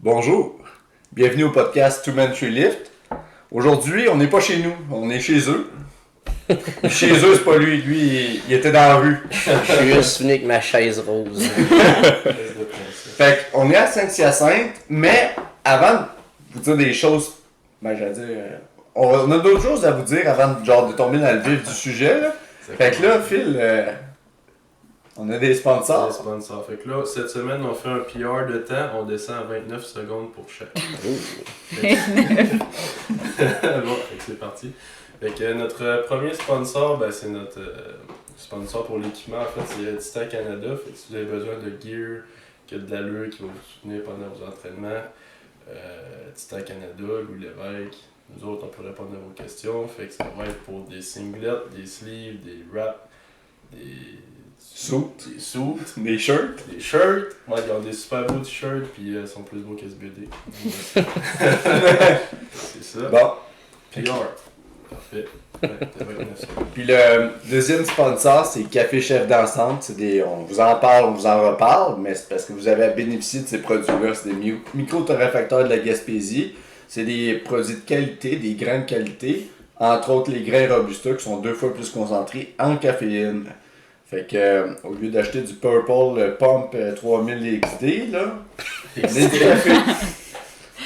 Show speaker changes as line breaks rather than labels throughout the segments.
Bonjour, bienvenue au podcast Two Men Three Lift. Aujourd'hui, on n'est pas chez nous, on est chez eux. Chez eux, c'est pas lui, il était dans la rue.
Je suis juste venu avec ma chaise rose.
Fait qu'on est à Saint-Hyacinthe, mais avant de vous dire des choses, j'allais dire, on a d'autres choses à vous dire avant de tomber dans le vif du sujet. Là. Fait que là, Phil, on a des sponsors.
Des sponsors. Fait que là, cette semaine, on fait un PR de temps, on descend à 29 secondes pour chaque. Bon, fait que c'est parti. Fait que notre premier sponsor, ben, c'est notre sponsor pour l'équipement. En fait, c'est Titan Canada. Fait que si vous avez besoin de gear, qui a de l'allure, qui va vous soutenir pendant vos entraînements, Titan Canada, Louis Lévesque, nous autres, on peut répondre à vos questions. Fait que ça va être pour des singlets, des sleeves, des wraps, des suits,
Des shirts.
des shirts. Ouais, ils ont des super beaux t-shirts, puis ils sont plus beaux que SBD. C'est ça.
Bon.
PR. Parfait. Ouais, t'as 29 secondes.
Puis le deuxième sponsor, c'est Café Chef d'Ensemble. On vous en parle, on vous en reparle, mais c'est parce que vous avez à bénéficier de ces produits-là. C'est des micro-torréfacteurs de la Gaspésie. C'est des produits de qualité, des grains de qualité. Entre autres, les grains Robusta qui sont 2 fois plus concentrés en caféine. Fait que, au lieu d'acheter du Purple Pump 3000 XD, là, on est du café.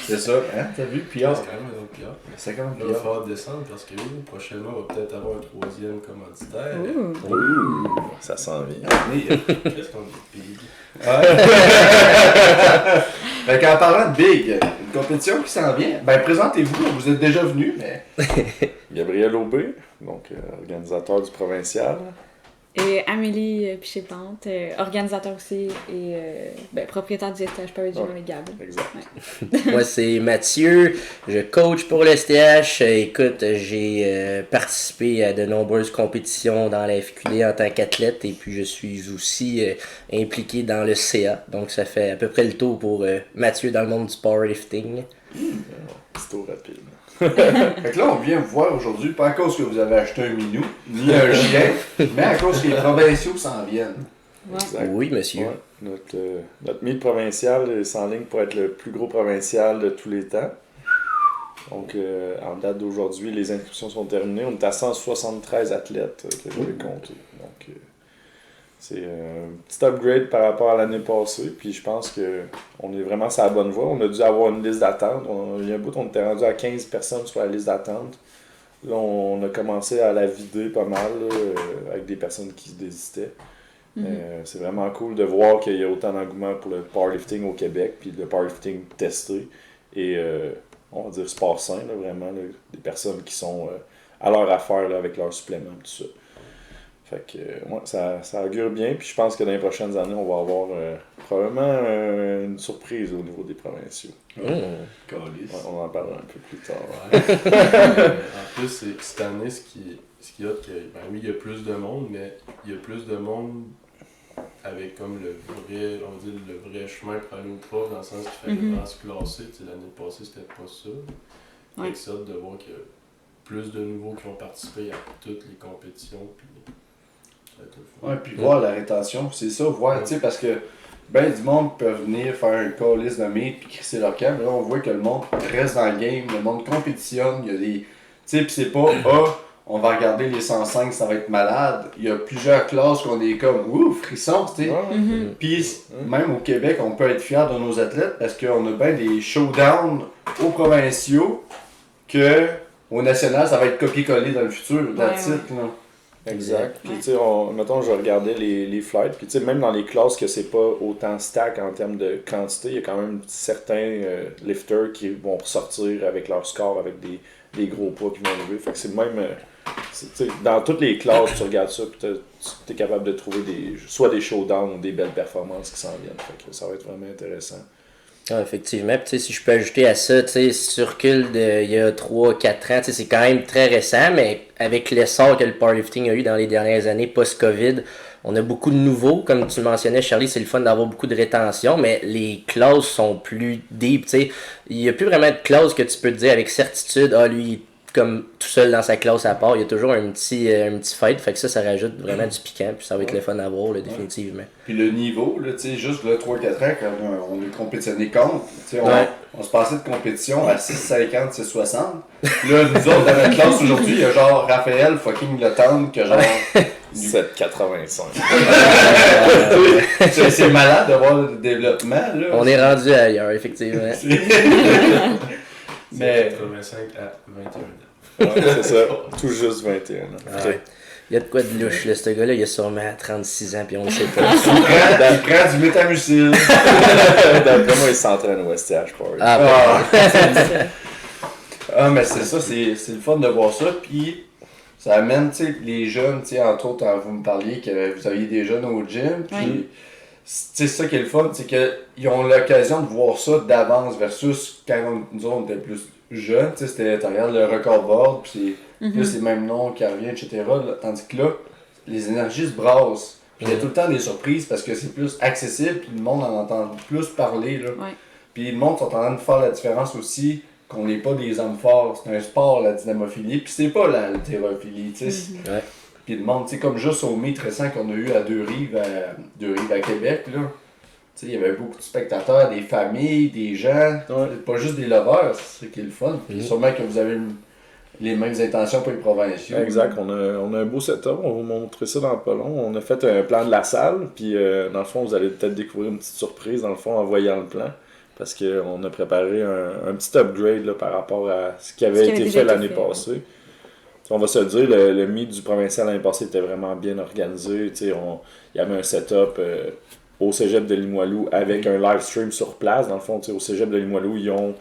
C'est ça, hein? T'as vu?
C'est
PR.
quand même un autre PR.
C'est quand même
Là, il va
PR.
falloir descendre parce que prochainement, on va peut-être avoir un troisième commanditaire.
Ouh, ça s'en vient.
Qu'est-ce qu'on dit big?
Fait qu'en parlant de Big, une compétition qui s'en vient, ben présentez-vous, vous êtes déjà venu, mais...
Gabriel Aubé, donc organisateur du provincial.
Et Amélie Piché-Plante, organisateur aussi et propriétaire du STH Paris Gym avec Gab.
Exact.
Moi, c'est Mathieu. Je coach pour le STH. Écoute, j'ai participé à de nombreuses compétitions dans la FQD en tant qu'athlète et puis je suis aussi impliqué dans le CA. Donc, ça fait à peu près le tour pour Mathieu dans le monde du powerlifting.
Petit tour rapide.
Fait que là, on vient vous voir aujourd'hui, pas à cause que vous avez acheté un minou, ni un chien, mais à cause que les provinciaux s'en viennent.
Exact.
Oui, monsieur.
Ouais, notre meet provincial s'enligne pour être le plus gros provincial de tous les temps. Donc, en date d'aujourd'hui, les inscriptions sont terminées. On est à 173 athlètes que j'avais compté. Donc, c'est un petit upgrade par rapport à l'année passée. Puis je pense qu'on est vraiment sur la bonne voie. On a dû avoir une liste d'attente. Il y a un bout, on était rendu à 15 personnes sur la liste d'attente. Là, on a commencé à la vider pas mal là, avec des personnes qui désitaient. C'est vraiment cool de voir qu'il y a autant d'engouement pour le powerlifting au Québec, puis le powerlifting testé. Et on va dire sport sain, là, vraiment. Là, des personnes qui sont à leur affaire là, avec leurs suppléments, tout ça. Fait que ouais, ça augure bien, puis je pense que dans les prochaines années, on va avoir probablement une surprise au niveau des provinciaux. Ouais, on en parlera un peu plus tard.
En plus, cette année, ce qu'il y a, ben oui, il y a plus de monde, mais il y a plus de monde avec comme le vrai, on va dire, le vrai chemin pour aller au prof, dans le sens qu'il fallait vraiment se classer. Tu sais, l'année passée, c'était pas ça. Fait que ça, de voir qu'il y a plus de nouveaux qui ont participé à toutes les compétitions. Puis,
Ouais, puis voir la rétention, c'est ça, voir, tu sais, parce que ben du monde peut venir faire un call-list de meet puis crisser leur camp, mais là on voit que le monde reste dans le game, le monde compétitionne, il y a des, tu sais, pis c'est pas, on va regarder les 105, ça va être malade, il y a plusieurs classes qu'on est comme, frissons, tu sais, puis même au Québec, on peut être fier de nos athlètes parce qu'on a bien des showdowns aux provinciaux que au national, ça va être copié-collé dans le futur, that's it, là.
Exact. Puis tu sais, mettons, je regardais les flights, puis tu sais, même dans les classes que c'est pas autant stack en termes de quantité, il y a quand même certains lifters qui vont ressortir avec leur score, avec des gros poids qui vont lever. Fait que c'est même, dans toutes les classes, tu regardes ça, puis tu es capable de trouver soit des showdowns ou des belles performances qui s'en viennent. Fait que ça va être vraiment intéressant.
Ah, effectivement. Puis, si je peux ajouter à ça, si tu recules il y a 3-4 ans, c'est quand même très récent, mais avec l'essor que le powerlifting a eu dans les dernières années post-Covid, on a beaucoup de nouveaux. Comme tu mentionnais, Charlie, c'est le fun d'avoir beaucoup de rétention, mais les classes sont plus deep. Il n'y a plus vraiment de classes que tu peux te dire avec certitude, lui, comme tout seul dans sa classe à part. Il y a toujours un petit fight. Fait que ça rajoute vraiment du piquant. Puis ça va être le fun à voir, là, définitivement.
Puis le niveau, là, tu sais, juste là, 3-4 ans, quand on est compétitionné contre, tu sais, on se passait de compétition à 6,50, 6,60. Là, nous autres, dans notre classe aujourd'hui, il y a genre Raphaël fucking Le Tendre que genre.
7,85.
C'est malade de voir le développement, là.
On est rendu ailleurs, effectivement.
Mais 85 à 21 ans.
Ouais, c'est ça. Tout juste 21 ans.
Ouais. Il y a de quoi de louche, là. Ce gars-là, il a sûrement 36 ans, puis on le sait pas.
Il prend du métamucil.
D'après moi, il s'entraîne au STH Party.
Mais c'est ça, c'est le fun de voir ça. Puis ça amène, tu sais, les jeunes, tu sais, entre autres, vous me parliez que vous aviez des jeunes au gym. Puis, c'est ça qui est le fun, c'est qu'ils ont l'occasion de voir ça d'avance versus quand nous autres, on était plus jeunes. Tu sais, tu regardes le record board, puis c'est les mêmes noms qui reviennent, etc. Là, tandis que là, les énergies se brassent. Puis il y a tout le temps des surprises parce que c'est plus accessible, puis le monde en entend plus parler. Là.
Ouais.
Puis le monde sont en train de faire la différence aussi qu'on n'est pas des hommes forts. C'est un sport, la dynamophilie, puis c'est pas la haltérophilie, tu sais. Puis le monde, tu sais, comme juste au meet récent qu'on a eu à Deux-Rives à Québec, là. Tu sais, il y avait beaucoup de spectateurs, des familles, des gens, pas juste des lovers, c'est ça qui est le fun. Puis sûrement que vous avez les mêmes intentions pour les provinciaux.
Exact, on a un beau setup, on va vous montrer ça dans pas long. On a fait un plan de la salle, puis dans le fond, vous allez peut-être découvrir une petite surprise dans le fond en voyant le plan. Parce qu'on a préparé un petit upgrade là, par rapport à ce qui avait été fait l'année passée. On va se le dire, le meet du provincial l'année passée était vraiment bien organisé. Il y avait un setup au cégep de Limoilou avec un live stream sur place. Dans le fond, au cégep de Limoilou, ils ont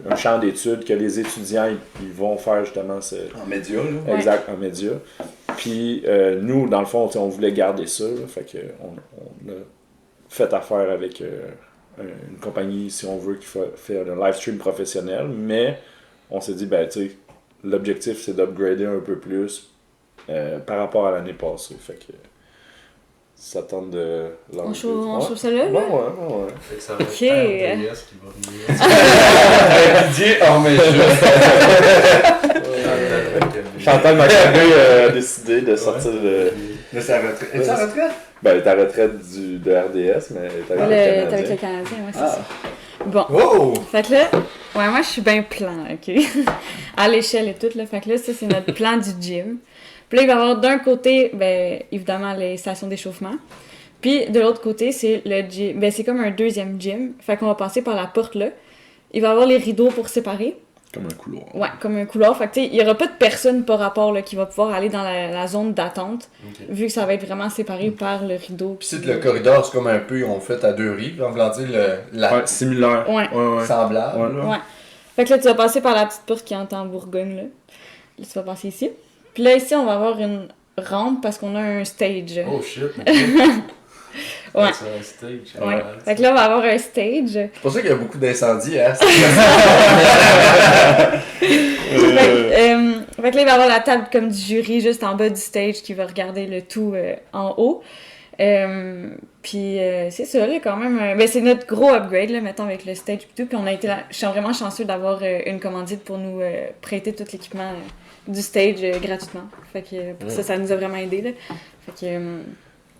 un champ d'études que les étudiants ils vont faire justement.
En média, là.
Exact, en média. Puis nous, dans le fond, on voulait garder ça. Là, fait que on a fait affaire avec une compagnie, si on veut, qui fait un live stream professionnel. Mais on s'est dit, ben, tu sais, l'objectif, c'est d'upgrader un peu plus par rapport à l'année passée. Fait que ça tente de
On trouve ça là?
Ouais.
Fait que ça va être
Ok.
RDS qui va venir.
Didier, mais
Chantal Macabé a décidé de sortir
de sa retraite. Es-tu en retraite?
Ben, elle est en retraite de RDS, mais elle est
Avec le Canadien, c'est ça. Bon.
Wow!
Fait que là, moi je suis bien plan, ok? À l'échelle et tout, là. Fait que là, ça c'est notre plan du gym. Puis là, il va y avoir d'un côté, ben, évidemment, les stations d'échauffement. Puis de l'autre côté, c'est le gym. Ben, c'est comme un deuxième gym. Fait qu'on va passer par la porte là. Il va y avoir les rideaux pour séparer.
comme un couloir.
Ouais, comme un couloir. Fait que, tu sais, il n'y aura pas de personne par rapport là, qui va pouvoir aller dans la zone d'attente, vu que ça va être vraiment séparé par le rideau.
Puis c'est le corridor, c'est comme un peu, on fait à Deux-Rives, en voulant dire
Similaire.
Ouais.
semblable.
Ouais.
Ouais. Fait que là, tu vas passer par la petite porte qui est en Bourgogne, là. Là, tu vas passer ici. Puis là, ici, on va avoir une rampe parce qu'on a un stage.
Oh shit!
Ouais.
C'est un stage.
Ouais. Fait que là, on va avoir un stage.
C'est pour ça qu'il y a beaucoup d'incendies, hein.
Fait que là, il va y avoir la table comme du jury juste en bas du stage qui va regarder le tout en haut. Puis c'est ça, là, quand même. Ben, c'est notre gros upgrade, là, mettons, avec le stage et tout. Puis on a été je suis vraiment chanceux d'avoir une commandite pour nous prêter tout l'équipement du stage gratuitement. Fait que pour ça nous a vraiment aidé, là. Fait que...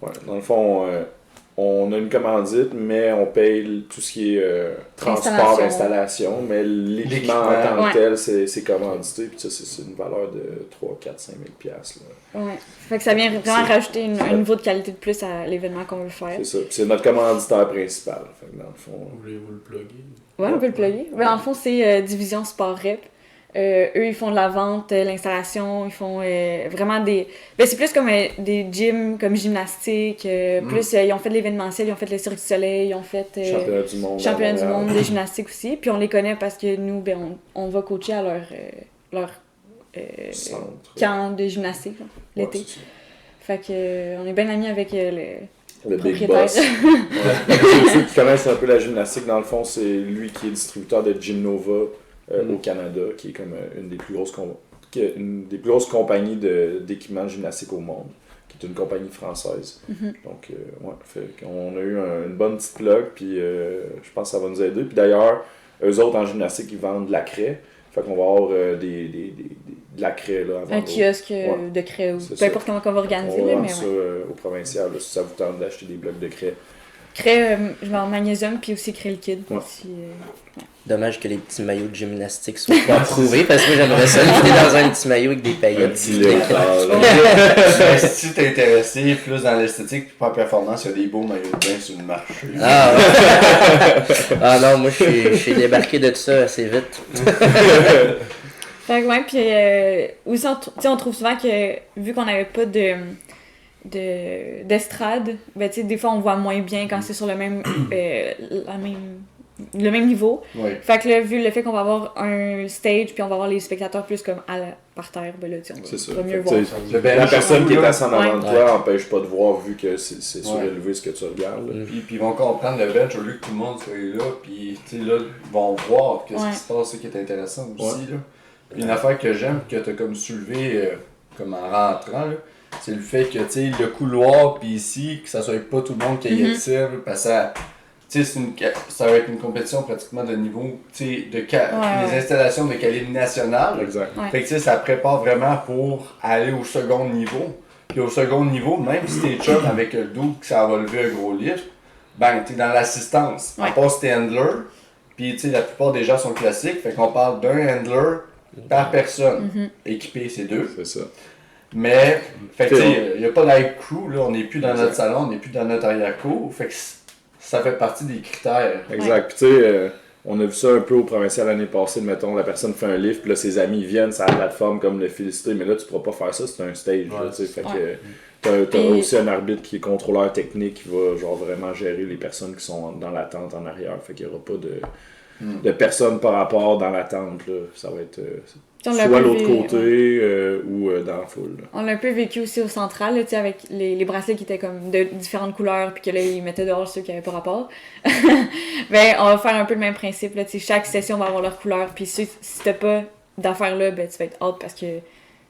Ouais, dans le fond, on a une commandite, mais on paye tout ce qui est transport, installation, mais l'équipement en tant que tel, c'est commandité, puis ça, c'est une valeur de 3, 4, 5 000 piastres.
Ouais. Fait que ça vient vraiment rajouter un niveau de qualité de plus à l'événement qu'on veut faire.
C'est ça. Puis c'est notre commanditaire principal. Fait que dans le fond...
Voulez-vous le plugger?
Ouais, on peut le plugger. Mais en fond, c'est Division Sport Rep. Eux, ils font de la vente, l'installation, ils font vraiment des... Ben, c'est plus comme des gyms, comme gymnastique, plus ils ont fait de l'événementiel, ils ont fait le Cirque du Soleil, ils ont fait... Championnat du monde de gymnastique aussi. Puis on les connaît parce que nous, ben, on va coacher à leur camp de gymnastique, là, l'été. Fait que on est bien amis avec le
Big Boss. Ceux qui connaissent un peu la gymnastique, dans le fond, c'est lui qui est distributeur de Gym Nova au Canada, qui est comme une des plus grosses compagnies d'équipements gymnastiques au monde, qui est une compagnie française. Donc, on a eu une bonne petite plug, puis je pense que ça va nous aider. Puis d'ailleurs, eux autres en gymnastique, ils vendent de la craie. Fait qu'on va avoir de la craie là, avant
Un
l'eau.
kiosque
Ouais.
de craie ou
C'est
peu
ça.
importe comment on va organiser,
On
là,
vend
mais
ça
ouais.
au provincial, là, si ça vous tente d'acheter des blocs de craie.
Craie, genre magnésium, puis aussi craie liquide.
Ouais.
Si,
Dommage que les petits maillots de gymnastique soient pas approuvés parce que moi j'aimerais ça me filer dans un petit maillot avec des
Un
paillettes.
petit léotard, là.
Ben, si t'es intéressé plus dans l'esthétique puis pas en performance, il y a des beaux maillots de bain sur le marché.
Ah, ouais. Ah non, moi je suis débarqué de ça assez vite.
Fait que ouais, puis aussi on trouve souvent que vu qu'on n'avait pas d'estrade, ben tu sais, des fois on voit moins bien quand c'est sur le même niveau.
Oui.
Fait que là, vu le fait qu'on va avoir un stage puis on va avoir les spectateurs plus comme par terre, ben là, tu sais,
C'est ça.
on va mieux
Fait que,
voir.
tu sais,
Le bench,
la personne qui est assise en avant de
Ouais.
toi n'empêche pas de voir vu que c'est surélevé ce que tu regardes. là.
Puis ils vont comprendre le bench au lieu que tout le monde soit là, puis tu sais, là, ils vont voir qu'est-ce
Ouais.
qui se passe, ce qui est intéressant aussi. Là. Puis une affaire que j'aime, que t'as comme soulevé comme en rentrant, là, c'est le fait que tu sais, le couloir, puis ici, que ça soit pas tout le monde qui y accède, parce que ça. Tu sais, ça va être une compétition pratiquement de niveau, tu sais, les installations de calibre national.
Exact.
Ouais.
Fait que tu sais, ça prépare vraiment pour aller au second niveau. Puis au second niveau, même si t'es chum avec le dos que ça va lever un gros lift, ben t'es dans l'assistance.
Ouais.
À part si t'es handler, puis tu sais, la plupart des gens sont classiques, fait qu'on parle d'un handler par personne. Équipé, c'est 2.
C'est ça.
Mais, fait que tu
Puis
sais, il n'y a pas d'hype crew, là, on n'est plus dans notre salon, on n'est plus dans notre arrière-cour. Fait que ça fait partie des critères.
Exact. Puis tu sais, on a vu ça un peu au provincial l'année passée. Mettons, la personne fait un lift, puis là, ses amis viennent sur la plateforme comme le féliciter. Mais là, tu pourras pas faire ça, c'est un stage.
Ouais,
là, tu sais. Fait
ouais.
que t'as
Puis-
aussi un arbitre qui est contrôleur technique qui va genre vraiment gérer les personnes qui sont dans l'attente en arrière. Fait qu'il y aura pas de personnes par rapport dans l'attente. Là. Ça va être
On l'a
soit
un peu
l'autre
vu,
côté ou dans la foule. Là.
On l'a un peu vécu aussi au central, là, tu sais, avec les bracelets qui étaient comme de différentes couleurs, puis que là, ils mettaient dehors ceux qui avaient pas rapport. Ben, on va faire un peu le même principe, là, tu sais, chaque session va avoir leur couleur, puis si t'as pas d'affaires là, ben, tu vas être out parce que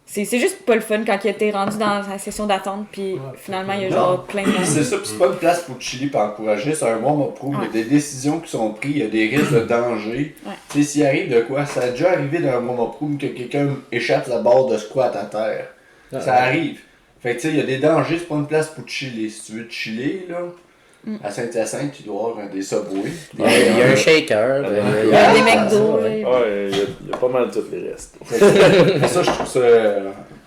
c'est juste pas le fun quand t'es rendu dans la session d'attente, puis finalement, il y a genre plein de
C'est ça, pis c'est pas une place pour chiller et encourager, c'est un warm-up pro, il y a des décisions qui sont prises, il y a des risques de danger.
Ouais.
Tu sais, s'il arrive de quoi, ça a déjà arrivé dans un warm-up pro que quelqu'un échappe la barre de squat à terre. Ça arrive. Fait que tu sais, il y a des dangers, c'est pas une place pour chiller. Si tu veux chiller, là, à Saint-Hyacinthe, tu dois avoir des Subway.
Il y a un shaker.
Il y a des McDo, là.
Ouais, il y a pas mal tous les restes.
Fait que ça, je trouve ça.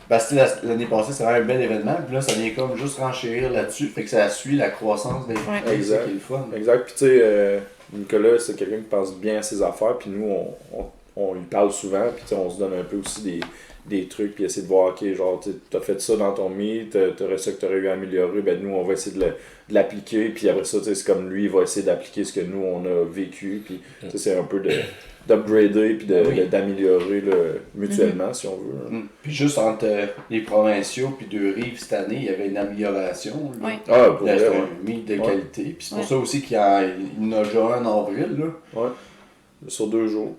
Bastille, l'année passée, c'est vraiment un bel événement. Puis là, ça vient comme juste renchérir là-dessus. Fait que ça suit la croissance des
Ouais.
c'est ça
Exact.
qui est le fun.
Exact. Puis tu sais, Nicolas, c'est quelqu'un qui pense bien à ses affaires. Puis nous, on lui parle souvent. Puis tu sais, on se donne un peu aussi des trucs. Puis essayer de voir, ok, genre, t'as fait ça dans ton meet, t'aurais ça que t'aurais eu à améliorer. Ben nous, on va essayer de l'appliquer. Puis après ça, tu sais, c'est comme lui, il va essayer d'appliquer ce que nous, on a vécu. Puis tu sais, c'est un peu d'upgrader. Puis d'améliorer là, mutuellement, si on veut. Là.
Puis juste entre les provinciaux puis deux rives cette année, il y avait une amélioration. Là.
Ouais.
Ah, pour
Là,
vrai,
c'était
ouais.
un meet de
Ouais.
qualité. Puis c'est pour
Ouais.
ça aussi qu'il y en a déjà un en avril. Là.
Ouais. Sur 2 jours.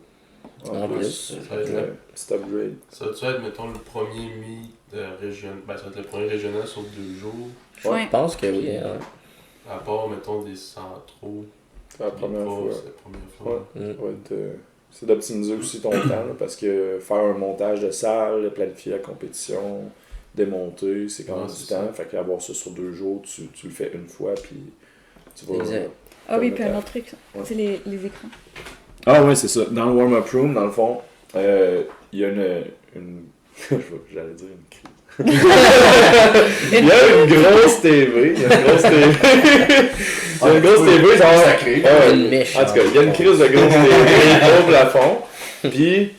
En plus.
Ça va être le-
Petit upgrade.
Ça va-tu être, mettons, le premier meet régional? Ben, ça va être le premier régional sur 2 jours.
Ouais.
Je pense que oui. Hein.
À part, mettons, des centraux.
C'est la première fois.
C'est la première fois.
Ouais. Ça va être, c'est d'optimiser aussi ton temps, là, parce que faire un montage de salle, planifier la compétition, démonter, c'est quand même
Ouais,
du
c'est
temps.
ça.
Fait qu'avoir ça sur 2 jours, tu le fais une fois, puis tu vas...
Exact.
Ah oui, puis un autre truc,
Ouais.
c'est les écrans.
Ah oui, c'est ça. Dans le warm-up room, dans le fond, il y a une... J'allais dire une crise. Il y a une grosse TV. Il y a une grosse TV. Il y a une grosse TV, genre...
Sacré.
Une mèche.
En tout cas, il y a une crise de grosse TV au plafond. Puis,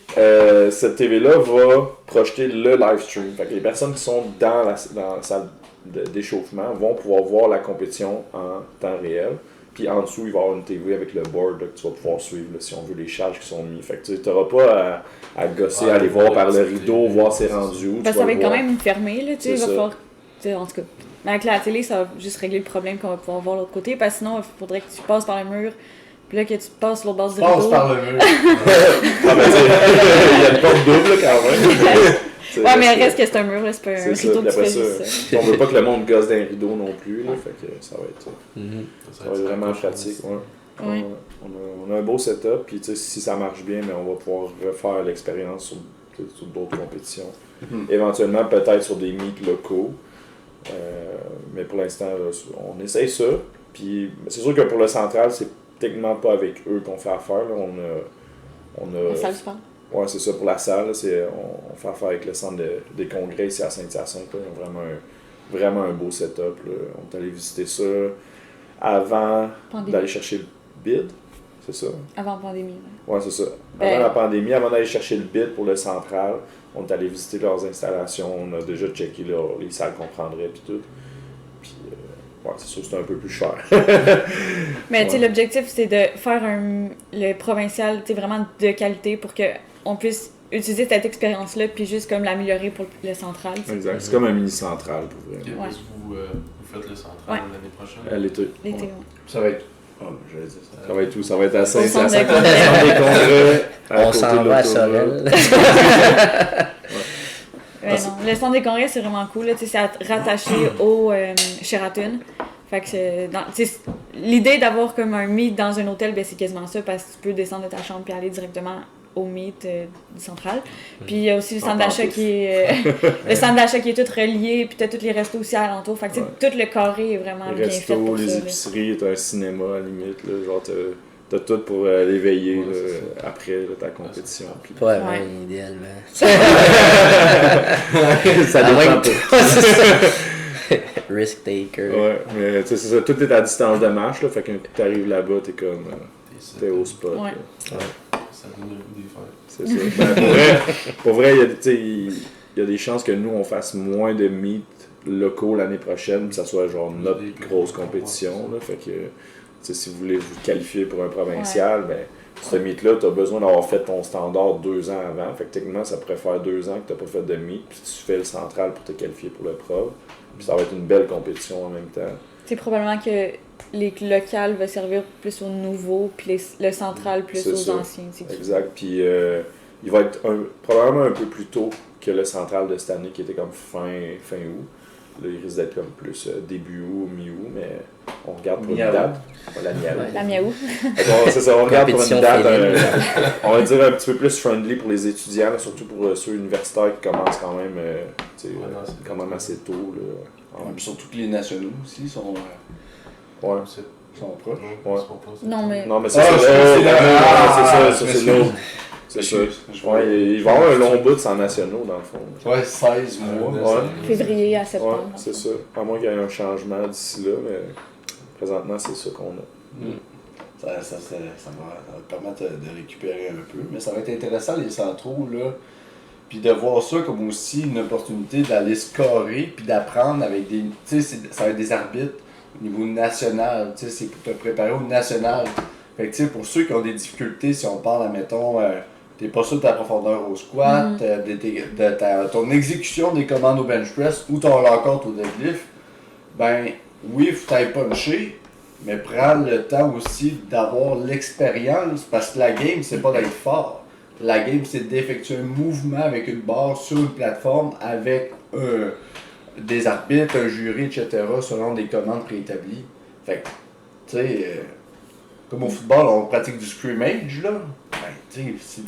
cette TV-là va projeter le live stream. Fait que les personnes qui sont dans la salle d'échauffement vont pouvoir voir la compétition en temps réel. Puis en dessous, il va y avoir une TV avec le board là, que tu vas pouvoir suivre là, si on veut les charges qui sont mises. Fait que tu n'auras pas à gosser,
Ouais,
aller voir par le
c'est-
rideau, voir c'est rendu où.
Ben,
tu
ça
vas
va
le
être quand
voir.
même fermé, là, tu sais,
C'est
il va
ça.
falloir... tu sais, en tout cas, mais avec la télé, ça va juste régler le problème qu'on va pouvoir voir de l'autre côté, parce que sinon, il faudrait que tu passes par le mur, puis là, que tu passes l'autre base du
Passe
rideau.
par le mur.
Ah, ben, tu sais, il y a une porte double là, quand même.
Ouais, mais reste que c'est un mur, là, c'est pas un
C'est ça,
rideau
puis
que tu
après
fais juste ça.
On veut pas que le monde gosse d'un rideau non plus, là, fait que ça va être
Ça
vraiment pratique. Ouais.
Oui.
On a un beau setup, puis si ça marche bien, mais on va pouvoir refaire l'expérience sur d'autres compétitions. Éventuellement, peut-être sur des meets locaux. Mais pour l'instant, là, on essaye ça. Puis c'est sûr que pour le central, c'est techniquement pas avec eux qu'on fait affaire. Là. On a
La salle du sport.
Ouais, c'est ça. Pour la salle, là, on fait affaire avec le centre des congrès ici à Saint-Hyacinthe. Ils ont vraiment un beau setup. Là. On est allé visiter ça avant d'aller chercher le bid. C'est ça?
Avant la pandémie.
Ouais, c'est ça. Avant la pandémie, avant d'aller chercher le bid pour le central, on est allé visiter leurs installations. On a déjà checké les salles qu'on prendrait puis tout. Puis, ouais, c'est sûr que c'est un peu plus cher.
Mais tu sais, l'objectif, c'est de faire le provincial vraiment de qualité pour qu'on puisse utiliser cette expérience-là puis juste comme l'améliorer pour le central. T'sais.
Exact. C'est comme un mini-central pour vrai.
Okay,
Ouais.
Vous faites le central l'année prochaine?
L'été.
L'été,
Ouais.
ouais.
Ça va être. Oh, j'allais dire ça.
Ça va être où? Ça va être à
Au centre
Saint-Hyacinthe.
de congrès.
Centre des congrès,
On
côté
s'en
de
va à
l'autoroute.
Sorel.
Ouais, non. Le centre des congrès, c'est vraiment cool. Là, c'est rattaché au Sheraton. Fait que l'idée d'avoir comme un meet dans un hôtel, ben, c'est quasiment ça parce que tu peux descendre de ta chambre et aller directement au meet du central. Puis il y a aussi le centre d'achat qui est le centre d'achat qui est tout relié, puis t'as tous les restos aussi alentour. Fait que tout le carré est vraiment
Les
bien fait
restos,
pour
les
ça.
épiceries, t'as un cinéma à la limite. Là, genre, t'as tout pour l'éveiller
Ouais,
après là, ta compétition. Puis...
Ouais,
Ouais.
idéalement.
ça
À moins
dépend
que-
pas.
C'est ça. Risk taker.
Ouais, mais tu sais, c'est ça, tout est à distance de marche, là, fait que quand t'arrives là-bas, t'es comme. T'es au spot.
Ouais.
Là.
Ça donne le goût des fêtes.
C'est ça. Ben, pour vrai, il y a des chances que nous, on fasse moins de meets locaux l'année prochaine, que ça soit genre notre grosse compétition. Là, fait que, tu sais, si vous voulez vous qualifier pour un provincial, ben, ce meet-là, tu as besoin d'avoir fait ton standard 2 ans avant. Fait que techniquement, ça pourrait faire 2 ans que tu n'as pas fait de meet, puis tu fais le central pour te qualifier pour le prov. Puis ça va être une belle compétition en même temps.
C'est probablement que les locales va servir plus aux nouveaux, puis le central plus
C'est
aux
ça.
anciens. C'est qui-
Exact. Puis il va être probablement un peu plus tôt que le central de cette année qui était comme fin août. Là, il risque d'être comme plus début août, mi-août, mais on regarde pour une
Mi-août.
date. Ouais, la mi-août.
La miaou.
C'est ça, on regarde pour une
Compétition
date,
féminine.
on va dire un petit peu plus friendly pour les étudiants, là, surtout pour ceux universitaires qui commencent quand même, tu sais,
Ouais, non, c'est
quand même assez tôt. Là.
Ouais, puis surtout que les nationaux aussi sont
Ouais.
sont proches.
Ouais.
Non, mais.
Non, mais c'est
Ah,
ça.
je c'est
C'est ça, c'est
l'autre.
l'autre. C'est ça. Ouais, il va y avoir un long bout sans nationaux, dans le fond.
Ouais, 16 mois.
Ouais.
Février à
Ouais,
septembre.
c'est ça. À moins qu'il y ait un changement d'ici là, mais présentement, c'est ça qu'on a.
Ça va permettre de récupérer un peu. Mais ça va être intéressant, les centraux, là. Puis de voir ça comme aussi une opportunité d'aller scorer, puis d'apprendre avec des. Tu sais, ça va être des arbitres au niveau national. Tu sais, c'est pour te préparer au national. Fait que, tu sais, pour ceux qui ont des difficultés, si on parle, admettons, t'es pas sûr de ta profondeur au squat, de ton exécution des commandes au bench press ou ton lockout au deadlift, ben oui, il faut t'aller puncher, mais prendre le temps aussi d'avoir l'expérience, parce que la game, c'est pas d'être fort. La game, c'est d'effectuer un mouvement avec une barre sur une plateforme avec des arbitres, un jury, etc., selon des commandes préétablies. Fait que, tu sais, comme au football, on pratique du scrimmage, là. Ben, tu sais,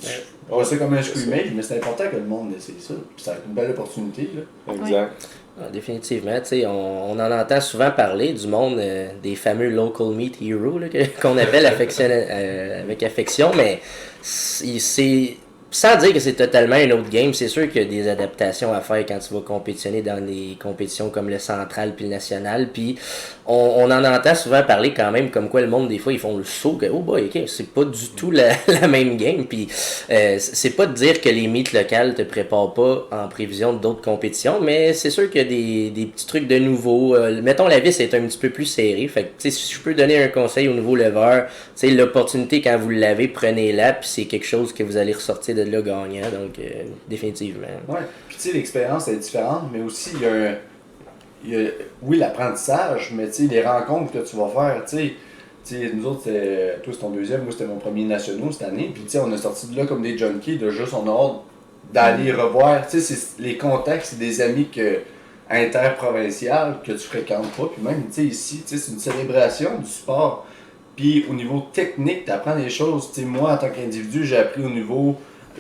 on voit ça comme un scrimmage, mais c'est important que le monde essaie ça. Puis ça va être une belle opportunité, là.
Exact.
Ah, définitivement, tu sais, on en entend souvent parler du monde des fameux local meat heroes là, qu'on appelle avec affection, mais c'est sans dire que c'est totalement un autre game, c'est sûr qu'il y a des adaptations à faire quand tu vas compétitionner dans des compétitions comme le central puis le national, puis on en entend souvent parler quand même comme quoi le monde des fois ils font le saut que oh boy ok c'est pas du tout la même game, puis c'est pas de dire que les meets locales te préparent pas en prévision d'autres compétitions, mais c'est sûr qu'il y a des petits trucs de nouveau. Mettons la vis est un petit peu plus serrée, fait que tu sais si je peux donner un conseil au nouveau leveur, tu sais l'opportunité quand vous l'avez, prenez-la, puis c'est quelque chose que vous allez ressortir de là gagnant, donc définitivement.
Ouais, puis tu sais, l'expérience est différente, mais aussi il y a oui, l'apprentissage, mais tu sais, les rencontres que tu vas faire, tu sais, nous autres, toi c'est ton deuxième, moi c'était mon premier national cette année, puis tu sais, on est sorti de là comme des junkies, de juste on a hâte d'aller revoir, tu sais, les contacts, c'est des amis interprovinciales que tu fréquentes pas, puis même, tu sais, ici, tu sais, c'est une célébration du sport. Puis au niveau technique, tu apprends des choses. T'sais, moi, en tant qu'individu, j'ai appris au niveau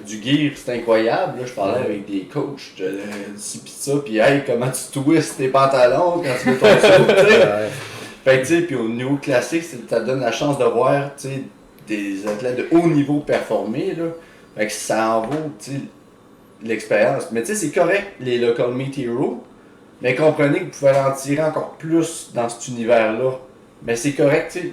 du gear, c'est incroyable. Là, je parlais avec des coachs de ci pis ça, puis hey, comment tu twists tes pantalons quand tu mets ton saut, tu sais. Fait que tu sais, puis au niveau classique, ça te donne la chance de voir, tu sais, des athlètes de haut niveau performer, là. Fait que ça en vaut, tu sais, l'expérience. Mais tu sais, c'est correct, les local meet heroes, mais comprenez que vous pouvez en tirer encore plus dans cet univers-là. Mais c'est correct, tu sais.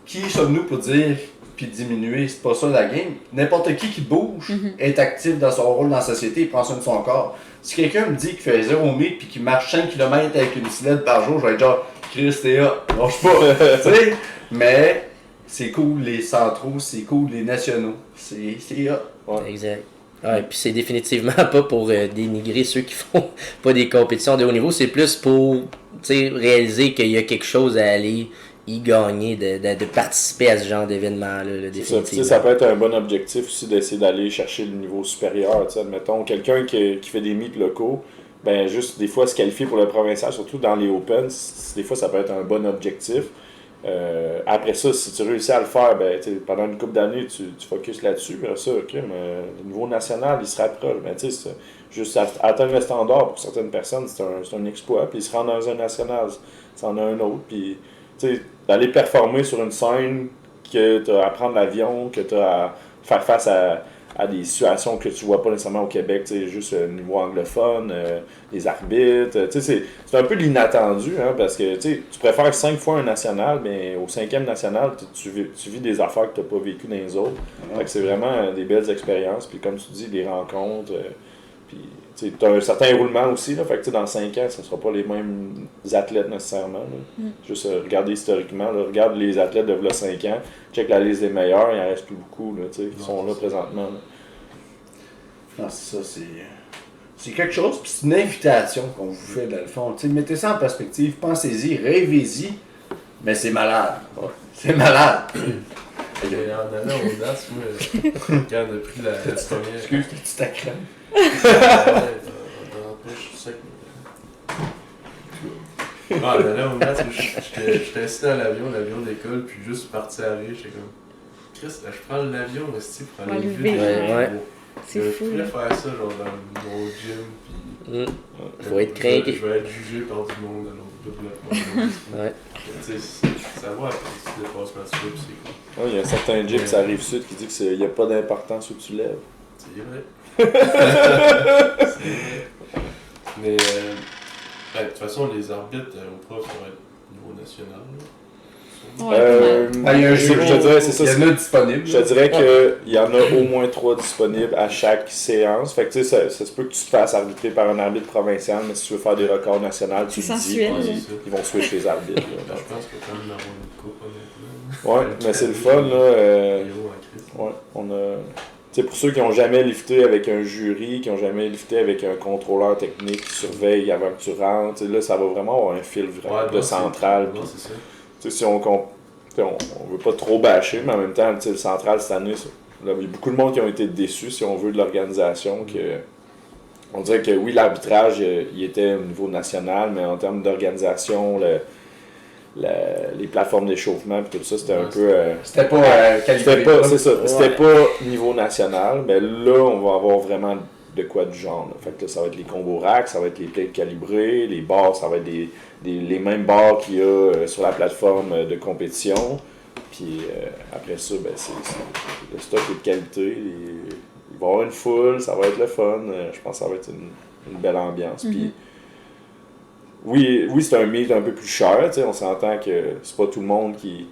Qui sommes-nous pour dire puis diminuer, c'est pas ça la game. N'importe qui bouge est actif dans son rôle dans la société, il prend soin de son corps. Si quelqu'un me dit qu'il fait 0 meet puis qu'il marche 5 km avec une biciclette par jour, je vais être genre Chris Théa, lâche pas. Tu sais, mais c'est cool les centraux, c'est cool les nationaux. C'est hot.
Ouais. Exact. Ouais, puis c'est définitivement pas pour dénigrer ceux qui font pas des compétitions de haut niveau, c'est plus pour réaliser qu'il y a quelque chose à aller y gagner, de participer à ce genre d'événement-là, définitivement.
Ça peut être un bon objectif aussi d'essayer d'aller chercher le niveau supérieur. Admettons, quelqu'un qui fait des meets locaux, ben juste des fois se qualifier pour le provincial, surtout dans les Open, des fois ça peut être un bon objectif. Après ça, si tu réussis à le faire, ben, pendant une couple d'années, tu focuses là-dessus. Après ça, okay, le niveau national, il se rapproche. Ben, juste atteindre le standard pour certaines personnes, c'est un exploit. Puis ils se rendent dans un national, c'en a un autre. Puis d'aller performer sur une scène, que tu as à prendre l'avion, que tu as à faire face à des situations que tu vois pas nécessairement au Québec, juste au niveau anglophone, les arbitres. C'est un peu de l'inattendu, hein, parce que tu préfères 5 fois un national, mais au 5e national, tu vis des affaires que tu n'as pas vécues dans les autres. Fait que c'est vraiment des belles expériences. Puis comme tu dis, des rencontres. Puis tu as un certain roulement aussi. Là, fait que dans 5 ans, ce ne sera pas les mêmes athlètes nécessairement. Juste regarder historiquement. Là, regarde les athlètes de 5 ans. Check la liste des meilleurs. Il n'en reste plus beaucoup là, qui sont là présentement. Là.
Non, c'est ça. C'est quelque chose. Puis c'est une invitation qu'on vous fait dans le fond. T'sais, mettez ça en perspective. Pensez-y. Rêvez-y. Mais c'est malade. C'est malade.
En allant au DAS, moi, quand on a pris la première...
Excuse, t'as-tu ta crème?
Dans la poche, je sais que... En allant au DAS, j'étais assis dans l'avion d'école, puis juste parti à rire, j'étais comme... Chris, je prends l'avion aussi pour aller vite.
Ouais.
C'est fou.
Je pourrais faire ça genre dans mon gym, puis...
Faut être craqué.
Je vais être jugé par du monde dans l'autre développement.
Ouais.
Tu sais, ça va après ce dépassement de soi, c'est cool.
Il y a un certain gym, ça arrive sud, qui dit qu'il n'y a pas d'importance où tu lèves.
C'est vrai. C'est vrai. Mais, de toute façon, les arbitres au prof vont être au niveau national.
Ouais,
il y a un jury,
je te dirais, c'est ça.
Il y en a disponible.
Je te dirais qu'il y en a au moins 3 disponibles à chaque séance. Fait que tu sais, ça se peut que tu te fasses arbitrer par un arbitre provincial, mais si tu veux faire des records nationaux, tu le dis.
Sensuel.
Ils vont switch les arbitres.
Je pense qu'il faut quand même avoir une coupe, honnêtement.
Ouais, mais c'est le fun, là. Ouais, on a... T'sais, pour ceux qui n'ont jamais lifté avec un jury, qui n'ont jamais lifté avec un contrôleur technique qui surveille avant que tu rentres, là, ça va vraiment avoir un fil vraiment de central.
Ouais, c'est ça.
Si on veut pas trop bâcher, mais en même temps, le central cette année, là, il y a beaucoup de monde qui ont été déçus, si on veut, de l'organisation. On dirait que oui, l'arbitrage, il était au niveau national, mais en termes d'organisation, les plateformes d'échauffement et tout ça, c'était un peu...
C'était pas calibré.
C'est ça. C'était pas niveau national, mais là, on va avoir vraiment de quoi du genre. Là. Fait que là, ça va être les combos racks, ça va être les plates calibrées, les barres, ça va être les mêmes barres qu'il y a sur la plateforme de compétition. Puis après ça, ben, c'est le stock est de qualité. Il va y avoir une foule, ça va être le fun. Je pense que ça va être une belle ambiance. Puis, oui, c'est un meet un peu plus cher. On s'entend que c'est pas tout le monde qui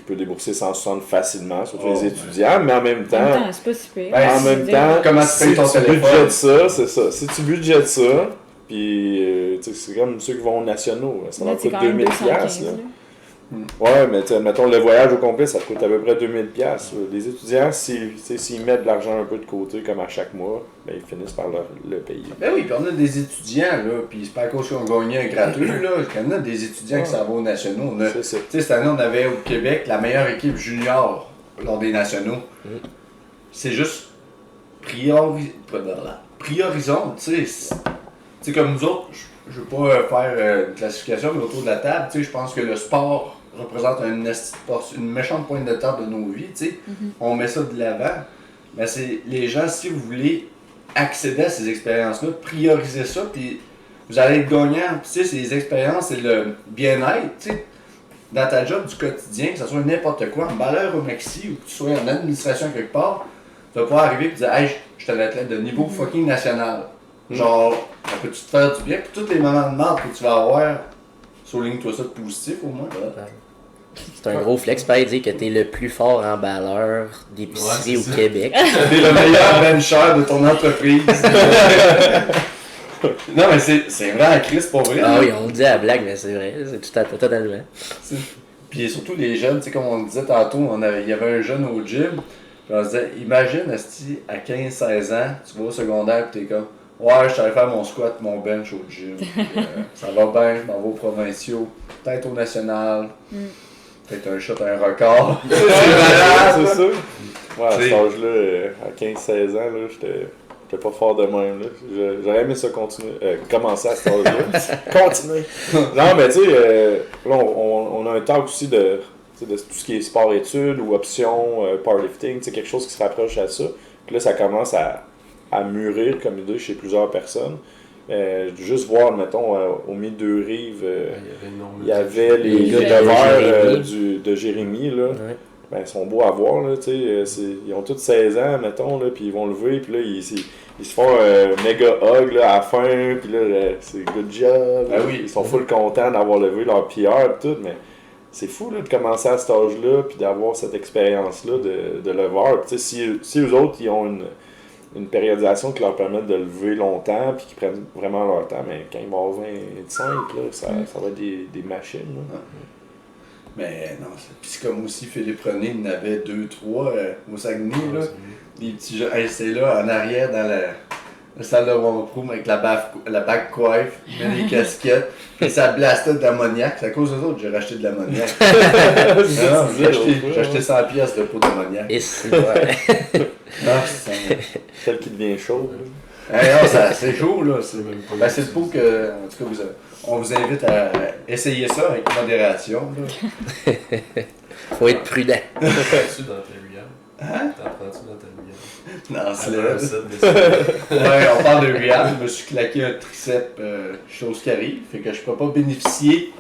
peut débourser 160 facilement, surtout les étudiants, mais en même temps,
c'est pas super.
Ben,
en même temps,
comment tu payes ton
si tu
téléphone?
budgètes ça, c'est ça. Si tu budgètes ça, puis c'est comme ceux qui vont aux nationaux, ça leur coûte 2000$. Ouais, mais mettons le voyage au complet, ça te coûte à peu près 2000$. Les étudiants, s'ils mettent de l'argent un peu de côté, comme à chaque mois, ben, ils finissent par le payer.
Ben oui, puis on a des étudiants, là, puis c'est pas à cause qu'on gagnait un gratuit, là, on a des étudiants qui s'en vont aux nationaux. Cette année, on avait au Québec la meilleure équipe junior lors des nationaux. C'est juste priorisons, tu sais, comme nous autres, je veux pas faire une classification, mais autour de la table, tu sais, je pense que le sport représente une méchante pointe de table de nos vies, tu sais. On met ça de l'avant. Mais c'est les gens, si vous voulez accéder à ces expériences-là, priorisez ça, puis vous allez être gagnant. Tu sais, ces expériences, c'est le bien-être, tu sais. Dans ta job du quotidien, que ce soit n'importe quoi, en balleur au Maxi ou que tu sois en administration quelque part, tu vas pouvoir arriver et dire « Hey, je suis un athlète de niveau fucking national. » Genre, peux-tu te faire du bien? Puis tous les moments de merde que tu vas avoir, souligne-toi ça de positif au moins.
C'est un gros flex, pas dire que t'es le plus fort en balleur d'épicerie au Québec.
T'es le meilleur bencher de ton entreprise. Non, mais c'est vrai à Chris, pour vrai.
Ah oui, on le dit à la blague, mais c'est vrai, c'est tout à fait totalement.
Puis surtout les jeunes, tu sais, comme on disait tantôt, il y avait un jeune au gym, puis on se disait, imagine, esti, à 15-16 ans, tu vas au secondaire, puis t'es comme, ouais, je suis allé faire mon squat, mon bench au gym. Ça va bien, je m'en vais aux provinciaux, peut-être au national, peut-être un shot, un record.
C'est malade, c'est ça. Ouais, à cet âge-là, à 15-16 ans, là, j'étais pas fort de même. Là. J'aurais aimé ça commencer à cet âge-là. Continuer. Non, mais tu sais, là, on a un talk aussi de tout ce qui est sport-études ou options, powerlifting, quelque chose qui se rapproche à ça. Puis là, ça commence à mûrir comme idée chez plusieurs personnes. Juste voir, mettons, au milieu de deux rives, il y avait les leveurs de Jérémy, là. Ouais. Ben, ils sont beaux à voir, là, tu sais, ils ont tous 16 ans, mettons, là, puis ils vont lever, puis là, ils se font un méga hug, là, à la fin, puis là, c'est good job,
ben oui.
Ils sont full contents d'avoir levé leur PR, et tout, mais c'est fou, là, de commencer à cet âge-là, puis d'avoir cette expérience-là de leveur, tu sais, si eux autres, ils ont une périodisation qui leur permet de lever longtemps, puis qu'ils prennent vraiment leur temps, mais quand ils vont avoir 25, là, ça va être des machines, là.
Mais non, c'est comme aussi Philippe René, il en avait 2-3 au Saguenay, là. Des petits jeux. Hey, c'est là, en arrière, dans la salle de warm-up room, avec la back coiffe, il met les casquettes, puis ça blastait d'ammoniac. C'est à cause d'eux autres que j'ai racheté de l'ammoniac. J'ai acheté 100 pièces de pot d'ammoniac.
Et c'est vrai.
Non, c'est
celle qui devient chaude.
Hey, non, c'est chaud, là. C'est le pot que, en tout cas, on vous invite à essayer ça avec modération.
Faut être prudent.
T'apprends-tu dans ta Rihanna?
Hein?
T'apprends-tu dans ta Rihanna?
Non, c'est ouais, on parle de Rihanna. Je me suis claqué un triceps, chose qui arrive. Fait que je ne peux pas bénéficier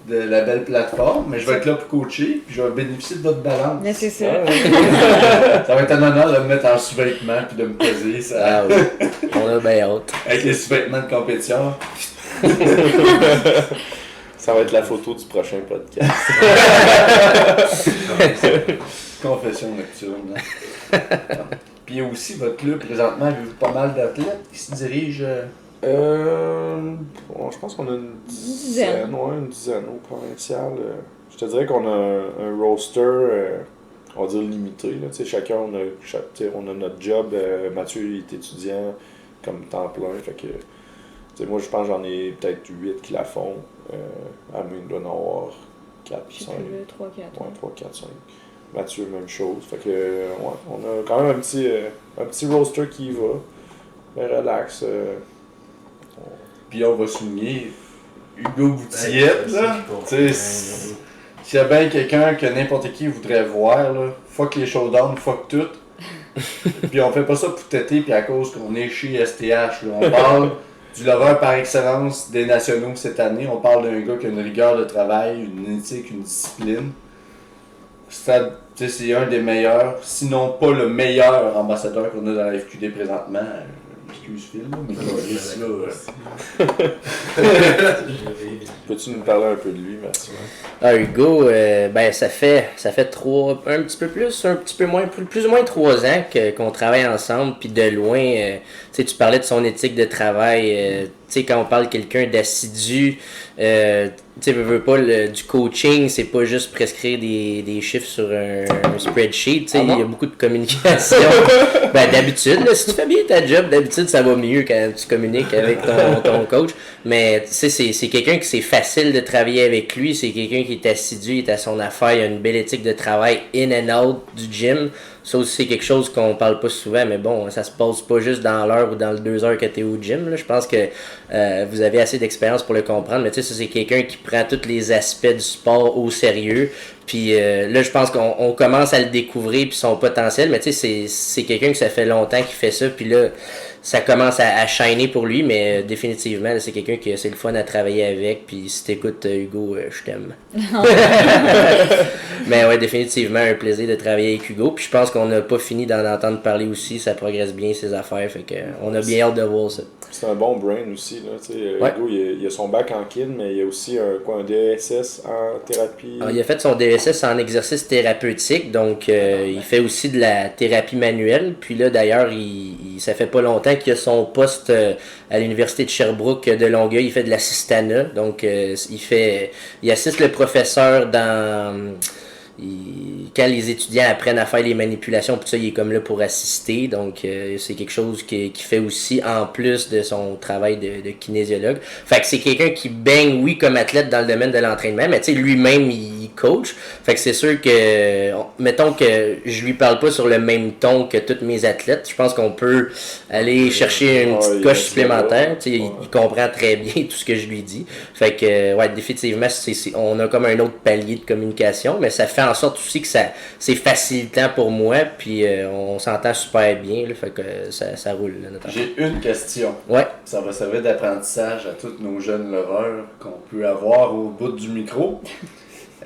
de la belle plateforme, mais je vais être là pour coacher, puis je vais bénéficier de votre balance.
Mais c'est ça.
Ça va être un honneur de me mettre en sous-vêtements puis de me peser. Ça...
Ah oui, on a bien hâte.
Avec les sous-vêtements de compétition.
Ça va être la photo du prochain podcast.
Confession nocturne. Puis il y a aussi votre club, présentement, avez-vous pas mal d'athlètes qui se dirigent?
Je pense qu'on a une dizaine au provincial. Je te dirais qu'on a un roster, on va dire limité. Là. Chacun, on a notre job. Mathieu il est étudiant comme temps plein. Fait que, moi, je pense que j'en ai peut-être 8 qui la font. Amine doit en avoir 4, 5.
3, 4.
Ouais, 3, 4, 5. Mathieu, même chose. Fait que, on a quand même un petit roster qui y va. Mais relax.
Puis on va souligner Hugo Boutillette, là. S'il y a bien quelqu'un que n'importe qui voudrait voir, là, fuck les showdowns, fuck tout. Puis on fait pas ça pour têter, puis à cause qu'on est chez STH, là. On parle du lover par excellence des nationaux cette année. On parle d'un gars qui a une rigueur de travail, une éthique, une discipline. C'est un des meilleurs, sinon pas le meilleur ambassadeur qu'on a dans la FQD présentement. Excuse Phil, mais
peux-tu nous parler un peu de lui, Mathieu?
Ah, Hugo, ben ça fait un petit peu moins, plus ou moins 3 ans qu'on travaille ensemble, puis de loin, tu parlais de son éthique de travail, quand on parle de quelqu'un d'assidu, veux pas du coaching, c'est pas juste prescrire des chiffres sur un spreadsheet, il y a beaucoup de communication. Ben d'habitude, là, si tu fais bien ta job, d'habitude ça va mieux quand tu communiques avec ton coach, mais c'est quelqu'un qui c'est facile de travailler avec lui, c'est quelqu'un qui est assidu, il est à son affaire, il a une belle éthique de travail in and out du gym. ça aussi c'est quelque chose qu'on parle pas souvent, mais bon, ça se passe pas juste dans l'heure ou dans le 2 heures que t'es au gym. Là. Je pense que vous avez assez d'expérience pour le comprendre, mais tu sais, ça c'est quelqu'un qui prend tous les aspects du sport au sérieux. Puis là, je pense qu'on commence à le découvrir puis son potentiel, mais tu sais, c'est quelqu'un que ça fait longtemps qu'il fait ça, puis là, ça commence à shiner pour lui, mais définitivement, là, c'est quelqu'un que c'est le fun à travailler avec, puis si t'écoutes Hugo, je t'aime. Mais ouais, définitivement, un plaisir de travailler avec Hugo, puis je pense qu'on n'a pas fini d'en entendre parler aussi, ça progresse bien ses affaires, fait que on a bien hâte de voir ça.
C'est un bon brain aussi, là, tu sais,
Ouais.
Hugo, il a son bac en kin, mais il y a aussi un DSS en thérapie.
Alors, il a fait son DSS en exercice thérapeutique, donc il fait aussi de la thérapie manuelle. Puis là, d'ailleurs, ça fait pas longtemps qu'il a son poste à l'université de Sherbrooke de Longueuil. Il fait de l'assistanat, donc il assiste le professeur dans... quand les étudiants apprennent à faire les manipulations, tout ça, il est comme là pour assister. Donc, c'est quelque chose qu'il fait aussi en plus de son travail de kinésiologue. Fait que c'est quelqu'un qui baigne, oui, comme athlète dans le domaine de l'entraînement, mais tu sais, lui-même, il coach. Fait que c'est sûr que, mettons que je lui parle pas sur le même ton que tous mes athlètes. Je pense qu'on peut aller chercher une petite coche supplémentaire. Tu sais, il comprend très bien tout ce que je lui dis. Fait que, ouais, définitivement, on a comme un autre palier de communication, mais ça fait en sorte aussi que c'est facilitant pour moi, puis on s'entend super bien, là, fait que ça roule. Là,
J'ai une question.
Ouais.
Ça va servir d'apprentissage à tous nos jeunes leveurs qu'on peut avoir au bout du micro.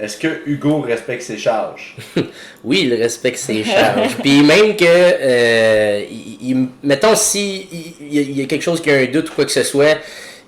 Est-ce que Hugo respecte ses charges?
Oui, il respecte ses charges. Puis même que, mettons, si il y a quelque chose qui a un doute ou quoi que ce soit,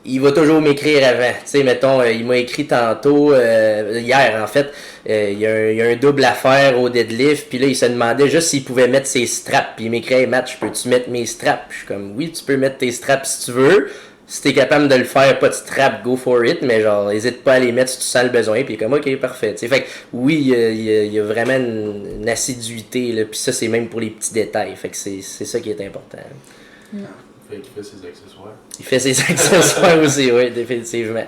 il va toujours m'écrire avant. Tu sais, mettons, il m'a écrit tantôt, hier en fait, il y a un double à faire au deadlift, puis là, il se demandait juste s'il pouvait mettre ses straps. Puis il m'écrit, hey, Matt, peux-tu mettre mes straps? Puis je suis comme, oui, tu peux mettre tes straps si tu veux. Si t'es capable de le faire, pas de strap, go for it, mais genre, hésite pas à les mettre si tu sens le besoin, puis comme, ok, parfait. T'sais, fait que oui, il y a vraiment une assiduité, là, puis ça, c'est même pour les petits détails. Fait que c'est ça qui est important.
Fait qu'il fait ses accessoires.
Il fait ses accessoires aussi, oui, définitivement.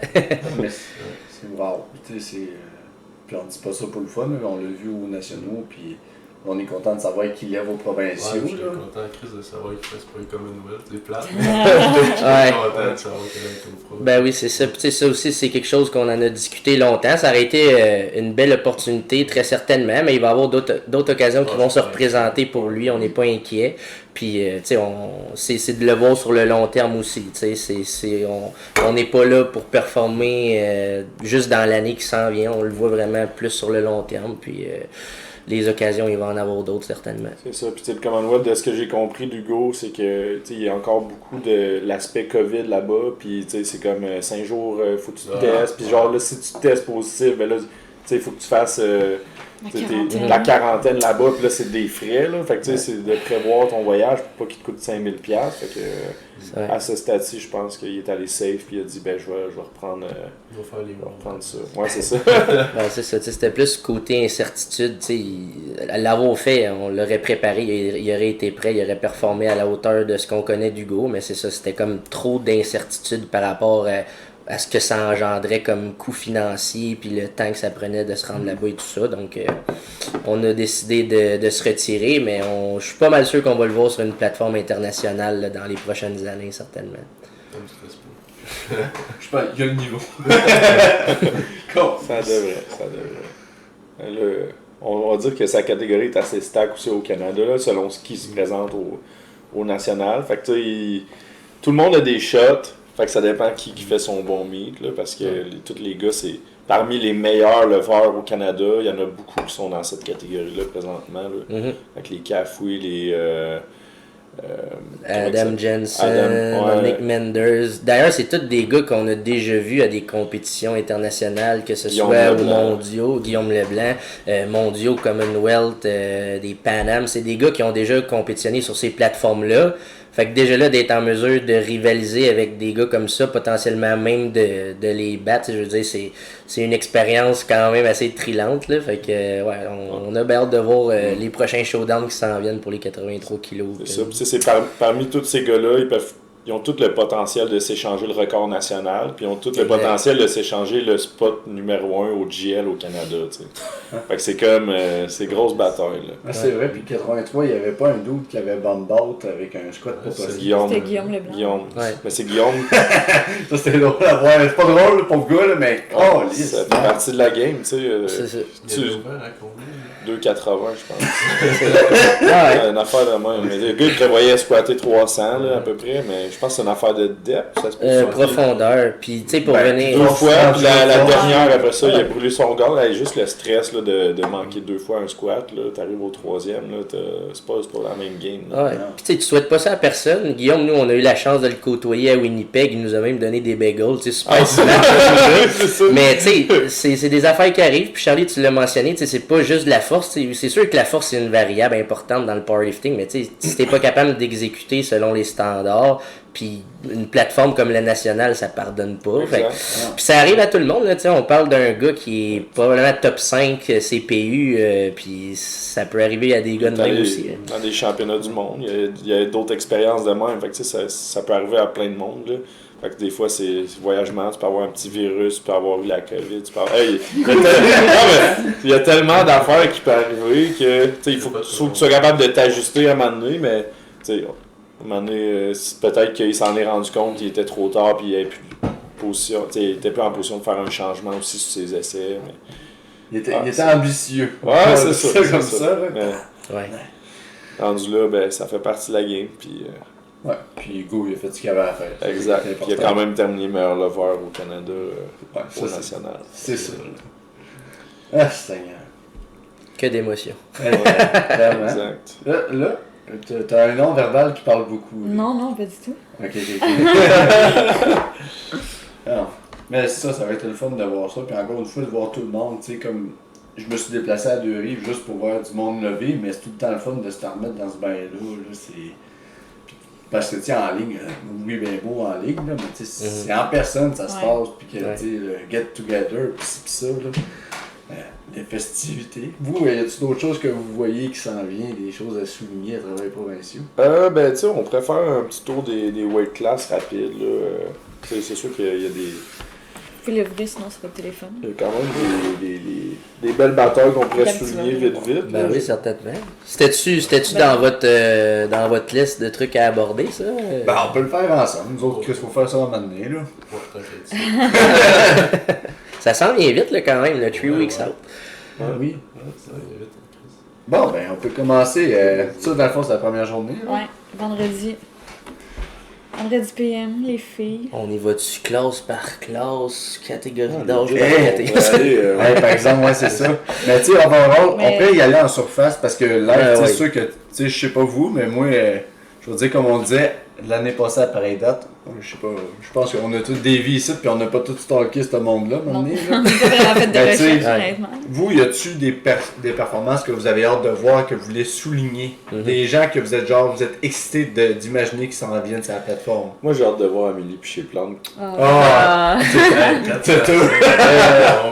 Mais c'est wow. Tu sais, puis on dit pas ça pour le fun, mais on l'a vu aux nationaux, puis on est content de savoir qu'il y a vos provinciaux.
Ouais, je suis
là.
content, Chris, de savoir qu'il fasse pas une Commonwealth. C'est plate. Je
Ouais.
suis content de savoir qu'il est au pro.
Ben oui, c'est ça. Puis tu sais, ça aussi, c'est quelque chose qu'on en a discuté longtemps. Ça aurait été une belle opportunité, très certainement, mais il va y avoir d'autres occasions qui vont se représenter pour lui. On n'est pas inquiet. Puis, tu sais, c'est de le voir sur le long terme aussi. Tu sais, on n'est pas là pour performer juste dans l'année qui s'en vient. On le voit vraiment plus sur le long terme. Puis, les occasions, il va en avoir d'autres certainement.
C'est ça. Puis le Commonwealth, de ce que j'ai compris d'Hugo, c'est que il y a encore beaucoup de l'aspect COVID là-bas. Puis c'est comme 5 jours, faut que tu te testes. Puis genre là, si tu te testes positif, ben là, il faut que tu fasses la quarantaine là-bas. Puis là, c'est des frais. Là. Fait que c'est de prévoir ton voyage pour pas qu'il te coûte 5000$. Fait que à ce stade-ci, je pense qu'il est allé safe. Puis il a dit, ben je vais reprendre.
Il va faire les
reprendre ça. Ouais, c'est ça.
Ben, c'est ça, c'était plus côté incertitude. L'avoir fait, on l'aurait préparé, il aurait été prêt, il aurait performé à la hauteur de ce qu'on connaît d'Hugo, mais c'est ça, c'était comme trop d'incertitude par rapport à ce que ça engendrait comme coût financier, puis le temps que ça prenait de se rendre là-bas et tout ça. Donc, on a décidé de se retirer, mais je suis pas mal sûr qu'on va le voir sur une plateforme internationale là, dans les prochaines années, certainement.
Comme tu restes pas.
Je pense qu'il y a le niveau.
Ça devrait. On va dire que sa catégorie est assez stack aussi au Canada, là, selon ce qui se présente au national. Fait que tout le monde a des shots. Fait que ça dépend qui fait son bon meet, là, parce que tous les gars, c'est parmi les meilleurs leveurs au Canada. Il y en a beaucoup qui sont dans cette catégorie-là présentement. Là. Fait que les Cafouis, les...
Adam Jensen, Nick Menders. D'ailleurs, c'est tous des gars qu'on a déjà vus à des compétitions internationales, que ce soit aux mondiaux, Guillaume Leblanc, mondiaux, Commonwealth, des Pan Am. C'est des gars qui ont déjà compétitionné sur ces plateformes-là. Fait que déjà là, d'être en mesure de rivaliser avec des gars comme ça, potentiellement même de les battre, je veux dire, c'est une expérience quand même assez trillante, là. Fait que, ouais, on a bien hâte de voir les prochains showdowns qui s'en viennent pour les 83 kilos.
C'est ça. C'est parmi tous ces gars-là, ils peuvent ils ont tout le potentiel de s'échanger le record national, puis ils ont tout le potentiel de s'échanger le spot numéro 1 au GL au Canada, tu sais. Fait que c'est comme, c'est grosse bataille, là.
Ah, c'est vrai, puis 83, il n'y avait pas un doute qui avait bomb out avec un squat pas
C'est
possible.
Guillaume.
C'était Guillaume Leblanc.
Guillaume.
Ouais.
Mais c'est Guillaume.
Ça, c'était drôle à voir. C'est pas drôle pour le gars, là, mais oh,
Ça fait partie de la game, tu sais.
C'est ça.
Il avait ouvert à combien?
2,80, je pense.
Ouais.
Une affaire de même. Mais le gars, il prévoyait squatter 300, là, à peu près, mais je pense que c'est une affaire de depth, ça se peut.
Profondeur. Puis, tu sais, pour
Ben,
venir.
Deux fois, puis la dernière, après ça, il a
Ouais.
brûlé son gars. Là, juste le stress là, de manquer 2 fois un squat. T'arrives au 3e, là, c'est pas la même game. Là.
Ouais. Puis tu sais, tu souhaites pas ça à personne. Guillaume, nous, on a eu la chance de le côtoyer à Winnipeg. Il nous a même donné des bagels. Tu sais, super smart.
C'est ça.
Mais tu sais, c'est des affaires qui arrivent. Puis Charlie, tu l'as mentionné, tu sais, c'est pas juste de la force. Tu sais, c'est sûr que la force, c'est une variable importante dans le powerlifting. Mais tu sais, si t'es pas capable d'exécuter selon les standards, puis une plateforme comme la nationale, ça pardonne pas. Fait que-
Exact.
puis ça arrive à tout le monde, là, tu sais, on parle d'un gars qui est probablement top 5 CPU, puis ça peut arriver à des gars de même aussi. Hein.
Dans des championnats du monde, il y a d'autres expériences de même. Fait que, tu sais, ça peut arriver à plein de monde. Là. Fait que des fois, c'est voyagement, tu peux avoir un petit virus, tu peux avoir eu la COVID, tu peux avoir... Hey, il y a tellement d'affaires qui peuvent arriver que tu sais, il faut que tu sois capable de t'ajuster à un moment donné, mais tu sais, à un moment donné, peut-être qu'il s'en est rendu compte, il était trop tard, puis il n'avait plus position, tu sais, il était plus en position de faire un changement aussi sur ses essais. Mais...
Il était ambitieux.
Ouais, c'est ça.
comme
c'est
ça. Là.
Mais,
Ouais.
rendu là, ben, ça fait partie de la game, puis...
Ouais, puis Hugo, il a fait ce qu'il avait à faire.
Exact.
C'est
Puis il a
important.
quand même terminé meilleur lever au Canada,
Ouais,
au
ça,
national.
c'est ça. Là. Ah, Seigneur.
Que d'émotion.
Ouais, vraiment.
Exact.
Là, t'as un nom verbal qui parle beaucoup. là.
Non, pas du tout.
Ok. Non. Mais ça va être le fun de voir ça. Puis encore une fois, de voir tout le monde, tu sais, comme je me suis déplacé à Deux-Rives juste pour voir du monde lever, mais c'est tout le temps le fun de se remettre dans ce bain-là. Là, c'est... Parce que, tu sais, en ligne, oui, bien beau en ligne, là, mais tu sais, c'est en personne, ça se
Ouais.
passe, puis que,
Ouais.
tu sais, le get-together, puis ci, puis ça, là. Les festivités. Vous, y a-t-il d'autres choses que vous voyez qui s'en viennent, des choses à souligner à travers les provinciaux?
Ben, tu sais, on préfère un petit tour des weight class rapides, là. C'est sûr qu'il y a des...
Puis le vrai, sinon, c'est pas le téléphone.
Il y a quand même des belles batailles qu'on pourrait
Petit
souligner
peu.
vite.
Ben
là.
oui, certainement. C'était-tu
Ben-
dans votre liste de trucs à aborder, ça?
Ben, on peut le faire ensemble. Nous autres, qu'est-ce qu'il faut faire ça à un moment donné, là?
Ouais, t'inquiète.
Ça s'en vient vite, là, quand même, le 3
Ouais,
weeks
ouais.
out.
Ah oui.
Ça va vite.
Bon, ben, on peut commencer. Ça, dans le fond, c'est la première journée, là.
Ouais, vendredi. Vendredi PM, les filles.
On y va-tu classe par classe, catégorie
Ah,
d'âge
le
par
gars,
catégorie?
on va aller,
Ouais, par exemple, ouais, c'est ça. Mais tu sais, on
Mais-
peut y aller en surface parce que live,
Ouais,
c'est
ouais.
sûr que, tu sais, je sais pas vous, mais moi, je veux dire, comme on disait, l'année passée à pareille date, je sais pas, je pense qu'on a tous des vies ici, puis on n'a pas tous stalké ce monde-là, à un moment
Non,
donné,
on
là.
n'a pas vraiment fait de
Ben, tu sais,
recherche, honnêtement.
Vous, y a-tu des performances que vous avez hâte de voir, que vous voulez souligner? Des gens que vous êtes genre, vous êtes excités d'imaginer qu'ils s'en viennent sur la plateforme?
Moi, j'ai hâte de voir Amélie Piché Plante.
Ah. C'est tout!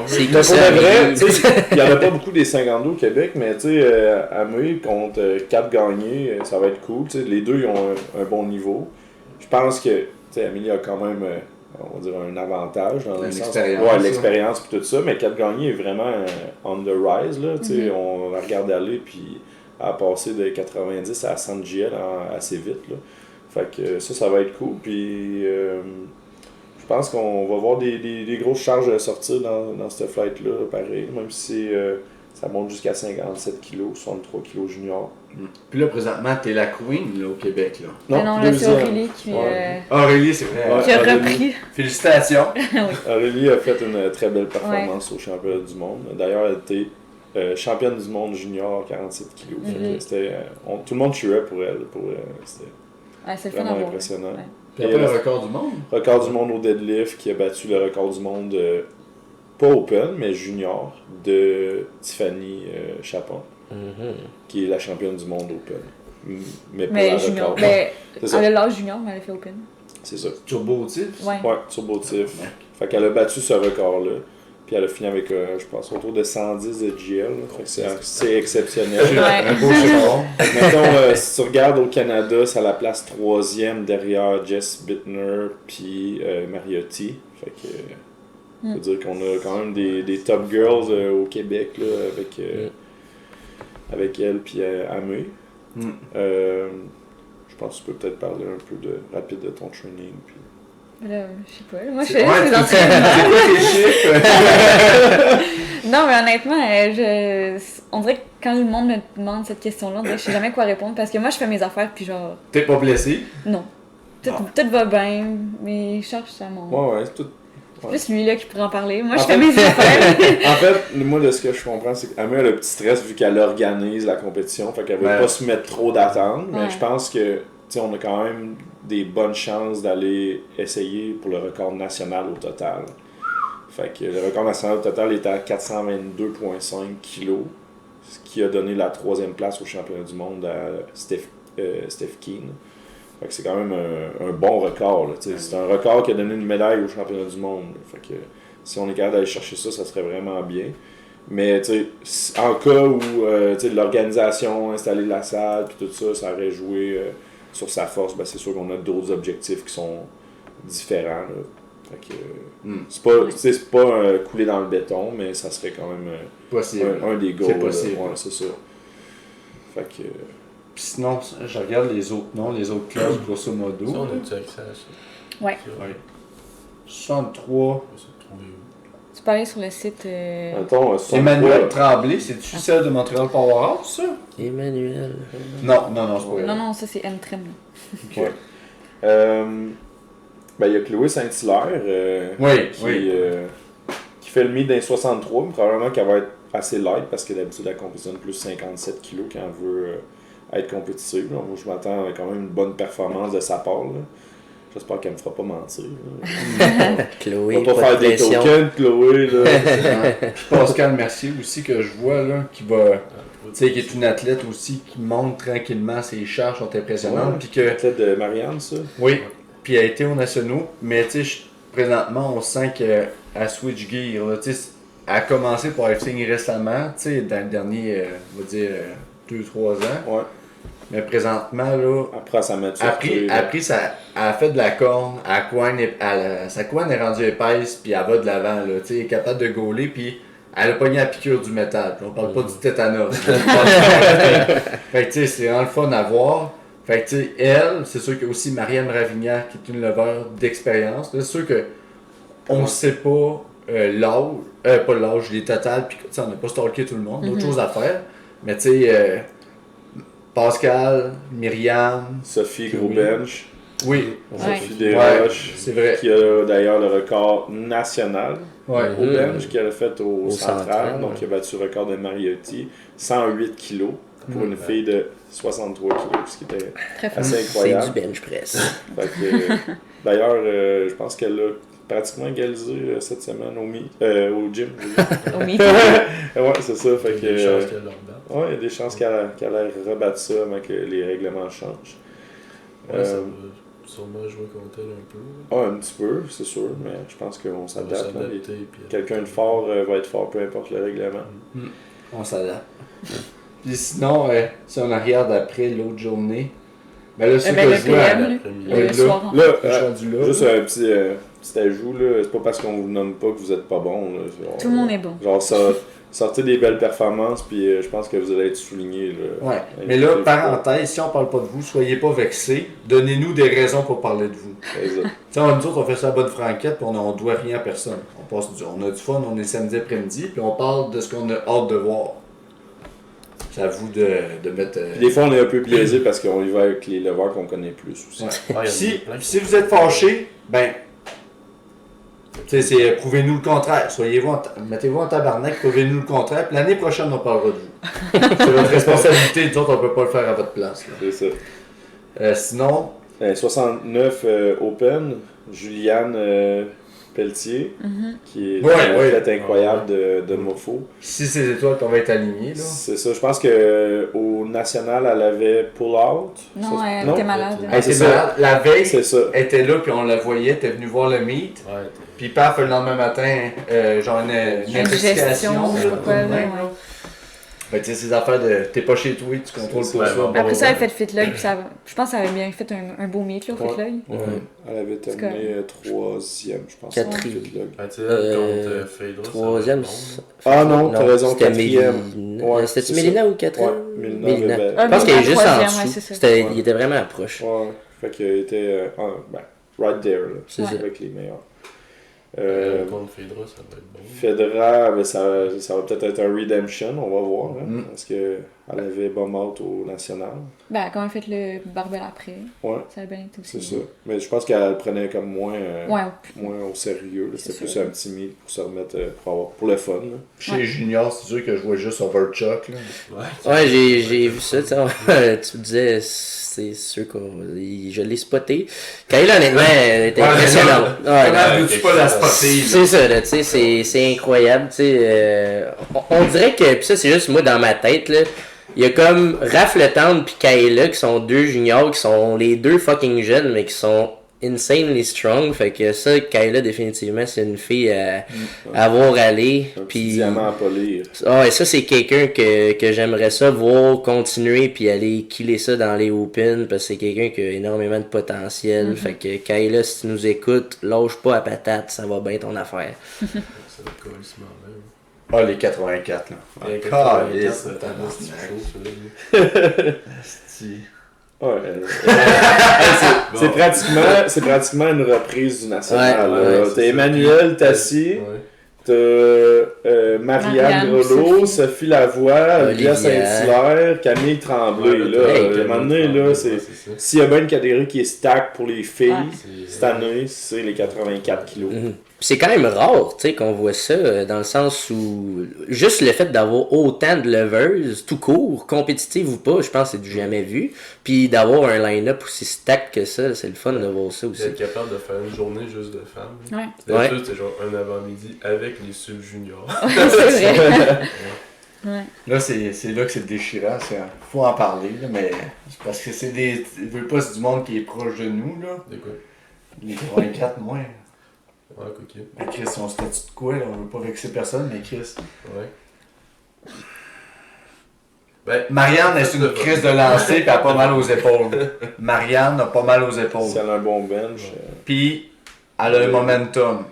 C'est
Mais
tout
pour
ça,
de vrai,
mais-
tu sais, il n'y en a pas beaucoup des 52 au Québec, mais tu sais, Amélie contre 4 gagnés, ça va être cool. Tu sais, les deux, ils ont un bon niveau. Je pense que, tu sais, Amélie a quand même, on va dire, un avantage dans le sens.
L'expérience,
Ouais,
ça.
l'expérience puis tout ça, mais 4 gagnés est vraiment on the rise, là. Tu sais, on la regarde aller, puis elle a passé de 90 à 100 GL assez vite, là. Fait que ça va être cool. Puis je pense qu'on va voir des grosses charges sortir dans cette flight-là, pareil, même si ça monte jusqu'à 57 kg, 63 kg junior.
Puis là, présentement, t'es la queen, là, au Québec, là.
Mais non, là, c'est
deuxième.
Aurélie qui,
Ouais.
Aurélie, c'est vrai.
Ouais.
qui a
Aurélie.
repris.
Félicitations!
Aurélie a fait une très belle performance au championnat du monde. D'ailleurs, elle était championne du monde junior 47 kg. Tout le monde cheerait pour elle. C'était
Ouais, c'est le fun à
vraiment
voir.
impressionnant.
Ouais.
Puis après le record du monde.
Record du monde au deadlift qui a battu le record du monde, pas open, mais junior, de Tiffany Chapon,
Mhm.
qui est la championne du monde open. Mais pas
Mais
la
junior.
record.
Mais
C'est ça.
elle a l'âge junior, mais elle a fait open.
C'est ça.
Turbo Tiff.
Ouais.
Ouais, turbotif. Fait qu'elle a battu ce record-là. Puis elle a fini avec, je pense, autour de 110 de GL. Là. Fait que c'est exceptionnel.
Ouais.
Un beau score.
Mettons, si tu regardes au Canada, c'est à la place 3e derrière Jess Bittner puis Mariotti. Fait que, faut dire qu'on a quand même des top girls au Québec là, avec elle puis Amé. Je pense que tu peux peut-être parler un peu rapide de ton training. Puis...
Là, je sais pas. Moi, je fais juste des entraînements. Non, mais honnêtement, on dirait que quand le monde me demande cette question-là, on dirait que je sais jamais quoi répondre parce que moi, je fais mes affaires puis genre.
T'es pas blessé?
Non. Tout va bien, mais charge ça monte.
Ouais, tout.
C'est plus lui là qui pourrait en parler. Moi, je fais mes affaires.
En fait, moi, de ce que je comprends, c'est qu'Amé a le petit stress vu qu'elle organise la compétition. Fait qu'elle veut pas se mettre trop d'attente. Mais je pense que, tu sais, on a quand même des bonnes chances d'aller essayer pour le record national au total. Fait que le record national au total était à 422,5 kg, ce qui a donné la 3e place au championnat du monde à Steph Keen. Fait que c'est quand même un bon record. Là, c'est un record qui a donné une médaille au championnat du monde. Là. Fait que si on est capable d'aller chercher ça, ça serait vraiment bien. Mais en cas où l'organisation, installer la salle, puis tout ça, ça aurait joué sur sa force, ben c'est sûr qu'on a d'autres objectifs qui sont différents. Là. Fait que, c'est pas couler dans le béton, mais ça serait quand même un des goals.
C'est possible.
Ouais, c'est ça. Fait que...
Puis sinon, je regarde les autres noms, les autres classes, grosso modo.
Ça, on a-tu accès à ça?
Ouais.
63.
Tu peux aller sur le site.
Attends,
Emmanuel Tremblay, c'est-tu celle de Montréal Powerhouse, ça?
Emmanuel.
Non, c'est pas elle.
Non, ça c'est N-Trim.
Okay. Ben, il y a Chloé Saint-Hilaire qui fait le meet d'un 63, mais probablement qu'elle va être assez light parce que d'habitude elle compétitionne plus 57 kg quand elle veut être compétitive. Moi, je m'attends à quand même une bonne performance de sa part. Là. J'espère qu'elle me fera pas mentir.
Chloé,
on va pas faire des
pression.
tokens, Chloé. Là.
Puis Pascal Mercier aussi que je vois là, qui est une athlète aussi qui monte tranquillement, ses charges sont impressionnantes. Puis que
L'athlète de Marianne, ça.
oui, puis elle a été aux nationaux, mais présentement on sent qu'elle switch gear. Là, elle a commencé pour lifting récemment, dans le dernier, on va dire 2-3 ans.
Ouais.
Mais présentement, là,
après sa maturité.
elle a fait de la corne, sa couenne est rendue épaisse, puis elle va de l'avant. Là, elle est capable de gauler, puis elle a pogné la piqûre du métal. Puis on parle pas du tétanos. Fait que c'est vraiment le fun à voir. Fait que elle, c'est sûr qu'il y a aussi Marianne Ravignac, qui est une leveur d'expérience. C'est sûr que on sait pas pas l'âge, les totales, puis on n'a pas stalké tout le monde, d'autres choses à faire. Mais Pascal, Myriam,
Sophie Gros-Bench.
Oui.
Sophie Desroches,
c'est vrai.
qui a d'ailleurs le record national
au
bench qu'elle a fait au central. Donc,
ouais.
il a battu le record de Mariotti, 108 kg pour une fille de 63 kg, ce qui était assez incroyable.
C'est du bench press.
Fait que, d'ailleurs, je pense qu'elle a pratiquement égalisé cette semaine au gym.
Au meet.
Ouais, c'est ça. Fait
Il y a
que,
des chances qu'elle le rebatte.
ouais, il y a des chances qu'elle ait rebattu ça avant que les règlements changent.
Ouais, ça va sûrement jouer contre elle un peu.
Ouais, un petit peu, c'est sûr, mais je pense qu'on
Ça va
s'adapte.
s'adapter. puis
Quelqu'un de fort va être fort, peu importe le règlement.
On s'adapte. Puis sinon, si on regarde après l'autre journée, ben là, c'est que
le
je vois.
PM,
là,
le soir.
Là,
je suis rendu là.
juste un petit ajout, là, c'est pas parce qu'on vous nomme pas que vous êtes pas bon. Là, genre,
Tout le monde est bon.
Genre, sortez des belles performances, puis je pense que vous allez être souligné. Là.
Ouais. Mais là, parenthèse, si on parle pas de vous, soyez pas vexés. Donnez-nous des raisons pour parler de vous.
Exact.
Nous autres, on fait ça à bonne franquette, puis on doit rien à personne. On a du fun, on est samedi après-midi, puis on parle de ce qu'on a hâte de voir. C'est à vous de mettre.
Puis des fois, on est un peu biaisé parce qu'on y va avec les leveurs qu'on connaît plus aussi.
Ouais.
Ah, il y en a
Si,
plein qui
si vous êtes fâchés, ben. Prouvez-nous le contraire. Mettez-vous en tabarnak, prouvez-nous le contraire, puis l'année prochaine, on parlera de vous. C'est votre responsabilité, nous autres, on peut pas le faire à votre place. Là.
C'est ça.
Sinon.
69 Open, Juliane Pelletier, qui est
Ouais,
un
ouais.
athlète incroyable de Mofo.
Si ces étoiles qu'on va être alignées, là.
C'est ça, je pense qu'au national, elle avait pull-out.
Non,
Ça,
elle était malade.
Elle
c'est
était
ça.
malade. La veille,
C'est ça.
elle était là, puis on la voyait, t'es venu voir le meet.
Ouais,
Puis paf, le lendemain matin, genre une intoxication.
Ingestion, je sais pas quoi, là,
Ouais.
ouais.
Fait que tu sais, ces affaires de t'es pas chez toi, tu contrôles
C'est
pas
ça,
ça.
bon.
Après ça, elle a fait Fitlog, puis ça, je pense qu'elle avait bien fait un beau meet là, au
Ouais.
Fitlog.
Ouais. Elle avait terminé troisième, je pense.
Quatrième.
tu sais,
Euh,
contre Phaedra,
Troisième.
ça
Ah non, t'as raison,
c'était
quatrième.
Mélina.
Ouais,
C'était-tu
c'est
Mélina
ça.
ou quatrième?
Ouais, Mélina
Mélina.
avait-
Je pense qu'elle est juste en
Troisième, ouais,
dessous.
c'est ça.
C'était-
Ouais.
Il était vraiment approche.
Ouais, fait qu'il était right there, là,
C'est ça.
avec les meilleurs.
contre Phaedra, ça va être bon.
Fedra, ben, ça va peut-être être un redemption, on va voir, hein,
Mm.
parce qu'elle avait bomb out au national.
Ben, elle a quand même fait le barbell après.
Ouais,
Ça a bien été aussi.
c'est ça. Mais je pense qu'elle prenait comme moins au sérieux. Là.
C'est
C'était plus
sûr.
un petit meet pour se remettre pour le fun. Là.
Chez les juniors, c'est sûr que je vois juste Overchuck, là.
Ouais, j'ai vu ça, tu sais, tu me disais, c'est sûr que je l'ai spoté. Kayla, honnêtement, elle était
Ouais,
impressionnante.
mais
Ouais,
Comment
non.
veux-tu pas la spotter, là?
C'est ça, là, tu sais, c'est incroyable, tu sais. On dirait que, pis ça, c'est juste moi dans ma tête, là. Il y a comme Raph Le Tendre pis Kayla qui sont deux juniors, qui sont les deux fucking jeunes, mais qui sont insanely strong. Fait que ça, Kayla, définitivement, c'est une fille à voir aller.
Un petit
Puis,
diamant à polir.
ah, et ça, c'est quelqu'un que j'aimerais ça voir continuer puis aller killer ça dans les Open parce que c'est quelqu'un qui a énormément de potentiel. Fait que Kayla, si tu nous écoutes, lâche pas à patate, ça va bien ton affaire.
Ça va être colissement même.
Ah, les 84, là.
Les
Ah,
84,
yes,
ça va être un petit
tabarnak.
show, ça, là.
Asti.
Ouais, c'est pratiquement une reprise du national.
Ouais,
là.
ouais,
T'as
c'est ça.
Emmanuel Tassi,
Ouais.
t'as Marianne
Marianne,
Grelot,
Sophie.
Sophie Lavoie, Olivia
Olivia.
Saint-Hilaire, Camille Tremblay.
Ouais,
Là,
hey,
à un moment donné, là, c'est...
ça.
S'il y a bien une catégorie qui est stack pour les filles,
Ouais.
cette année, c'est les 84 kilos.
Mhm. Puis c'est quand même rare, tu sais, qu'on voit ça, dans le sens où juste le fait d'avoir autant de leveuses, tout court, compétitives ou pas, je pense que c'est du jamais vu. Puis d'avoir un line-up aussi stack que ça, c'est le fun de voir ça aussi.
D'être capable de faire une journée juste de femmes.
Ouais,
D'habitude, c'est genre un avant-midi avec les sub-juniors.
c'est vrai. Ouais.
Là, c'est là que c'est déchirant. Faut en parler, là, mais c'est parce que c'est des. Je veux pas, c'est du monde qui est proche de nous, là.
De quoi?
Les 84 moins.
Ouais, ok.
Mais Chris, on se statue de quoi, là? On veut pas vexer personne, mais Chris.
Ouais. Ben,
Marianne est une crise de lancer pis elle a pas mal aux épaules. Marianne a pas mal aux épaules.
Si elle a un bon bench,
Puis, elle a un momentum.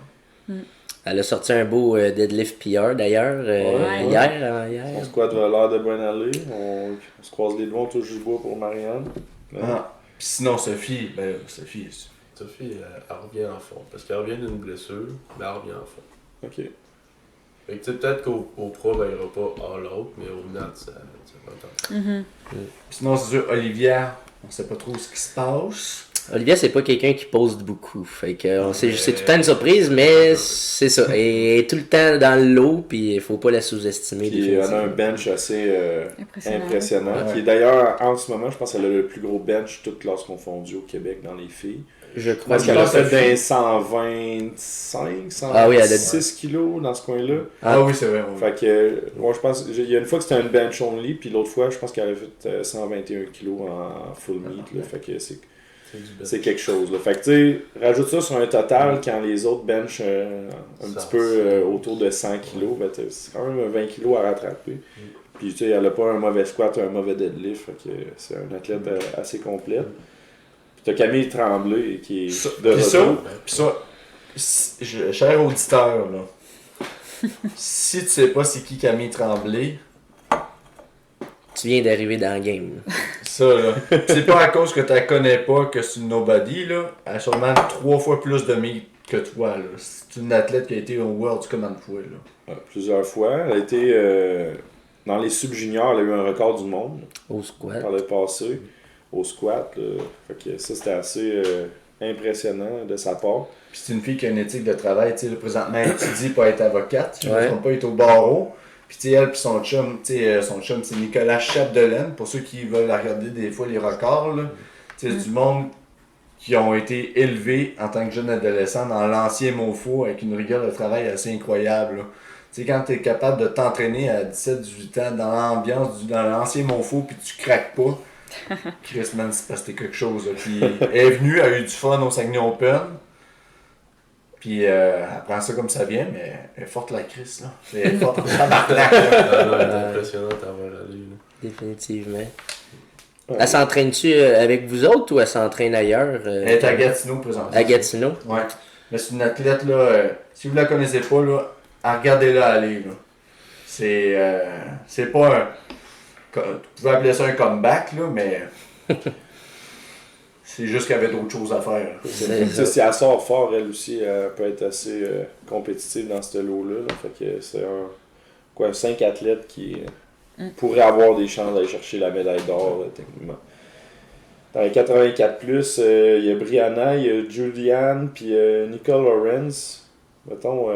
Elle a sorti un beau deadlift PR d'ailleurs,
Ouais.
hier.
son squat va l'air de bien aller. On se croise les doigts, on touche du bois pour Marianne. Ouais.
Ah. Puis sinon, Sophie, ben Sophie.
Sophie, elle revient en fond. Parce qu'elle revient d'une blessure, mais elle revient en fond.
Ok.
Fait que tu sais, peut-être qu'au pro, ben, il n'y aura pas all out, mais au nat, ça va être
Sinon, c'est sûr, Olivia, on sait pas trop ce qui se passe.
Olivia, c'est pas quelqu'un qui poste beaucoup. Fait que c'est tout le temps une surprise, mais c'est ça. Elle est tout le temps dans le lot, puis il faut pas la sous-estimer.
Puis elle a un
définitivement.
bench assez impressionnant.
Ouais.
Qui est d'ailleurs, en ce moment, je pense qu'elle a le plus gros bench, toutes classes confondues au Québec dans les filles.
Je crois
Parce
que
qu'elle a
pense
fait
que
d'un 125, 126
Ah oui, elle a-
kilos dans ce coin-là.
Ah, oui, c'est vrai. Oui.
Fait que, moi je pense, il y a une fois que c'était un bench only, puis l'autre fois, je pense qu'elle a fait 121 kilos en full meat. Là, fait que c'est
du
c'est quelque chose. Là. Fait que tu sais, rajoute ça sur un total quand les autres bench un
Ça,
petit peu autour de 100 kilos, ben, c'est quand même 20 kilos à rattraper. Puis tu sais, elle a pas un mauvais squat, un mauvais deadlift, fait que c'est un athlète assez complète. Puis t'as Camille Tremblay qui est
Ça-
de
puis ça,
retour.
Puis ça, cher auditeur, là, si tu sais pas c'est qui Camille Tremblay,
tu viens d'arriver dans le game.
ça là, c'est pas à cause que tu la connais pas que c'est une nobody, là. Elle a sûrement 3 fois plus de meat que toi, là. C'est une athlète qui a été au World combien de fois, là.
Plusieurs fois. Elle a été dans les sub-juniors, elle a eu un record du monde
Au squat.
par le passé, au squat. Là. Fait que ça, c'était assez impressionnant de sa part.
Puis c'est une fille qui a une éthique de travail, tu sais, là, présentement, elle étudie pour être avocate, si je ne
Ouais.
me trompe pas, elle est au barreau. Puis tu sais, elle puis son chum, c'est Nicolas Chapdelaine, pour ceux qui veulent regarder des fois les records, là. Tu sais, c'est du monde qui ont été élevés en tant que jeunes adolescents dans l'ancien MoFo avec une rigueur de travail assez incroyable. Là. Tu sais, quand tu es capable de t'entraîner à 17-18 ans dans l'ambiance, dans l'ancien MoFo, puis tu craques pas, Chris, man, c'est parce que t'es quelque chose. Là. Puis elle est venue, elle a eu du fun au Saguenay Open. Puis elle prend ça comme ça vient, mais elle est forte la Chris, là. Elle est forte en tabarnak, là.
Elle est impressionnante à avoir allé.
Définitivement.
Ouais.
Elle s'entraîne-tu avec vous autres ou elle s'entraîne ailleurs?
Elle est à Gatineau présentement.
À Gatineau?
Ouais. Mais c'est une athlète, là, si vous la connaissez pas, là, regardez-la aller, là. C'est pas un... Vous pouvez appeler ça un comeback, là, mais... c'est juste qu'elle avait d'autres choses à faire.
Si elle sort fort, elle aussi, elle peut être assez compétitive dans ce lot-là. Là. Fait que c'est 5 athlètes qui pourraient avoir des chances d'aller chercher la médaille d'or, techniquement. Dans les 84+, il y a Brianna, il y a Julianne, puis Nicole Lawrence. Mettons,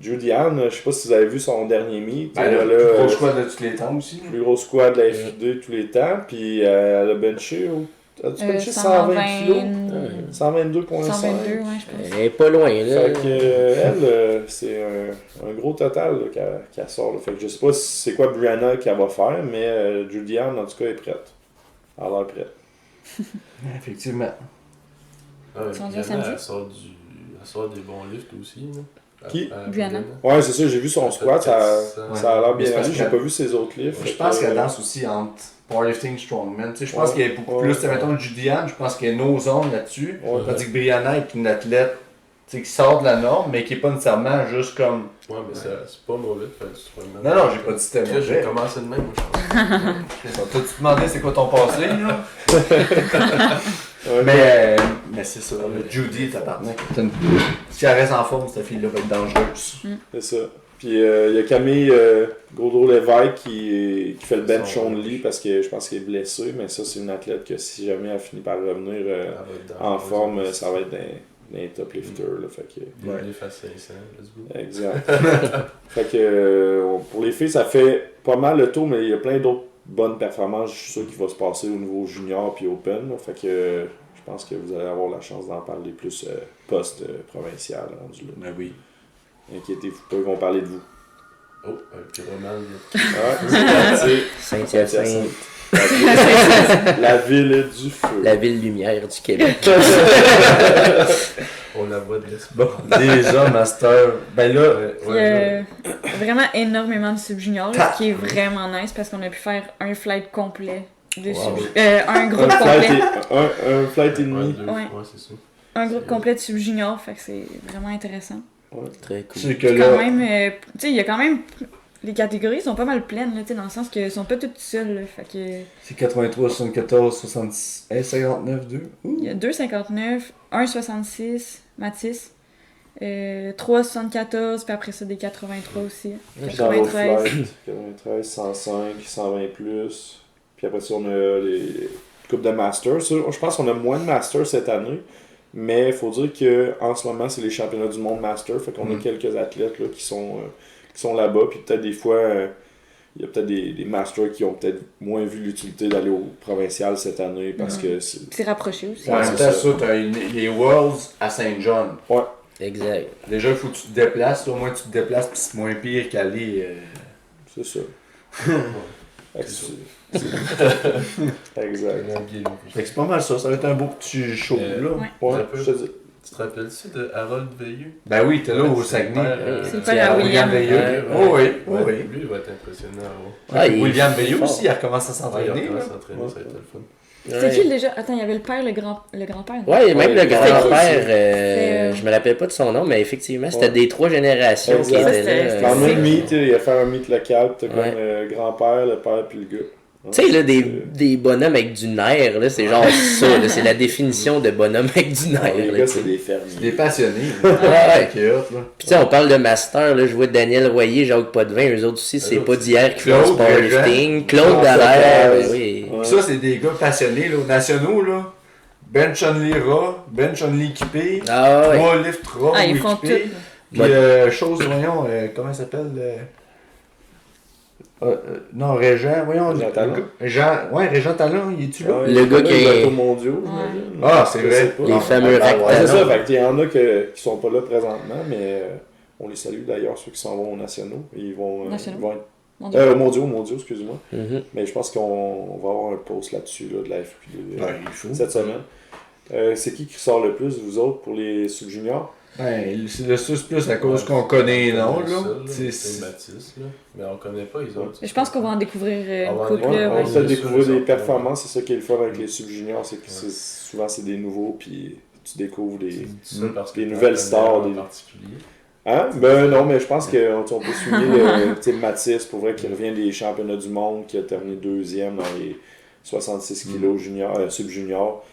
Julianne, je sais pas si vous avez vu son dernier meet.
Elle a le plus gros squad de tous les temps aussi.
Le plus gros squad de la FID de tous les temps, puis elle a benché as-tu benché 120 kilos? 122,5.
122, ouais, je pense.
Elle est pas loin, là.
Fait que elle, c'est un gros total là, qu'elle sort. Là. Fait que je sais pas si c'est quoi Brianna qu'elle va faire, mais Julianne, en tout cas, est prête. Elle a l'air prête.
Effectivement.
Brianna, elle sort des bons lifts aussi. Là.
Qui?
Brianna.
Ouais, c'est ça, j'ai vu son squat, ça a l'air bien allé. J'ai pas vu ses autres lifts.
Je pense qu'elle danse aussi entre powerlifting strongman. Tu sais, je pense qu'elle est beaucoup plus, mettons, Julianne, je pense qu'elle est no zone là-dessus. Tandis que Brianna est une athlète tu sais, qui sort de la norme, mais qui est pas nécessairement juste comme.
Ouais, mais c'est pas mauvais de faire du strongman.
Non, j'ai pas dit que c'était mauvais.
J'ai commencé de même, moi, je pense.
T'as-tu demandé c'est quoi ton passé, là? Mais c'est ça, Judy, tabarnak. Si elle reste en forme, cette fille-là va être dangereuse.
C'est ça. Puis il y a Camille Gaudreau-Lévesque qui fait le bench only parce que je pense qu'elle est blessée, mais ça, c'est une athlète que si jamais elle finit par revenir en forme, ça va être d'un top lifter. Là, fait que,
Il est facile, ça, let's go.
Exact. Fait que pour les filles, ça fait pas mal le tour, mais il y a plein d'autres bonnes performances. Je suis sûr qu'il va se passer au niveau junior puis open. Là, fait que je pense que vous allez avoir la chance d'en parler plus post-provincial rendu là.
Ben oui.
Inquiétez-vous pas, ils vont parler de vous.
Oh, un pyroman.
Ouais,
Saint-Hyacinthe.
La ville du feu.
La ville lumière du Québec.
On la voit de l'espoir.
Déjà, master. Ben là,
Il y a vraiment énormément de sub-juniors, ce qui est vraiment nice parce qu'on a pu faire un flight complet de un groupe complet.
Un flight et demi.
Ouais,
c'est ça.
Un groupe complet de sub-juniors, fait que c'est vraiment intéressant.
Ouais.
Très cool.
c'est que
Quand
là.
même, tu sais, il y a quand même. Les catégories sont pas mal pleines, là, dans le sens qu'ils sont pas toutes seules. Là, fait que...
C'est 83, 74, 66, 59, 2.
Il y a 2,59, 1,66, Mathis, 3,74, puis après ça des 83 aussi.
Dans l'autre
93.
flight, 93, 105, 120 plus. Puis après ça, on a les coupes de Masters. Je pense qu'on a moins de Masters cette année. Mais il faut dire qu'en ce moment, c'est les championnats du monde Master. Fait qu'on a quelques athlètes là, qui sont là-bas. Puis peut-être des fois, il y a peut-être des Masters qui ont peut-être moins vu l'utilité d'aller au provincial cette année. Parce que
C'est rapproché aussi.
En même temps, ça, t'as les Worlds à Saint-John.
Ouais.
Exact.
Déjà, il faut que tu te déplaces. Au moins, tu te déplaces, puis c'est moins pire qu'aller.
C'est ça. Fait que exact.
Fait que c'est pas mal ça. Ça va être un beau petit show, là.
Ouais, je te dis.
Tu te rappelles-tu de Harold Veilleux?
Ben oui, t'es là au Saguenay.
C'est pas la William.
Veilleux. Oh oui, oh oui.
Lui, il va être impressionnant.
William Veilleux aussi, il recommence à s'entraîner.
Il recommence à s'entraîner, ça va être le fun.
C'était qui déjà? Attends, il y avait le père, le grand-père.
Ouais, même le grand-père,
C'est
je me rappelle pas de son nom, mais effectivement, c'était des 3 générations qui
Exact.
étaient là.
Dans le même meet, il a fait un meet local, t'as comme le grand-père, le père puis le gars.
Tu sais, là, des bonhommes avec du nerf, là, c'est genre ça, là, c'est la définition de bonhomme avec du nerf.
Les
là,
gars,
tu sais.
c'est des fermiers.
C'est des passionnés.
Ouais.
Qui est hot, là.
Puis tu sais, on parle de master, là, je vois Daniel Royer, Jacques Potvin, eux autres aussi, c'est pas d'hier qui font du
Claude
powerlifting. Claude
Claude
Dallaire,
Dallaire,
oui.
Ouais.
Ça, c'est des gars passionnés, là, aux nationaux, là. Bench only raw, bench only équipé,
Ah ouais.
3 lifts raw
Ah,
ou
ils font tout.
équipés.
là.
Puis, chose, voyons, comment ça s'appelle Non, Régent, voyons.
Régent Talon.
Régent Talon, il est-tu là?
Le gars qui est-
est mondiaux, j'imagine.
Ah, c'est
Je
vrai.
sais pas.
Les fameux
Ouais,
racks
c'est ça,
Talon.
fait qu'il y en a qui sont pas là présentement, mais on les salue d'ailleurs, ceux qui s'en vont aux nationaux. Ils vont,
Nationaux?
ils vont être... mondiaux, excuse-moi.
Mhm.
Mais je pense qu'on va avoir un post là-dessus, là, de la FQD
Ouais, il est fou.
cette semaine. C'est qui sort le plus, vous autres, pour les sub-juniors?
C'est le sus plus à cause qu'on connaît les noms, là.
C'est Baptiste, là. Mais on connaît pas les autres.
Je pense qu'on va en découvrir
On
une
va en
couple.
découvrir,
là,
On
ouais.
va
ouais.
peut-être découvrir
sûr,
des
ça.
performances, c'est ça qui est le fun avec les sub-juniors, c'est que souvent c'est des nouveaux, puis tu découvres des...
C'est ça parce que
des
t'as
nouvelles
un
stars,
en
des-
particulier.
Hein? Ben non, mais je pense qu'on peut souligner Mathis, pour vrai, qui revient des championnats du monde, qui a terminé 2e dans les 66 kilos sub-juniors,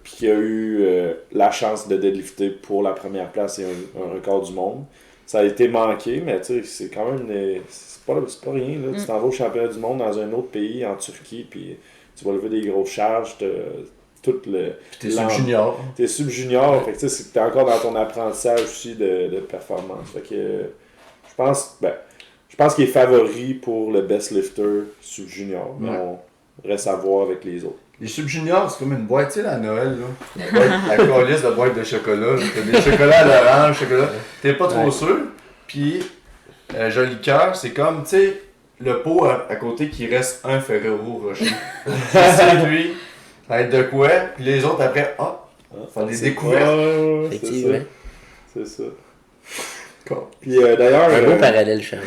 puis qui a eu la chance de deadlifter pour la première place et un record du monde. Ça a été manqué, mais tu sais, c'est quand même... c'est pas rien, là. Tu t'en vas au championnat du monde dans un autre pays, en Turquie, puis tu vas lever des grosses charges, tout le...
Puis t'es sub-junior.
T'es sub-junior, fait que tu sais, t'es encore dans ton apprentissage aussi de performance. Fait que je pense qu'il est favori pour le best lifter sub-junior, mais
Ouais.
on reste à voir avec les autres.
Les sub-juniors, c'est comme une boîte, tu sais, à Noël, là. La calice de boîte de chocolat. Là. T'as des chocolats à l'orange, chocolat. T'es pas trop sûr. Puis, Joli Cœur, c'est comme, tu sais, le pot à côté qui reste un Ferrero Rocher. C'est lui. Ça va être de quoi? Puis les autres après, faire des
C'est
découvertes.
pas-
Effectivement.
C'est ça. Puis d'ailleurs,
Un beau parallèle, Charles.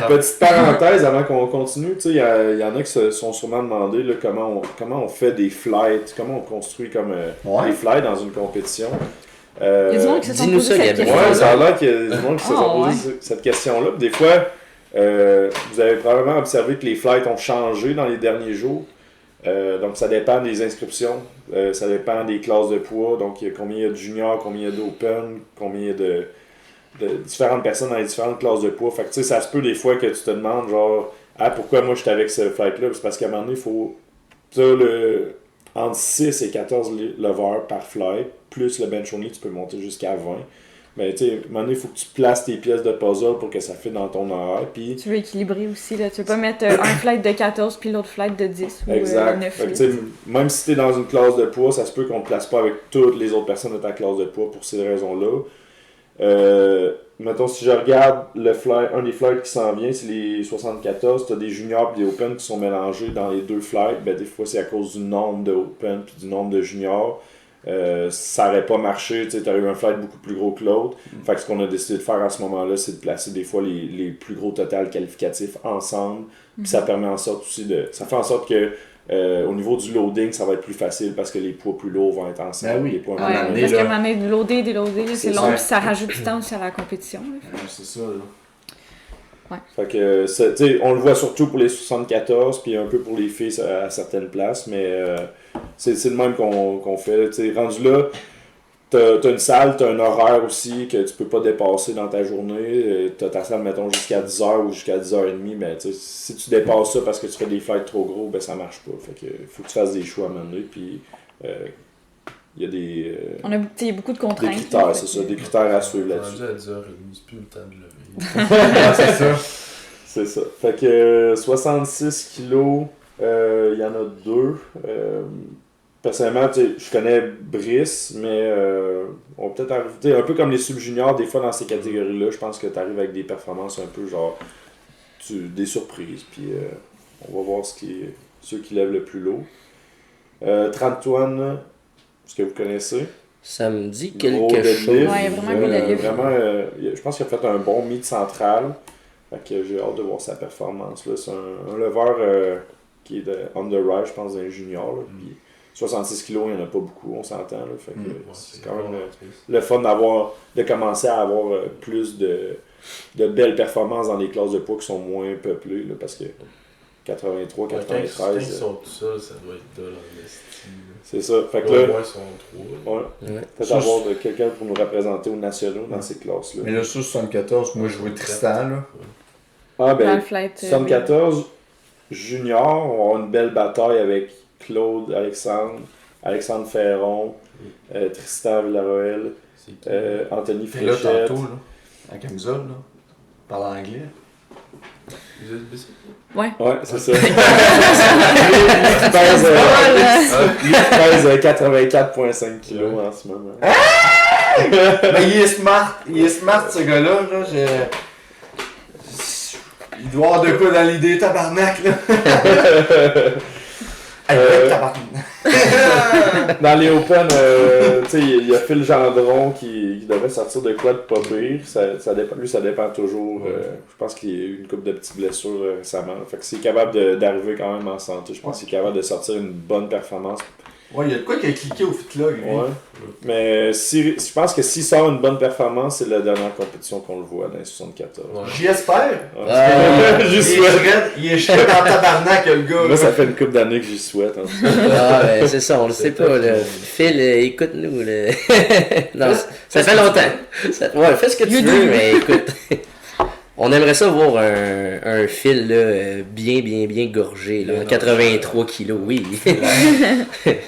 petite parenthèse avant qu'on continue, tu sais, il y en a qui se sont sûrement demandé là, comment on fait des flights, comment on construit comme des flights dans une compétition.
Il y a du monde qui se sont
Dis-nous
posé
ça,
cette
Gabriel.
question.
Ouais, ça a l'air qu'il y a du monde qui se sont
Ah,
posé cette question-là. Puis des fois, vous avez probablement observé que les flights ont changé dans les derniers jours. Donc ça dépend des inscriptions, ça dépend des classes de poids, donc combien il y a de juniors, combien il y a d'open, combien il y a de différentes personnes dans les différentes classes de poids. Fait que tu sais, ça se peut des fois que tu te demandes genre pourquoi moi j'étais avec ce flight-là? C'est parce qu'à un moment donné, il faut entre 6 et 14 levers par flight, plus le bench only, tu peux monter jusqu'à 20. Mais tu sais, à un moment donné, il faut que tu places tes pièces de puzzle pour que ça fitte dans ton horaire. Puis
Tu veux équilibrer aussi, là. Tu veux pas mettre un flight de 14 puis l'autre flight de 10 ou
exact.
9.
Fait que, tu sais, même si tu es dans une classe de poids, ça se peut qu'on ne te place pas avec toutes les autres personnes de ta classe de poids pour ces raisons-là. Mettons, si je regarde un des flights qui s'en vient, c'est les 74, tu as des juniors et des open qui sont mélangés dans les deux flights. Ben, des fois, c'est à cause du nombre de open et du nombre de juniors. Ça n'aurait pas marché, tu aurais eu un flight beaucoup plus gros que l'autre. Fait que ce qu'on a décidé de faire à ce moment-là, c'est de placer des fois les plus gros totals qualificatifs ensemble. Puis ça permet en sorte aussi ça fait en sorte que au niveau du loading, ça va être plus facile parce que les poids plus lourds vont être ensemble.
Ben oui.
Les poids
Ouais,
À un moment donné,
parce
là.
qu'à un moment donné, loader, déloader, là, c'est
C'est
long,
ça.
puis ça rajoute du temps aussi à la compétition. là.
C'est ça, là.
Fait que, tu sais, on le voit surtout pour les 74, puis un peu pour les filles à certaines places, mais c'est le même qu'on fait. Tu sais, rendu là, t'as une salle, t'as un horaire aussi que tu peux pas dépasser dans ta journée. T'as ta salle, mettons, jusqu'à 10h ou jusqu'à 10h30, mais tu sais, si tu dépasses ça parce que tu fais des flights trop gros, ben ça marche pas. Fait que faut que tu fasses des choix à un moment donné, puis il y a
Il y a beaucoup de
des
contraintes.
critères,
là,
c'est
fait
ça,
que-
des critères à suivre
On est
là-dessus.
rendu à 10h30, c'est plus le temps de lever.
C'est ça.
C'est ça. Fait que 66 kilos, il y en a deux. Personnellement, tu sais, je connais Brice, mais on peut peut-être arriver, un peu comme les sub-juniors, des fois dans ces catégories-là, je pense que tu arrives avec des performances un peu genre des surprises. Puis on va voir ceux qui lèvent le plus lourd. 30 tonnes, est-ce que vous connaissez?
Ça me dit
Gros
quelque
deadlift.
chose.
Ouais, il y a vraiment un deadlift.
Je pense qu'il a fait un bon meet central. Fait que j'ai hâte de voir sa performance. Là. C'est un lever qui est on the rise, je pense, d'un junior. Là. Puis 66 kg, il n'y en a pas beaucoup, on s'entend. Là. Fait que c'est quand même le fun de commencer à avoir plus de belles performances dans les classes de poids qui sont moins peuplées. Là, parce que 83,
Quand
93.
ils sont tout seuls, ça doit être dull en esti.
C'est ça. Fait que
Au
là,
moins, ils sont trois.
ouais,
Ouais.
peut-être avoir quelqu'un pour nous représenter aux nationaux dans ces classes-là.
Mais là, sur 74, moi, je vois Tristan, là.
Ah
Dans
ben,
le flight,
74 junior, on va avoir une belle bataille avec Claude Alexandre Ferron, Tristan Villaroel,
C'est qui?
Anthony
T'es là
Fréchette.
tantôt, là. En camisole, là. Parle anglais.
USB-C?
Ouais.
Ouais, c'est ça. Il pèse 84,5 kg en ce moment.
Mais il est smart ce gars-là. Là. Il doit avoir de quoi dans l'idée, tabarnak. Là. Tabarnak.
Dans les Open, il y a Phil Gendron qui devrait sortir de quoi de pas pire. Ça dépend, lui, ça dépend toujours. Je pense qu'il y a eu une couple de petites blessures récemment. Fait que s'il est capable d'arriver quand même en santé, je pense qu'il est capable de sortir une bonne performance.
Ouais, il y a de quoi qui a cliqué au fitlog.
Ouais. Mais je pense que s'il sort une bonne performance, c'est la dernière compétition qu'on le voit dans les 74.
Ouais.
J'espère. Il est chouette dans tabarnak, le gars.
Moi, ça fait une couple d'années que j'y souhaite. En
ben, c'est ça, on le sait pas. Là. Phil, écoute-nous. Là. Non, ça fait longtemps. Ouais, fais ce que tu veux, mais écoute. On aimerait ça voir un fil là, bien gorgé, là, 83 kilos, oui.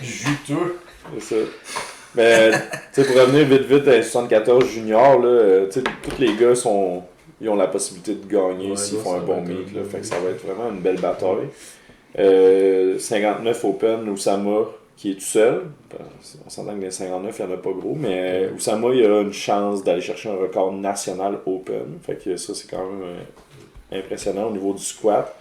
Juteux.
C'est ça. Mais, tu sais, pour revenir vite à 74 juniors, là, tu sais, tous les gars ils ont la possibilité de gagner s'ils font un bon meet, là. Fait que ça va être vraiment une belle bataille. 59 Open, Oussama, qui est tout seul. On s'entend que dans les 59, il n'y en a pas gros, mais Oussama, il a une chance d'aller chercher un record national Open. Fait que ça, c'est quand même impressionnant au niveau du squat.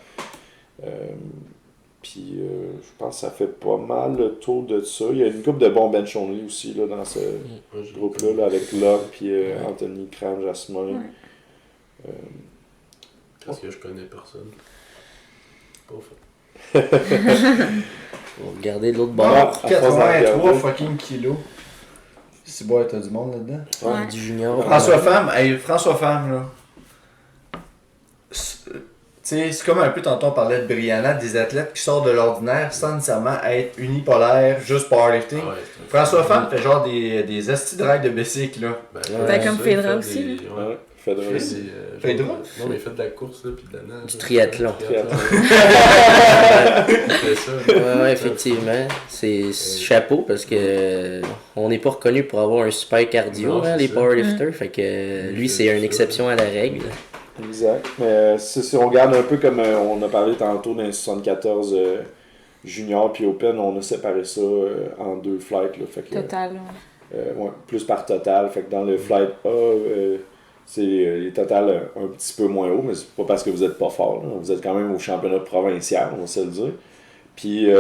Puis je pense que ça fait pas mal le tour de ça. Il y a une couple de bons bench only aussi là, dans ce groupe-là, là, avec Locke puis Anthony Cran, Jasmin.
Parce que je connais personne. Pas fait.
On va regarder de l'autre bord.
83 fucking kilos. C'est bon, t'as du monde là-dedans?
Ouais. Du junior.
François Femme, là. Tu sais, c'est comme un peu tantôt on parlait de Brianna, des athlètes qui sortent de l'ordinaire sans nécessairement être unipolaires, juste powerlifting.
Ah ouais,
François Femme fait genre des asti de règles de bicycle là.
Ben, comme Fedra aussi, là.
Fedra aussi.
Fedra?
Non, mais il fait de la course là, puis de la nage.
Du triathlon.
Il fait ça.
Ouais, effectivement. C'est chapeau parce que on n'est pas reconnu pour avoir un super cardio,
Non,
hein, les
ça.
powerlifters. Fait que lui, c'est une exception à la règle.
Exact. Mais si on regarde un peu comme on a parlé tantôt dans les 74 juniors puis Open, on a séparé ça en deux flights. Là, fait que,
Total.
ouais, plus par total. Fait que dans le flight A, c'est les totales un petit peu moins haut, mais c'est pas parce que vous êtes pas fort. Là. Vous êtes quand même au championnat provincial, on va se le dire. Puis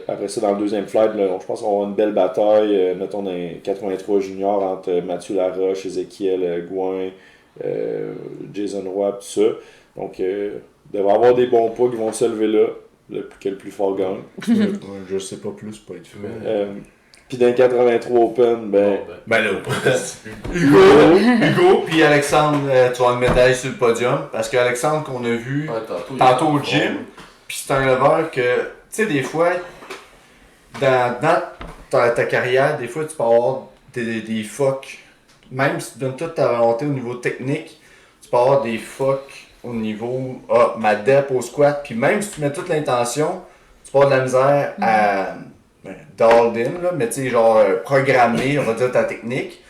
après ça, dans le deuxième flight, là, je pense qu'on va avoir une belle bataille, mettons dans les 83 juniors entre Mathieu Laroche, Ézéchiel Gouin, Jason Roy, tout ça. Donc, il devrait y avoir des bons poids qui vont se lever là, que le plus fort gagne.
Je sais pas plus pour être fait.
Puis dans les 83 Open, ben
là, Hugo puis Alexandre, tu as une médaille sur le podium. Parce qu'Alexandre qu'on a vu tantôt au gym, puis c'est un leveur que, tu sais, des fois, dans ta carrière, des fois, tu peux avoir des fucks. Même si tu donnes toute ta volonté au niveau technique, tu peux avoir des fucks au niveau ma dep au squat. Puis même si tu mets toute l'intention, tu peux avoir de la misère à dialed in, là, mais tu sais, genre programmer, on va dire, ta technique.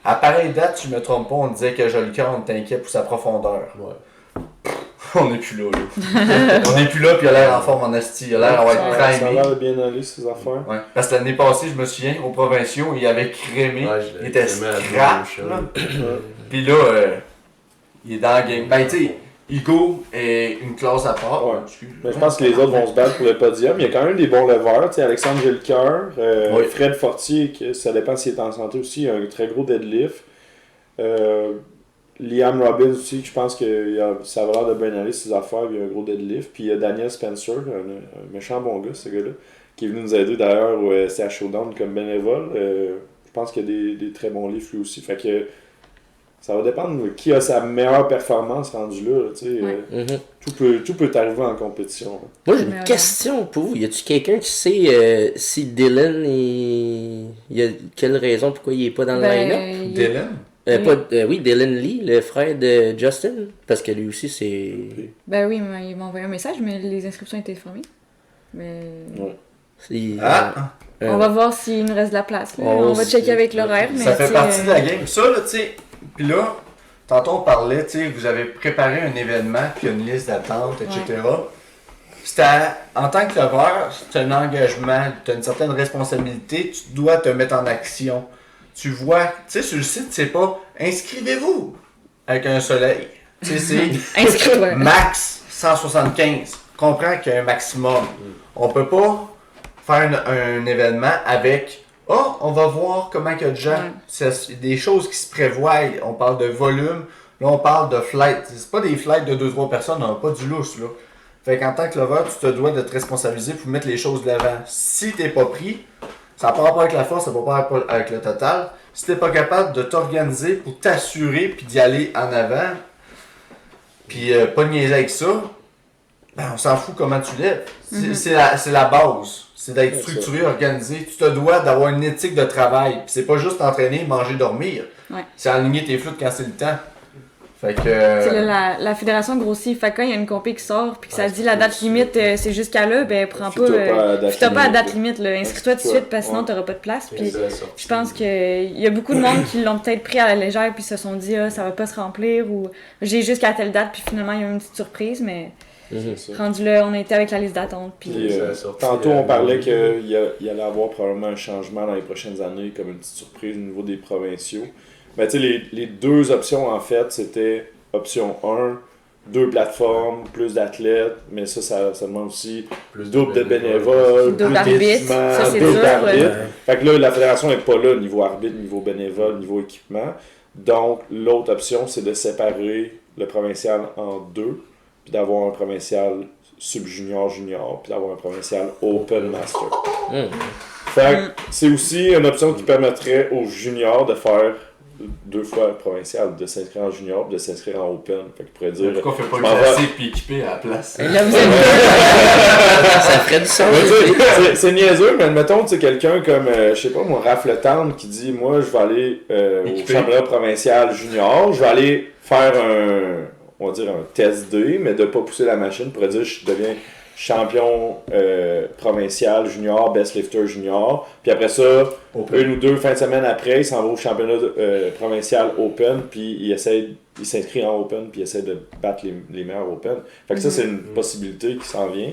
À pareille date, si je me trompe pas, on disait que Jolicoeur, on était inquiet pour sa profondeur.
Ouais.
On n'est plus là, là. On n'est plus là, puis il a l'air en forme en asti. Il a l'air d'avoir être
ça a
primé.
l'air bien aller, ces affaires.
Ouais. Parce que l'année passée, je me souviens, aux provinciaux, il avait crémé.
Ouais,
Il était scratch, là. Puis là, il est dans le game. Ben, tu sais, Hugo est une classe à part.
Ouais. Mais je pense que les autres vont se battre pour le podium. Il y a quand même des bons leveurs. Tu sais, Alexandre Gilcoeur, Fred Fortier, ça dépend s'il est en santé aussi, il a un très gros deadlift. Liam Robbins aussi, je pense que ça va l'air de bien aller ses affaires, il y a un gros deadlift. Puis il y a Daniel Spencer, un méchant bon gars, ce gars-là, qui est venu nous aider d'ailleurs au CH Showdown comme bénévole. Je pense qu'il y a des très bons livres lui aussi. Fait que ça va dépendre de qui a sa meilleure performance rendue là. Tu sais, tout peut arriver en compétition.
Moi, j'ai une question pour vous. Y a-tu quelqu'un qui sait si Dylan il y a quelle raison pourquoi il est pas dans le line-up?
Dylan?
Oui, Dylan Lee, le frère de Justin, parce que lui aussi c'est.
Ben oui, mais il m'a envoyé un message, mais les inscriptions étaient fermées. Mais.
Ouais.
On va voir s'il nous reste de la place. Là. On va checker avec l'horaire. Mais
ça fait partie de la game. Ça, là, tu sais. Puis là, tantôt on parlait, tu sais, vous avez préparé un événement, puis une liste d'attente, etc. En tant que leveur, c'est un engagement, tu as une certaine responsabilité, tu dois te mettre en action. Tu vois, tu sais, sur le site, c'est pas « inscrivez-vous » avec un soleil. Tu sais, c'est max 175. Comprends qu'il y a un maximum. On peut pas faire un événement avec « oh, on va voir comment il y a de gens. » C'est des choses qui se prévoient. On parle de volume, là on parle de flight. C'est pas des flights de 2-3 personnes, on n'a pas du lousse là. Fait qu'en tant que lover, tu te dois de te responsabiliser pour mettre les choses de l'avant. Si t'es pas pris, ça n'a pas rapport avec la force, ça n'a pas rapport avec le total. Si t'es pas capable de t'organiser pour t'assurer puis d'y aller en avant, puis pas niaiser avec ça, ben on s'en fout comment tu lèves. C'est la base. C'est d'être structuré, organisé. Tu te dois d'avoir une éthique de travail. Puis c'est pas juste t'entraîner, manger, dormir. C'est aligner tes flûtes quand c'est le temps. Fait que...
la fédération grossit. Fait que quand il y a une compé qui sort puis que ça dit la date limite c'est jusqu'à là, ben prends pas. T'as pas la date limite. Inscris-toi tout de suite parce que sinon t'auras pas de place. Puis je pense qu'il y a beaucoup de monde qui l'ont peut-être pris à la légère puis se sont dit ça va pas se remplir ou j'ai jusqu'à telle date puis finalement il y a eu une petite surprise mais. Rendu là, on était avec la liste d'attente. Puis
tantôt, on parlait qu'il y allait avoir probablement un changement dans les prochaines années, comme une petite surprise au niveau des provinciaux. Mais tu sais, les deux options, en fait, c'était option 1, 2 plateformes, plus d'athlètes, mais ça demande aussi double de bénévoles,
double d'arbitres, ça c'est dur.
Fait que là, la fédération n'est pas là, niveau arbitre, niveau bénévole, niveau équipement. Donc, l'autre option, c'est de séparer le provincial en deux, puis d'avoir un provincial sub-junior, junior, puis d'avoir un provincial open master. Fait que c'est aussi une option qui permettrait aux juniors de faire 2 fois le provincial, de s'inscrire en junior et de s'inscrire en open. Fait que tu pourrais dire...
Pourquoi on fait pas classer puis équiper à la place?
Là, vous êtes... ça ferait du sens.
C'est niaiseux, mais admettons, tu sais, quelqu'un comme, je sais pas moi, Raph Le Tendre qui dit, moi, je vais aller au championnat provincial junior, je vais aller faire on va dire un test D, mais de pas pousser la machine pour dire, je deviens champion provincial junior, best lifter junior. Puis après ça, une ou 2 fins de semaine après, il s'en va au championnat provincial open, puis il s'inscrit en open, puis il essaie de battre les meilleurs open. Fait que ça, c'est une possibilité qui s'en vient.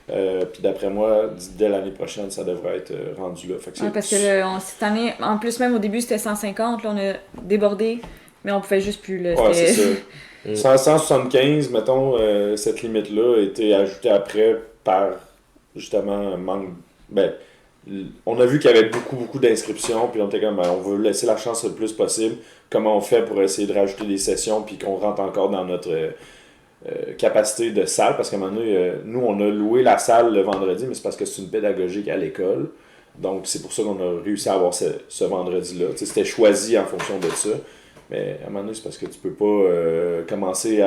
Puis d'après moi, dès l'année prochaine, ça devrait être rendu là. Fait que
parce que cette année, en plus même au début, c'était 150, là on a débordé, mais on pouvait juste plus. Là,
c'est ça. 175, mettons, cette limite-là a été ajoutée après par, justement, un manque... Ben, on a vu qu'il y avait beaucoup d'inscriptions, puis on était comme, on veut laisser la chance le plus possible. Comment on fait pour essayer de rajouter des sessions, puis qu'on rentre encore dans notre capacité de salle, parce qu'à un moment donné, nous, on a loué la salle le vendredi, mais c'est parce que c'est une pédagogique à l'école. Donc, c'est pour ça qu'on a réussi à avoir ce vendredi-là. T'sais, c'était choisi en fonction de ça. Mais à un moment donné, c'est parce que tu peux pas commencer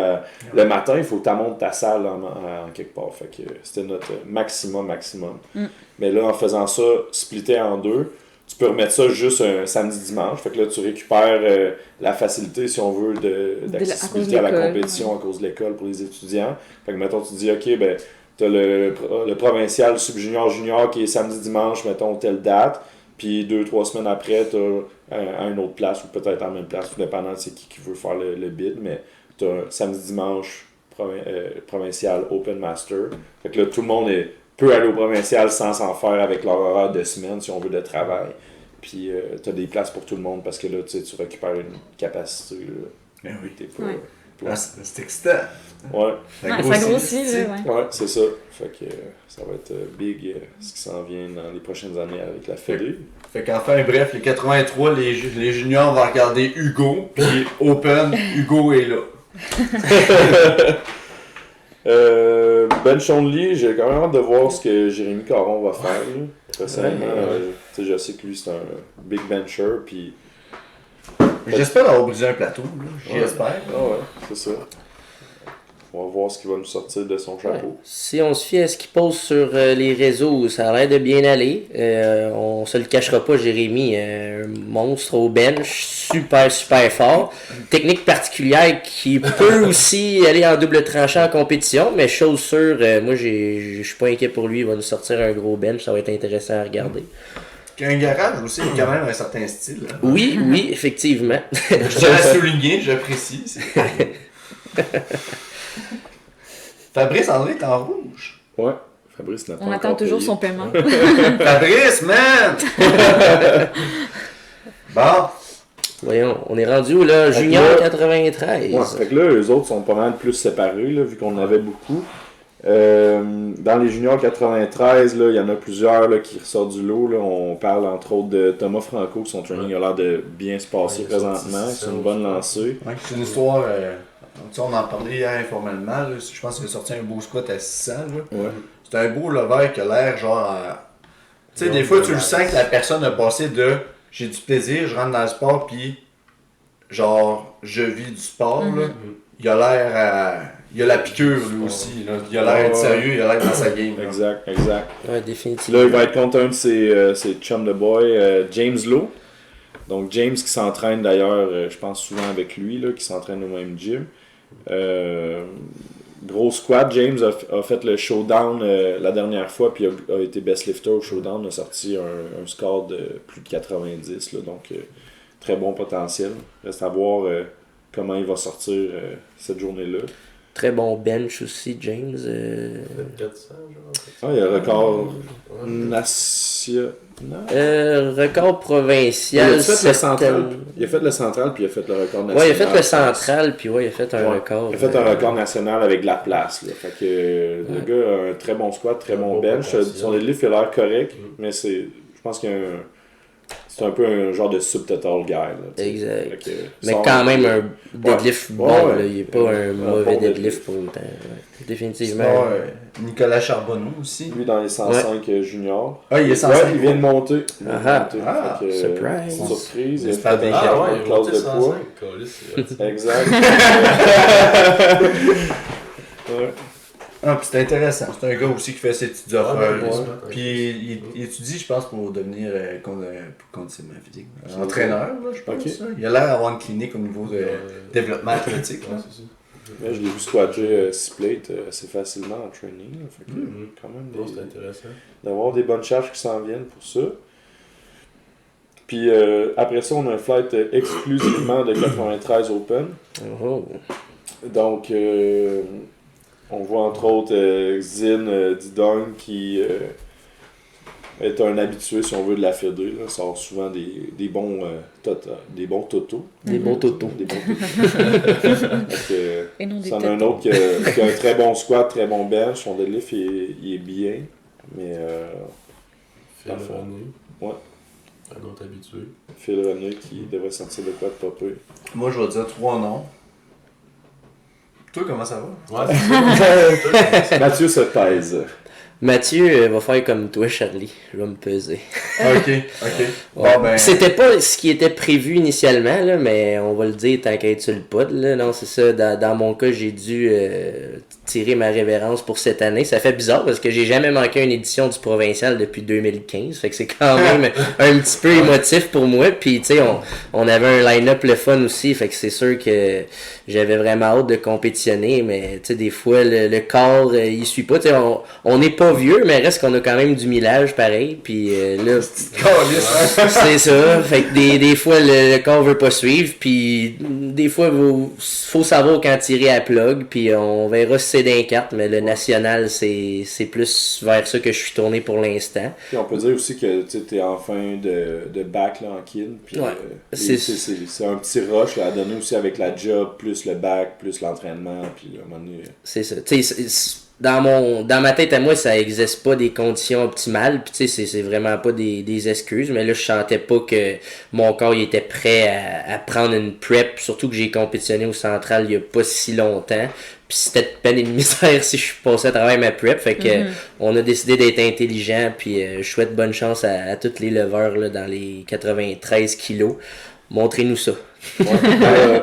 le matin, il faut que tu montes ta salle en quelque part. Fait que c'était notre maximum. Mais là, en faisant ça, splitté en 2, tu peux remettre ça juste un samedi-dimanche. Fait que là, tu récupères la facilité, si on veut, d'accessibilité à la compétition à cause de l'école pour les étudiants. Fait que mettons, tu dis, OK, ben, tu as le provincial sub-junior qui est samedi-dimanche, mettons, telle date. Puis 2-3 semaines après, tu as à une autre place, ou peut-être à la même place, tout dépendant de c'est qui veut faire le bid, mais tu as samedi-dimanche provincial Open Master. Fait que là, tout le monde peut aller au provincial sans s'en faire avec leur horaire de semaine, si on veut, de travail. Puis tu as des places pour tout le monde, parce que là, tu récupères une capacité.
Ben oui.
T'es pas,
c'est excitant.
Ouais.
Ça grossit, là.
Ouais, c'est ça. Fait que ça va être big ce qui s'en vient dans les prochaines années avec la Fédé.
Fait qu'enfin, bref, les 83, les juniors vont regarder Hugo, puis Open, Hugo est là.
Ben Chonley, j'ai quand même hâte de voir ce que Jérémy Caron va faire. Personnellement, je sais que lui c'est un big bencher, puis...
J'espère avoir brisé un plateau, là. J'espère.
Ah ouais, c'est ça. On va voir ce qui va nous sortir de son chapeau.
Ouais. Si on se fie à ce qu'il pose sur les réseaux, ça a l'air de bien aller. On se le cachera pas, Jérémy, un monstre au bench, super fort. Technique particulière qui peut aussi aller en double tranchant en compétition, mais chose sûre, moi je suis pas inquiet pour lui, il va nous sortir un gros bench, ça va être intéressant à regarder.
qu'un garage aussi, il y a quand même un certain style. Hein.
Oui, effectivement.
Je tiens à souligner, j'apprécie. Fabrice André est en rouge.
Ouais, Fabrice n'a pas
On
encore
attend toujours
payé.
son paiement.
Fabrice, man! Bon.
Voyons, on est rendu où là?
Fait que
Junior
là-
93.
Ouais, fait que là, eux autres sont pas mal plus séparés, là, vu qu'on en avait beaucoup. Dans les juniors 93, là, il y en a plusieurs là, qui ressortent du lot. Là. On parle entre autres de Thomas Franco, son training a l'air de bien se passer
Ouais,
présentement. C'est une bonne lancée.
Ouais, c'est une histoire. Tu sais, on en parlait hier informellement. Là. Je pense qu'il a sorti un beau squat à 600. Là.
Ouais.
C'est un beau lever qui a l'air genre. Tu sais, des fois, tu le sens que la personne a passé de j'ai du plaisir, je rentre dans le sport, puis genre, je vis du sport. Là. Il a l'air à. Il a la piqûre lui aussi. Là. Il a l'air d'être sérieux, il a l'air dans sa game. Là.
Exact.
Ouais, définitivement.
Là, il va être contre un de ses chums de boy, James Lowe. Donc, James qui s'entraîne d'ailleurs, je pense souvent avec lui, là, qui s'entraîne au même gym. Gros squat, James a fait le showdown la dernière fois, puis a été best lifter au showdown, a sorti un score de plus de 90, là, donc très bon potentiel. Reste à voir comment il va sortir cette journée-là.
Très bon bench aussi, James.
400, genre.
Ah, il y a un record national.
Record provincial.
Il a fait le
certaine-
central. Il a fait le central, puis il a fait le record national.
Ouais, il a fait le central, puis ouais, il a fait un
Ouais,
record.
Il a fait un record national avec de la place. Là. Fait que le gars a un très bon squat, très bon
bon
bench.
potentiel.
Son deadlift a l'air correct, mais je pense qu'il y a c'est un peu un genre de sub-total guy. Là, t'sais.
Exact.
Fait que,
Mais
son-
quand même un deadlift
Ouais.
bon,
Ouais,
là. Il n'est pas un
bon
mauvais
deadlift.
deadlift pour autant. Ouais. Définitivement.
Sinon, Nicolas Charbonneau aussi.
Lui dans les 105 juniors.
Ah, il est
Ouais,
105.
il vient de monter. Il vient de
Ah.
monter.
Ah.
Fait que,
Surprise.
c'est une surprise.
C'est
Il a
pas
fait
bien.
un
Ah ouais,
une
il
classe
monté
de poids.
105, câlisse, c'est hot.
Exact. Ouais.
Ah, puis c'est intéressant. C'est un gars aussi qui fait ses petites offres.
Ah, ben,
ouais.
ouais.
Puis il étudie, je pense, pour devenir conditionnement physique. Entraîneur, là, je pense.
Ok.
Ça. Il a l'air d'avoir une clinique au niveau de développement athlétique.
Ouais,
Là.
c'est ça.
Ouais, je l'ai vu squatter 6 plates assez facilement en training. Là. Fait que, quand même,
Non, c'est intéressant.
d'avoir des bonnes charges qui s'en viennent pour ça. Puis après ça, on a un flight exclusivement de 93 Open.
Oh.
Donc, on voit entre autres Xin Didong qui est un habitué, si on veut, de la Fédé. Là. Sort souvent des bons totos.
Des bons totos.
Des bons totos.
Et non des
C'en a un
tétons.
autre qui a un très bon squat, très bon bench. Son deadlift, il est bien. Mais
Phil
Parfait.
René.
Ouais.
Un autre habitué.
Phil René qui devrait sortir de quoi de pas peu.
Moi, je vais dire 3 noms. Toi, comment ça va?
Ouais,
Mathieu se taise.
Mathieu va faire comme toi, Charlie. Je vais me peser.
Ok.
Ouais.
Bon, ben.
C'était pas ce qui était prévu initialement, là, mais on va le dire tant qu'à être sur le pod. Là. Non, c'est ça. Dans mon cas, j'ai dû tirer ma révérence pour cette année. Ça fait bizarre parce que j'ai jamais manqué une édition du provincial depuis 2015. Fait que c'est quand même un petit peu émotif pour moi. Puis, tu sais, on avait un line-up le fun aussi. Fait que c'est sûr que j'avais vraiment hâte de compétitionner. Mais, tu sais, des fois, le corps, il suit pas. Tu sais, on n'est pas vieux, mais reste qu'on a quand même du millage pareil. Puis là, c'est ça. Fait que des fois, le corps veut pas suivre. Puis des fois, faut savoir quand tirer à plug. Puis on verra si c'est d'un carte. Mais le national, c'est plus vers ça que je suis tourné pour l'instant.
Puis on peut dire aussi que tu es en fin de bac là, en kin. Puis
Ouais.
c'est un petit rush là, à donner aussi avec la job, plus le bac, plus l'entraînement. Puis à un moment donné,
C'est ça. Tu sais, dans ma tête à moi, ça existe pas des conditions optimales. Puis tu sais, c'est vraiment pas des excuses. Mais là, je sentais pas que mon corps il était prêt à prendre une prep. Surtout que j'ai compétitionné au central il y a pas si longtemps. Puis c'était de peine et de misère si je suis passé à travers ma prep. Fait que on a décidé d'être intelligent. Puis je souhaite bonne chance à tous les leveurs là, dans les 93 kilos. Montrez-nous ça.
ouais.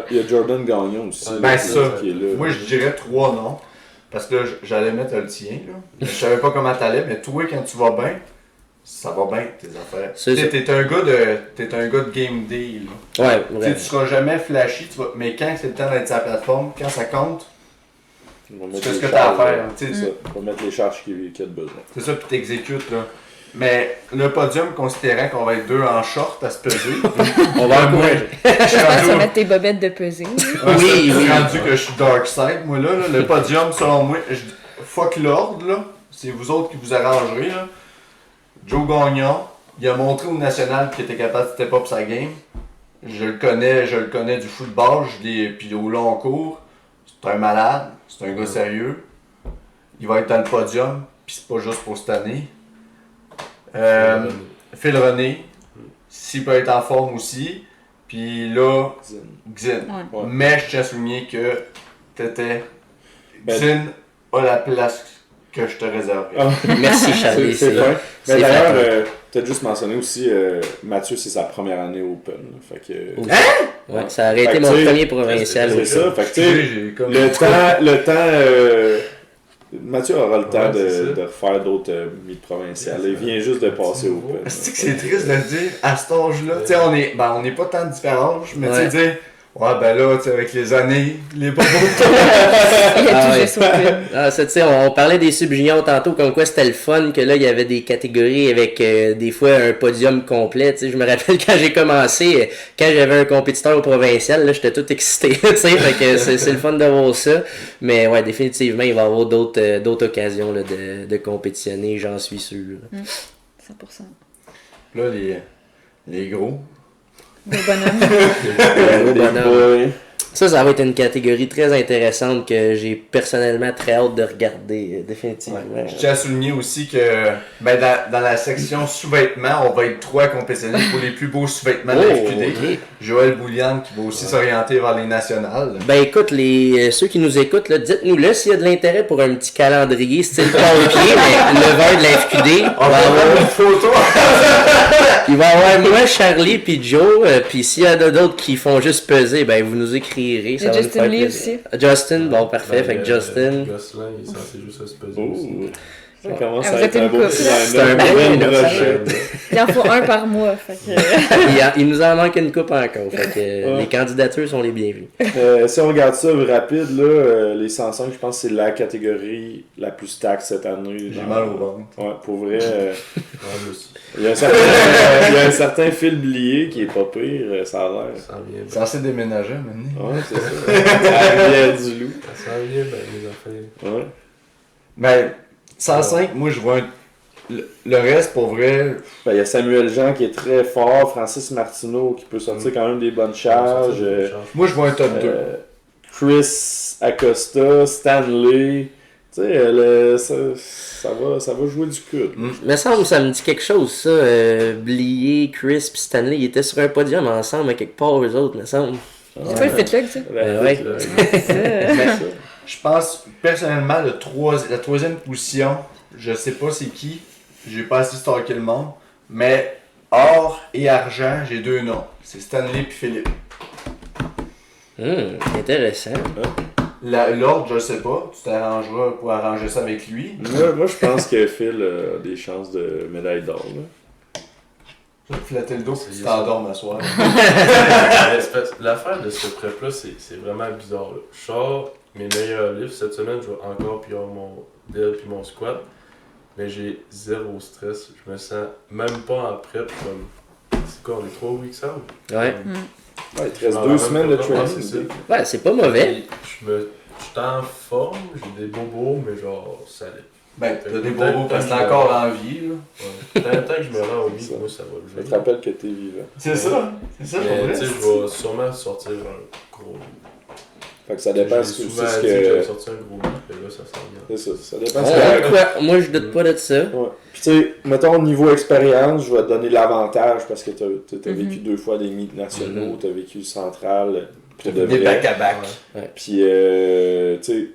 Il y a Jordan Gagnon aussi.
Ben,
là,
ça.
qui est là.
Moi, je dirais 3 noms. Parce que là, j'allais mettre le tien. Là. Je savais pas comment t'allais, mais toi, quand tu vas bien, ça va bien, tes affaires.
C'est ça.
T'es un gars de game day. Là.
Ouais,
Tu sais,
vraiment.
tu seras jamais flashy, mais quand c'est le temps d'être sur la plateforme, quand ça compte,
On va
tu
mettre
fais ce
les
que t'as à
charges,
faire. Tu sais,
c'est ça. On va mettre les charges qu'il y a de besoin.
c'est ça, puis t'exécutes. Là. Mais le podium, considérant qu'on va être 2 en short à se peser,
On va encourager.
je suis
Tu vas
rendu,
mettre tes bobettes de pesée.
Oui,
je suis
oui.
rendu que je suis dark side, moi là. Le podium, selon moi, fuck l'ordre, là. C'est vous autres qui vous arrangerez, là. Joe Gagnon, il a montré au national qu'il était capable de step up sa game. Je le connais du football, puis au long cours. C'est un malade, c'est un gars sérieux. Il va être dans le podium, puis c'est pas juste pour cette année. Phil René, s'il peut être en forme aussi. Puis là, Xin.
Ouais.
Mais je tiens à souligner que Xin a la place que je te réserve.
Ah.
Merci, Charlie.
C'est fin.
c'est
Mais d'ailleurs,
flatteur.
t'as juste mentionné aussi, Mathieu, c'est sa première année Open. Là. Fait que,
Ouais, ça aurait
Fait
été
que
mon
tu sais,
premier provincial.
c'est
aussi.
ça. Fait que, tu sais,
J'ai comme
le temps Mathieu aura le temps
Ouais, c'est ça.
de refaire d'autres mythes provinciales. Il vient juste de passer au Open.
C'est que c'est triste de le dire à cet âge-là. Tu sais, on est pas tant différents, mais tu sais, dire, ouais, ben là, tu sais, avec les années, les bobos.
Il a
Ah
tout
ouais.
juste open.
Ah, ça, tu sais, on parlait des sub-juniors tantôt, comme quoi c'était le fun, que là, il y avait des catégories avec des fois un podium complet. Tu sais, je me rappelle quand j'ai commencé, quand j'avais un compétiteur au provincial, là, j'étais tout excité, tu sais, fait que c'est le fun de voir ça. Mais ouais, définitivement, il va y avoir d'autres occasions là, de compétitionner, j'en suis sûr.
100%.
Là, les gros.
Des bonhommes.
Gros
Des
bonhomme.
boys.
Ça va être une catégorie très intéressante que j'ai personnellement très hâte de regarder, définitivement.
Je tiens à souligner aussi que ben, dans la section sous-vêtements, on va être 3 compétitionnels pour les plus beaux sous-vêtements de la FQD.
ok.
Joël Boulian qui va aussi s'orienter vers les nationales.
Ben écoute, ceux qui nous écoutent, là, dites-nous-le s'il y a de l'intérêt pour un petit calendrier style pompier, mais le vert de la FQD.
On va avoir une photo.
Il va y avoir moi, Charlie, puis Joe, puis s'il y en a d'autres qui font juste peser, ben vous nous écrirez.
Il y
Ça
a
va nous
Justin
faire
Lee
plaisir.
aussi.
Justin, bon parfait, fait que Justin.
Gosselin, il est censé juste se peser
Oh.
aussi.
Ça commence
Ah,
à
vous
être
êtes
un
une
beau
couple,
petit
là.
C'est un
line-up.
bon
Bonne
line-up,
brochette.
Il en faut un par mois. Fait que...
Il nous en manque une coupe encore, fait que les candidatures sont les bienvenues.
Si on regarde ça rapide, là, les 105, je pense que c'est la catégorie la plus stack cette année.
J'ai mal au ventre.
Ouais, pour vrai.
Ouais, moi aussi.
Il y a un certain Phil Blier qui est pas pire, ça a l'air.
Ça s'en vient bien.
Censé déménager maintenant.
Ouais, c'est ça. La rivière du loup.
Ça s'en vient bien, les affaires.
Ouais.
Ben, 105, moi je vois le reste pour vrai.
Ben, il y a Samuel Jean qui est très fort, Francis Martineau qui peut sortir quand même des bonnes charges.
Moi je vois un top 2.
Chris Acosta, Stanley. Tu sais, ça va jouer du coude.
Me semble ça me dit quelque chose, ça. Blier, Chris puis Stanley, ils étaient sur un podium ensemble à quelque part, eux autres, me semble.
C'est pas le fit-log, ça?
Ouais.
C'est ça.
Mais je pense personnellement la troisième position, je sais pas c'est qui, j'ai pas assez stalké le monde, mais or et argent, j'ai 2 noms. C'est Stanley puis Philippe.
Intéressant.
L'ordre, je sais pas, tu t'arrangeras pour arranger ça avec lui.
Moi, je pense que Phil a des chances de médaille d'or. là.
Je vais te flatter le dos pour que tu t'endormes à soir.
L'affaire de ce prep-là, c'est vraiment bizarre. Là. Je sors mes meilleurs livres. Cette semaine, je vais encore piller mon dead puis mon squat. Mais j'ai zéro stress. Je me sens même pas en prep comme. C'est quoi, on est 3 weeks out?
Ouais.
Ouais, il te reste 2 semaines de training.
c'est ça.
Ouais, c'est pas mauvais.
Et je suis en forme, j'ai des bobos, mais genre, ça allait.
Ben, t'as des bobos parce que t'es encore en vie, là.
Ouais. Tant que je me rends au lit, moi, ça va le
Je
jouer.
te rappelle que t'es vivant.
C'est ça, c'est ça pour
Mais
vrai.
tu sais, je vais sûrement sortir un gros.
Fait que ça dépend
J'ai
ce que
souvent
c'est ce
dit que j'allais
que.
sortir un gros lit, mais là, ça s'en vient.
C'est ça dépend
On
ce
va
que.
quoi? Moi, je doute pas de ça.
Ouais. Puis tu sais, mettons niveau expérience, je vais te donner l'avantage parce que t'as vécu 2 fois des mythes nationaux, t'as vécu le central, pour de
Des
vrai.
back-à-back.
Puis tu sais,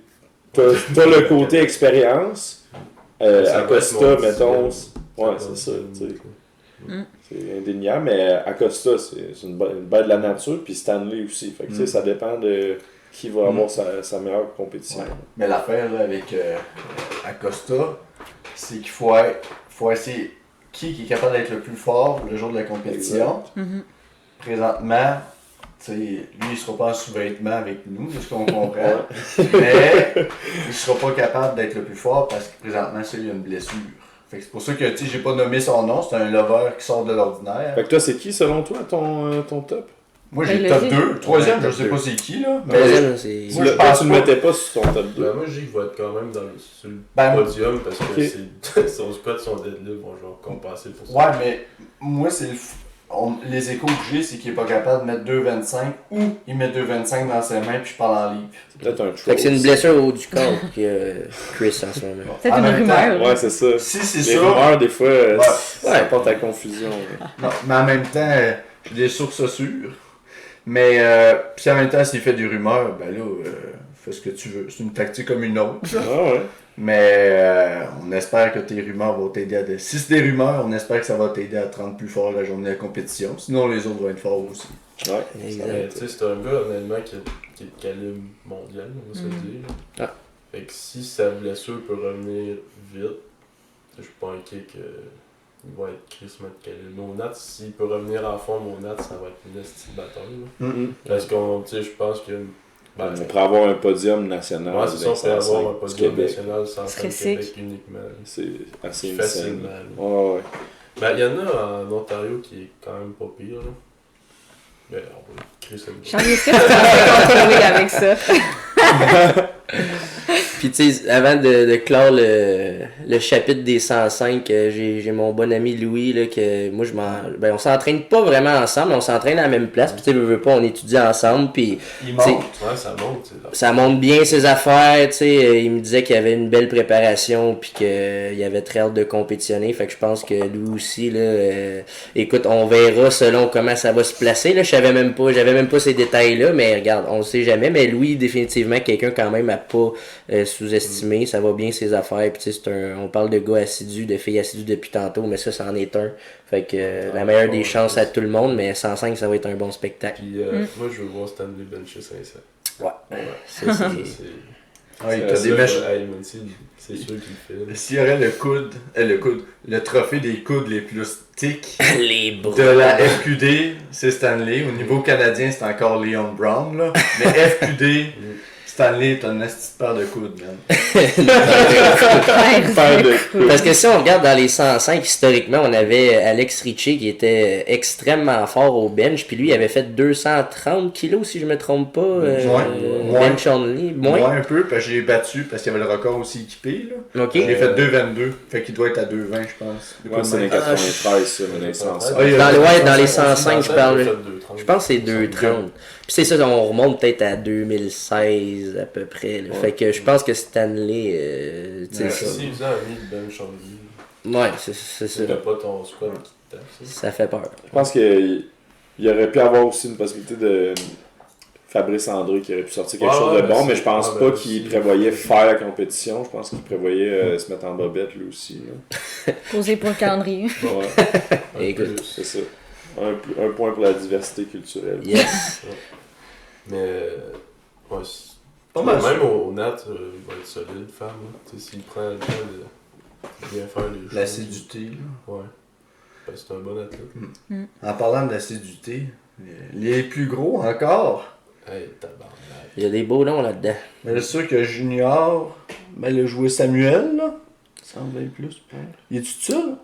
t'as le côté expérience.
Ça va
Acosta,
être mon
mettons.
dixième.
Ouais, c'est ça, tu sais. C'est indéniable, mais Acosta, c'est une bête de la nature, puis Stanley aussi. Fait que tu sais, ça dépend de qui va avoir sa meilleure compétition.
Ouais. Mais l'affaire là, avec Acosta, c'est qu'il faut essayer qui est capable d'être le plus fort le jour de la compétition. Présentement, tu sais, lui, il sera pas en sous-vêtement avec nous, de ce qu'on comprend. Mais il sera pas capable d'être le plus fort parce que présentement, ça, il a une blessure. Fait que c'est pour ça que j'ai pas nommé son nom, c'est un lover qui sort de l'ordinaire.
Fait que toi, c'est qui selon toi ton top?
Moi j'ai
Ben,
le top
le
2, troisième,
Ouais,
je sais
top
pas
deux.
c'est qui là. Mais
Troisième, c'est.
Moi, je
Tu
pense
le
pas.
mettais pas sur ton top 2.
Ben, moi, je dis qu'il va être quand même sur le
Ben,
podium parce que
Ok.
son squat, son deadlift vont genre compenser pour ça.
Ouais, mais moi, c'est les échos que j'ai, c'est qu'il est pas capable de mettre 2,25 ou il met 2,25 dans ses mains puis je parle en livre.
C'est peut-être un troll.
Fait que c'est une blessure au haut du corps que Chris en ce moment.
C'est
En
une
même
rumeur.
temps,
là.
Ouais, c'est ça.
Si c'est
Les
ça.
rumeurs, des fois,
Ouais.
ça apporte à confusion.
Non, mais en même temps, j'ai des sources sûres. Mais puis en même temps, s'il fait des rumeurs, ben là, fais ce que tu veux. C'est une tactique comme une autre.
Ah ouais.
Mais on espère que tes rumeurs vont t'aider à... Si c'est des rumeurs, on espère que ça va t'aider à te rendre plus fort la journée de la compétition. Sinon, les autres vont être forts aussi.
Ouais.
Exact.
Mais tu sais, c'est un gars, honnêtement, qui est de calibre mondial, on va se le dire. là.
Ah.
Fait que si sa blessure peut revenir vite, je suis pas inquiet qu'il va être Chris de calibre. Monat, s'il peut revenir en forme, Monat, ça va être une estime bataille. là. Parce qu'on, tu sais, je pense que. Ben,
On pourrait avoir un podium national.
ouais, c'est ça, on peut avoir un
du
podium
Québec.
national sans
Ce serait
Québec
sick.
uniquement.
C'est assez
Facilement.
insane.
là.
Ouais, ouais.
Ben, il y en a en Ontario qui est quand même pas pire. Là. Ben, on va créer ça.
Charlie, est-ce que tu peux contrôler avec ça?
Puis tu sais, avant de clore le chapitre des 105, j'ai mon bon ami Louis, là, que moi on s'entraîne pas vraiment ensemble, on s'entraîne à la même place, puis tu sais, veux pas, on étudie ensemble, puis
Il
T'sais,
monte.
Ouais, ça monte. c'est là.
ça monte bien ses affaires, tu sais, il me disait qu'il avait une belle préparation, puis qu'il avait très hâte de compétitionner, fait que je pense que lui aussi, là, écoute, on verra selon comment ça va se placer, là, j'avais même pas ces détails-là, mais regarde, on le sait jamais, mais Louis, définitivement, quelqu'un quand même à pas sous-estimé, ça va bien ses affaires, puis tu sais, on parle de gars assidus, de filles assidues depuis tantôt, mais ça, c'en est un. Fait que la meilleure des chances à tout le monde, mais 105, ça va être un bon spectacle.
Puis moi, je veux voir Stanley bencher 500.
Ouais.
Ça,
Ça,
c'est.
Ouais, t'as
ça,
des
là,
mèches.
hey, man, c'est sûr qu'il le fait.
S'il y aurait le trophée des coudes les plus thick
les bras.
de la FQD, c'est Stanley. Au niveau canadien, c'est encore Leon Brown, là. Mais FQD, Stanley est un asti de paire de coudes, man.
Paire de coups.
Parce que si on regarde dans les 105, historiquement, on avait Alex Ritchie qui était extrêmement fort au bench, puis lui il avait fait 230 kilos si je me trompe pas.
Moins.
Bench only.
Moi
Moins.
un peu, parce que j'ai battu, parce qu'il y avait le record aussi équipé, là.
Ok.
J'ai fait 2,22. Fait qu'il doit être à 2,20, je pense.
Ouais, c'est les 93, ça, mais les 105.
Ah, il y a-
Dans les 105, je parle. Je pense que c'est 2,30.
2,30.
Puis c'est ça, on remonte peut-être à 2016 à peu près. Là. Fait que je pense que Stanley, tu sais,
Ouais,
ça.
Si vous avez mis le bench en vie,
Ouais, c'est ça.
t'as pas ton squat qui te tape. ça.
Ça fait peur.
Je pense qu'il y aurait pu avoir aussi une possibilité de Fabrice André qui aurait pu sortir quelque
Ouais,
chose
ouais,
de bon,
mais
mais je pense
c'est-
pas
ouais,
qu'il
mais
prévoyait faire la compétition. Je pense qu'il prévoyait se mettre en bobette lui aussi. là.
Poser pour le calendrier.
Ouais,
Un
Écoute.
plus.
c'est ça. Un point pour la diversité culturelle.
Yes.
Mais, ouais, c'est-
Pas mal
même au Nat, il va être solide, femme. Là. Tu sais, s'il prend le temps de bien faire les choses.
L'acidité, là.
Ouais. Parce que c'est un bon athlète.
En parlant d'acidité, les plus gros encore.
Hey, tabarnak.
Il y a des beaux noms là-dedans.
Mais c'est sûr que Junior, ben, il a joué Samuel, là. Ça semble être plus. Il est-tu tout seul?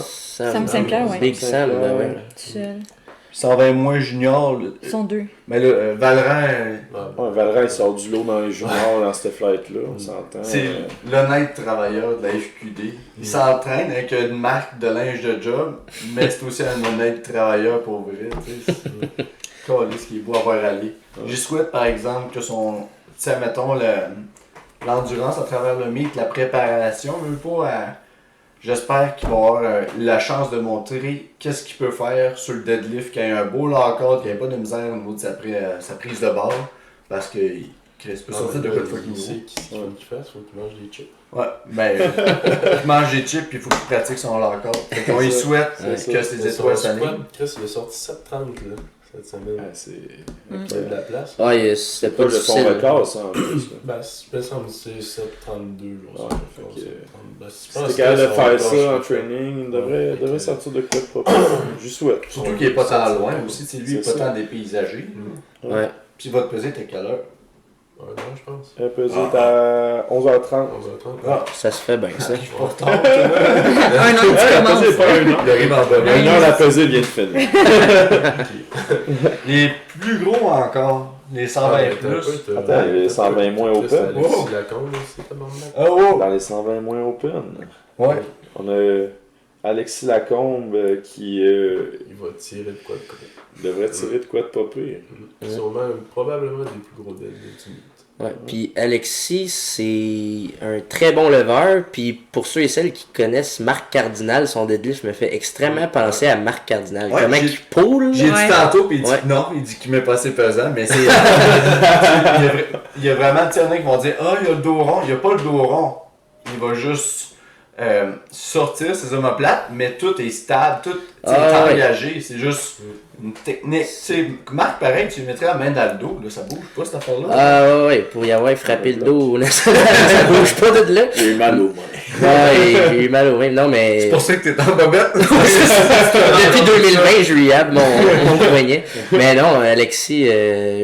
Sam Sinclair, ouais.
Big Sam, ben ouais.
Tout seul.
120 moins Junior.
Ils sont deux.
Mais là, Valran,
Ouais.
Ouais, Valera, il sort du lot dans les juniors dans cette flight-là, on s'entend.
c'est l'honnête travailleur de la FQD. Il s'entraîne avec une marque de linge de job, mais c'est aussi un honnête travailleur pour vrai. Tu sais. Ce qui est beau à voir aller. J'y souhaite par exemple que son. Tu sais, mettons, l'endurance à travers le meet, la préparation, même pas. J'espère qu'il va avoir la chance de montrer qu'est-ce qu'il peut faire sur le deadlift, qu'il ait un beau lock-out, qu'il n'y ait pas de misère au niveau de sa prise de barre, parce que il peut sortir de quoi de fucking
Il sait
gros.
qu'il faut qu'il fasse, faut qu'il mange des chips.
Ouais, ben, il mange des chips puis il faut qu'il pratique son lock-out. Fait qu'on y souhaite
C'est
que
ça.
ses étoiles
Son
s'alignent.
squat, Chris, il a sorti 7,30 là, cette semaine.
Ah, c'est
Il y a de la place.
Ouais, c'était pas
pas le son
difficile.
record, ça, en plus. là.
Ben, il me semble que c'est 7,32. genre,
Ouais,
ça
fait que-
Ben, je
Si
pense
t'es
que
capable de
son
faire
record,
ça
je
en
sais pas.
training, il
Ouais,
devrait
fait
sortir de quoi de propre. Je souhaite.
Surtout qu'il est pas tant loin aussi, tu sais, lui il est
C'est
pas
ça.
tant dépaysagé.
Ouais.
Puis votre pesée était quelle heure?
Un an, je pense.
Pesé est à 11h30.
11h30.
Ah,
Ça se fait bien, ça.
je suis pas retard.
Un an que tu
La
commences.
pesée est pas un an.
Il arrive en bas.
Un an, la pesée vient de finir.
Les plus gros encore. Les 120 plus.
Attends, il y a les 120 moins open.
Alexis Lacombe aussi, tabarnak.
Ah oh!
Dans les 120 moins open,
Ouais.
on a Alexis Lacombe qui
Il va tirer de quoi de gros.
devrait tirer de quoi de pas pire.
Sûrement, probablement des plus gros délais du mythe.
Ouais. Puis Alexis, c'est un très bon leveur. Puis pour ceux et celles qui connaissent Marc Cardinal, son deadlift me fait extrêmement penser à Marc Cardinal.
Ouais,
Comment
j'ai-
il poule.
J'ai dit
Ouais.
tantôt, puis il dit
Ouais.
que non, il dit qu'il met pas assez pesant, mais c'est. il y a vraiment, tu sais, il y en a qui vont dire ah, il y a le dos rond. Il n'y a pas le dos rond. Il va juste sortir ses omoplates, mais tout est stable, tout est
Ah, ouais.
engagé. C'est juste une technique. Tu sais, Marc, pareil, tu le mettrais la main dans le dos, là, ça bouge pas cette affaire-là.
Ah ouais, pour y avoir frappé le dos, là, ça bouge pas de là.
J'ai eu mal au moins.
Ouais, j'ai eu mal au rein. Non, mais
C'est pour ça que t'es en bobette.
depuis 2020, je rehab mon poignet. Mais non, Alexis,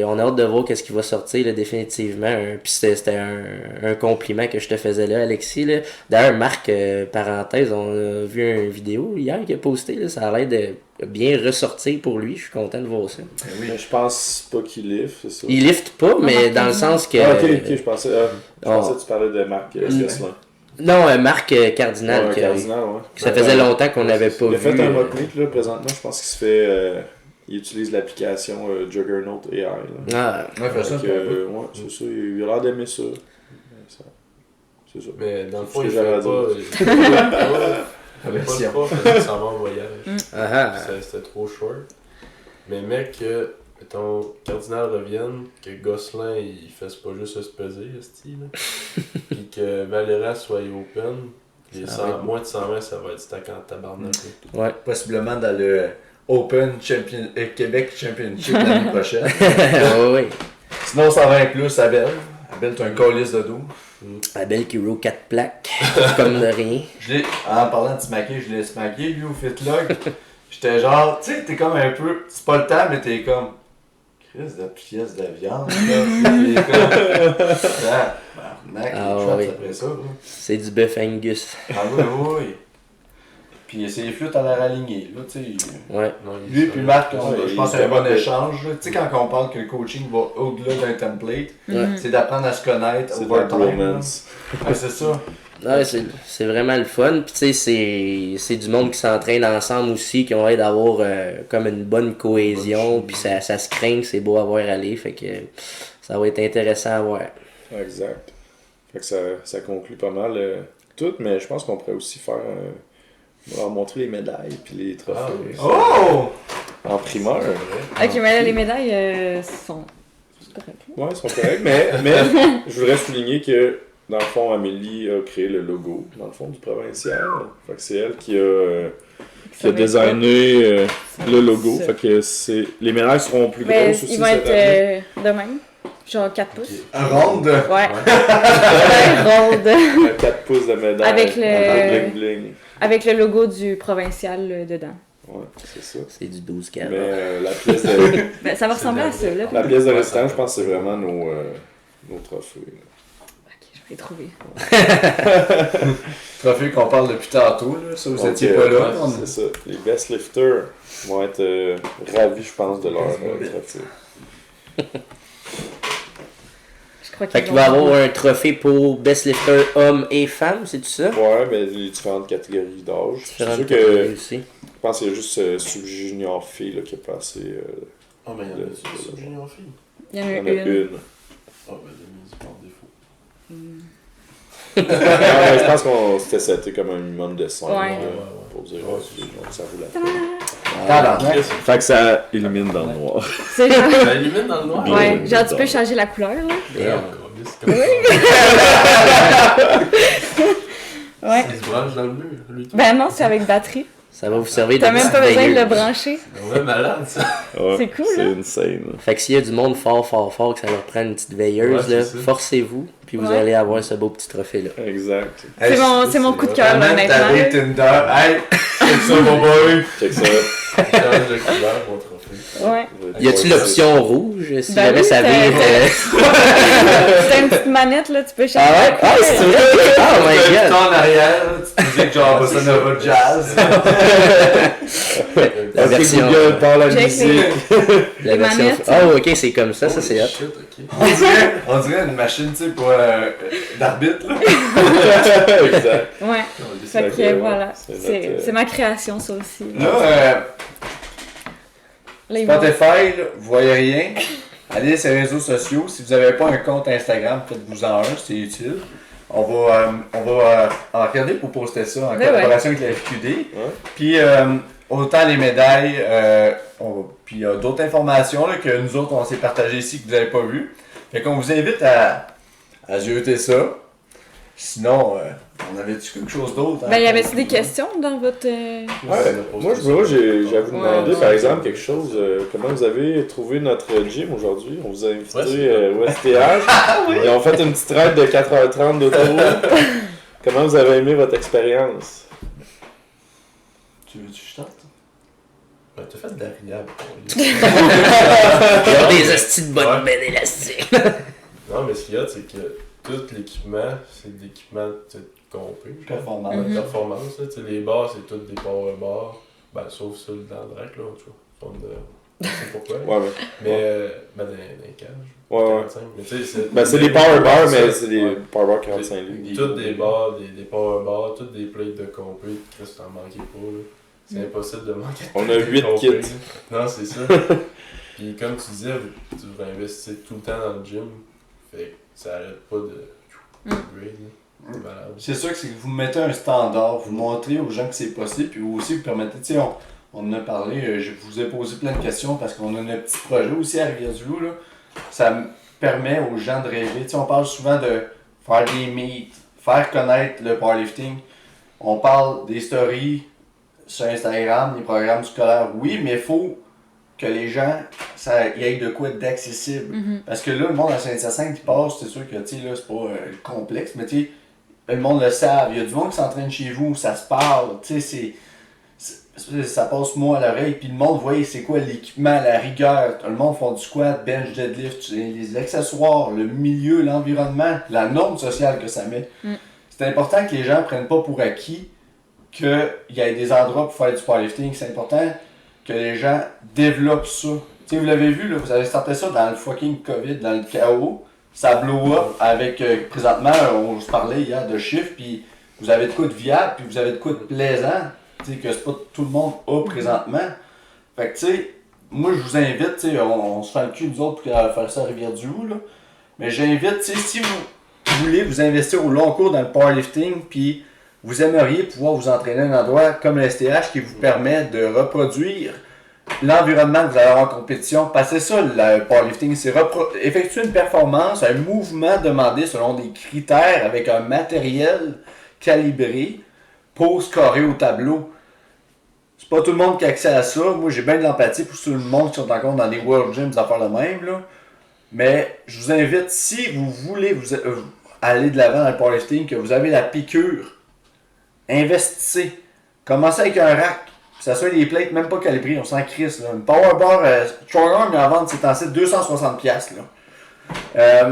on a hâte de voir qu'est-ce qui va sortir, là, définitivement. Puis c'était un compliment que je te faisais là, Alexis. Là. D'ailleurs, Marc, parenthèse, on a vu une vidéo hier qu'il a posté. Là, ça a l'air de bien ressortir pour lui. Je suis content de voir ça.
Mais je pense pas qu'il lift, c'est ça.
Il lift pas, mais dans le sens que...
Ah, ok, je pensais que tu parlais de Marc Gosselin.
Non, Marc Cardinal.
Ouais,
que-
Cardinal, ouais.
que ça faisait longtemps qu'on n'avait pas
Il a
vu.
fait un mock meet, là, présentement, je pense qu'il se fait... il utilise l'application Juggernaut AI, là.
Ah,
Ouais, fais ça.
Fait que, ouais, c'est ça, il a l'air d'aimer ça. C'est ça.
Mais dans le
C'est
fond,
ce
il
que
fait
j'avais à
pas.
dire.
Il avait pas le prof, il s'en va en voyage.
ah,
C'était trop short. Mais mec, que mettons, Cardinal revienne, que Gosselin il fasse pas juste se peser, esti, là. Puis que Valera soit open, les
Ça va être-
moins de 120, ça va être stack en tabarnak. là.
ouais.
Possiblement dans le Open Québec Championship l'année prochaine.
ouais, ouais.
Sinon, 120 plus, Abel. Abel, t'as un colis de dos.
Abel qui roule 4 plaques, comme de rien.
En parlant de smacker, je l'ai smacké, lui, au fitlog. J'étais genre, tu sais, t'es comme un peu. C'est pas le temps, mais t'es comme. Chris de pièce de viande, là. T'es comme. Barnac,
Ah,
les shots
oui.
après ça, là.
C'est du bœuf Angus.
Ah oui, oui. Puis c'est les flûtes à l'air alignées, là, tu sais.
Ouais.
Non, il
Lui
est
et puis
solide.
Marc,
Ouais,
je pense que c'est un bon
demande de-
échange. là. Tu sais, quand on parle que le coaching va au-delà d'un template,
Ouais.
c'est d'apprendre à se connaître
C'est de la
over time. là.
bromance.
Ouais, c'est ça.
Ouais, c'est vraiment le fun. Puis tu sais, c'est du monde qui s'entraîne ensemble aussi, qui ont l'air d'avoir comme une bonne cohésion. Puis ça se craint, c'est beau à voir aller. Fait que ça va être intéressant à voir.
Exact. Fait que ça conclut pas mal tout, mais je pense qu'on pourrait aussi faire... on va leur montrer les médailles puis les trophées.
Oh!
En primeur.
Ok, mais là, les médailles sont. C'est correct.
Ouais, ils sont corrects, mais je voudrais souligner que, dans le fond, Amélie a créé le logo, dans le fond, du provincial. Fait que c'est elle qui a designé le logo.
Ça.
Fait que les médailles seront plus
Mais
grosses aussi
ils vont
cette
être
année.
de même. Genre 4 pouces.
Ronde.
Ouais. Ronde.
4 pouces de médaille.
Avec le-
Bling bling.
Avec le logo du provincial dedans.
Ouais, c'est ça.
C'est du 12
Mais
carats.
la pièce de,
Ben, ça va ressembler à ça, là.
la pièce de résistance, je pense que c'est vraiment nos trophées. là.
Ok, je vais les trouver.
Trophée qu'on parle depuis tantôt, là. Ça, vous
Donc,
étiez pas là. on-
C'est ça. Les best lifters vont être ravis, je pense, de leur trophée.
Je crois
Fait
qu'ils
qu'il va y
vont-
avoir un trophée pour Best Lifter homme et femme, c'est tout ça?
Ouais, mais les différentes catégories d'âge. C'est
Différentes
sûr
catégories
que
aussi.
je pense qu'il y a juste sub-junior fille là, qui a passé.
Ah, mais il y en a ça, junior fille.
Il y en a
Il y en a
une.
une.
Ah, ben, Denise, par défaut.
Ah, ouais, je pense qu'on s'était seté comme un minimum de 5
Ouais.
pour dire
Ouais,
fille, donc ça roule la peine.
Tabarnak.
Fait que ça élimine dans le noir.
C'est genre.
Ça élimine dans le noir.
Ouais, genre tu peux changer la couleur, là.
Damn.
Ouais.
Il se branche dans le mur, lui.
Ben non, c'est avec batterie.
Ça va vous servir de
T'as même
petite
pas besoin de le
veilleuse.
brancher.
C'est malade, ça.
Ouais,
C'est cool,
C'est
hein?
insane.
Fait que s'il y a du monde fort que ça leur prend une petite veilleuse,
Ouais,
là,
c'est ça.
forcez-vous, puis vous
Ouais.
allez avoir ce beau petit trophée-là.
Exact.
C'est mon coup de cœur, là,
Ramène ta
honnêtement.
date Tinder. Hey, c'est ça, mon boy.
Check ça.
Change de couleur, mon trophée.
Ouais.
Y a-tu l'option rouge si
Ben
jamais
oui,
ça
t'as-
vire?
T'as une petite manette, là, tu peux changer.
Ah ouais? Ah, c'est vrai? Oh my
Tu
god!
en arrière, tu te disais que genre bossa nova jazz.
La version.
Google par la
Check
musique.
La
les
version.
manettes.
Oh, ok, c'est comme ça c'est hot.
Shit, ok.
On dirait une machine, tu sais, pour d'arbitre, là.
Exact.
Ouais. Fait
Fait
que
que,
voilà.
c'est
C'est
notre,
c'est ma création, ça aussi.
Là,
Là, ils vont-
Spotify, là, vous voyez rien. Allez sur les réseaux sociaux. Si vous n'avez pas un compte Instagram, faites-vous-en un, c'est utile. On va en regarder pour poster ça en
Ben
collaboration avec la FQD.
Ouais.
Puis autant les médailles, puis il y a d'autres informations là, que nous autres on s'est partagé ici que vous n'avez pas vu. Fait qu'on vous invite à zioter ça. Sinon, on avait-tu quelque chose d'autre?
Ben, y avait-tu des questions dans votre.
Ouais, moi, j'ai à vous demander, par exemple, quelque chose. Comment vous avez trouvé notre gym aujourd'hui? On vous a invité au STH. Ils ont fait une petite raid de 4h30 d'auto. Comment vous avez aimé votre expérience?
Tu veux-tu que je tente?
Ben, t'as fait de la riable.
Il y a des hosties de bonnes
Ouais.
bêtes élastiques.
Non, mais ce qu'il y a, c'est que tout l'équipement, c'est de l'équipement complet.
Performance.
Mhm.
Performance, là, tu sais, les bars, c'est tous des power bars. Ben, sauf ceux dans le drac, là, tu vois. Je sais pourquoi.
Ouais,
Mais, ben, dans les cages.
ouais.
45. Mais tu sais,
C'est des power bars, mais
ça,
c'est des
ouais.
power bars 45 livres.
Toutes des bars, des power bars, toutes des plates de complet. Chris, t'en manquais pas, là. C'est impossible de manquer de
On a
plates de
8
complet,
kits.
là. Non, c'est ça. Puis comme tu disais, tu investissais tout le temps dans le gym. Fait que ça arrête pas de upgrade, là. C'est malade.
C'est sûr que c'est que vous mettez un standard, vous montrez aux gens que c'est possible, puis vous aussi vous permettez, tu sais, on en a parlé, je vous ai posé plein de questions parce qu'on a un petit projet aussi à Rivière-du-Loup, là. Ça me permet aux gens de rêver. Tu sais, on parle souvent de faire des meets, faire connaître le powerlifting. On parle des stories sur Instagram, des programmes scolaires, oui, mais il faut que les gens, y ait de quoi d'accessible.
Mhm.
Parce que là, le monde à Saint-Hyacinthe qui passe, c'est sûr que, tu sais, là, c'est pas complexe, mais tu sais, le monde le savent. Il y a du monde qui s'entraîne chez vous, ça se parle, tu sais, ça passe moi à l'oreille, puis le monde voit c'est quoi l'équipement, la rigueur. Le monde font du squat, bench, deadlift, les accessoires, le milieu, l'environnement, la norme sociale que ça met.
Mm.
C'est important que les gens prennent pas pour acquis qu'il y ait des endroits pour faire du powerlifting. C'est important que les gens développent ça. Tu sais, vous l'avez vu, là, vous avez starté ça dans le fucking COVID, dans le chaos. Ça blow up avec, présentement, on se parlait hier de chiffres, puis vous avez de quoi de viable, puis vous avez de quoi de plaisant, tu sais, que c'est pas tout le monde a présentement. Fait que, tu sais, moi, je vous invite, tu sais, on se fait le cul, nous autres, pour faire ça à Rivière-du-Loup, là. Mais j'invite, tu sais, si vous voulez vous investir au long cours dans le powerlifting, puis vous aimeriez pouvoir vous entraîner à un endroit comme le STH qui vous permet de reproduire l'environnement que vous allez avoir en compétition, parce que c'est ça le powerlifting, c'est effectuer une performance, un mouvement demandé selon des critères avec un matériel calibré pour scorer au tableau. C'est pas tout le monde qui a accès à ça. Moi, j'ai bien de l'empathie pour tout le monde qui sont encore dans des World Gyms, des affaires de même, là. Mais je vous invite, si vous voulez aller de l'avant dans le powerlifting, que vous avez la piqûre, investissez. Commencez avec un rack. Ça soit des plates même pas calibrées, on s'en crisse. Là. Une power bar, Strong mais en vente, c'est en site 260$. Là.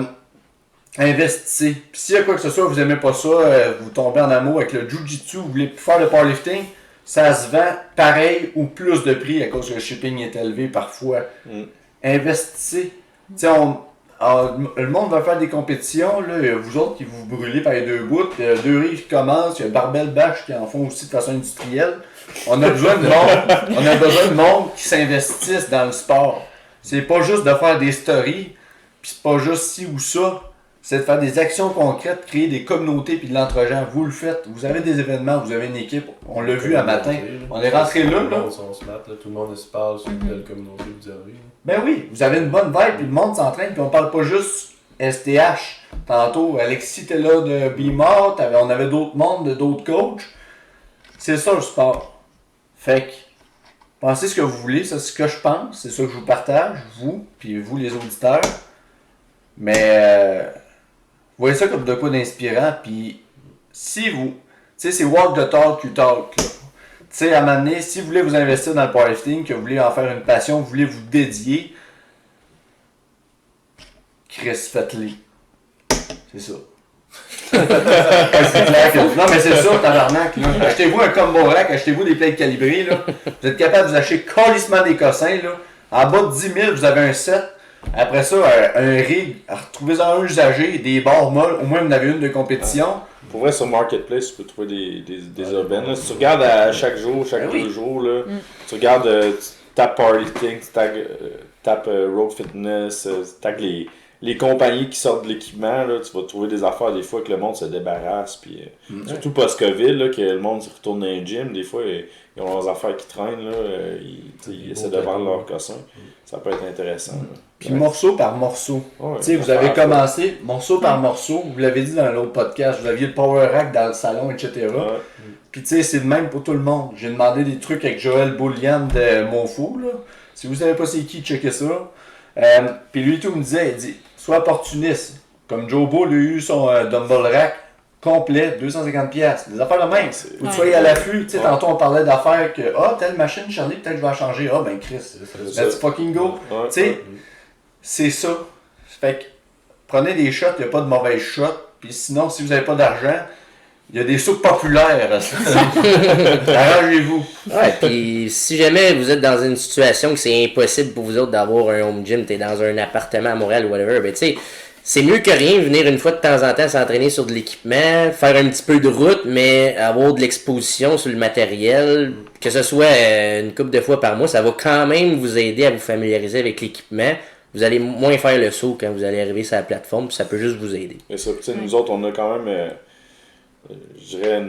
Investissez. Puis s'il y a quoi que ce soit, vous aimez pas ça, vous tombez en amour avec le Jiu-Jitsu, vous voulez plus faire le powerlifting, ça se vend pareil ou plus de prix à cause que le shipping est élevé parfois. Investissez. Tu sais, le monde va faire des compétitions, là, vous autres qui vous brûlez par les deux bouts, il y a deux rives qui commencent, il y a Barbell Bash qui en font aussi de façon industrielle. On a besoin de monde qui s'investisse dans le sport. C'est pas juste de faire des stories, puis c'est pas juste ci ou ça. C'est de faire des actions concrètes, créer des communautés puis de l'entre-gens. Vous le faites. Vous avez des événements, vous avez une équipe. On l'a vu à matin. On est rentré là.
Tout le monde se mate, tout le monde se parle sur une belle communauté que vous avez.
Ben oui, vous avez une bonne vibe, puis le monde s'entraîne, puis on parle pas juste STH. Tantôt, Alexis était là de BMAR, on avait d'autres mondes, d'autres coachs. C'est ça le sport. Fait que, pensez ce que vous voulez, ça c'est ce que je pense, c'est ça que je vous partage, vous, puis vous les auditeurs. Mais, voyez ça comme de quoi d'inspirant, puis si vous, tu sais, c'est walk the talk, you talk, là. sais, à un moment donné, si vous voulez vous investir dans le powerlifting, que vous voulez en faire une passion, vous voulez vous dédier, Chris, faites-le. C'est ça. C'est clair que... Non, mais c'est ça, tabarnak. Là. Achetez-vous un combo rack, achetez-vous des plates calibrées. Là. Vous êtes capable de vous acheter calissement des cossins. Là. En bas de 10 000, vous avez un set. Après ça, un rig, retrouvez-en un usagé, des barres molles, au moins vous en avez une de compétition.
Pour vrai, sur Marketplace, tu peux trouver des urbaines. Là. Si tu regardes à chaque jour, chaque 2 jours, là, tu regardes, tu tapes Powerlifting, tu tapes Road Fitness, tu tapes les compagnies qui sortent de l'équipement, là, tu vas trouver des affaires des fois que le monde se débarrasse. Puis, surtout post-Covid, là, que le monde retourne dans un gym, des fois, ils ont leurs affaires qui traînent, là, ils essaient de vendre leurs cossins. Ça peut être intéressant. Là.
Puis morceau par morceau. Vous avez commencé morceau par morceau, vous l'avez dit dans l'autre podcast, vous aviez le power rack dans le salon, etc. Puis tu sais, c'est le même pour tout le monde. J'ai demandé des trucs avec Joël Boulian de Monfou, là. Si vous savez pas c'est qui, checkez ça. Puis lui tout me disait, il dit, sois opportuniste. Comme Joe Bull a eu son dumbbell rack complet, 250$. Des affaires de même. Faut que tu sois à l'affût. Tu sais, tantôt on parlait d'affaires que, telle machine, Charlie, peut-être que je vais la changer. Ben Chris, let's fucking go. Tu sais, c'est ça. Fait que prenez des shots, il n'y a pas de mauvaises shots. Puis sinon, si vous n'avez pas d'argent, il y a des soupes populaires. Arrangez-vous.
Ouais, puis si jamais vous êtes dans une situation que c'est impossible pour vous autres d'avoir un home gym, t'es dans un appartement à Montréal ou whatever, ben tu sais, c'est mieux que rien venir une fois de temps en temps s'entraîner sur de l'équipement, faire un petit peu de route, mais avoir de l'exposition sur le matériel, que ce soit une couple de fois par mois, ça va quand même vous aider à vous familiariser avec l'équipement. Vous allez moins faire le saut quand vous allez arriver sur la plateforme, puis ça peut juste vous aider.
Mais ça, nous autres, on a quand même, je dirais,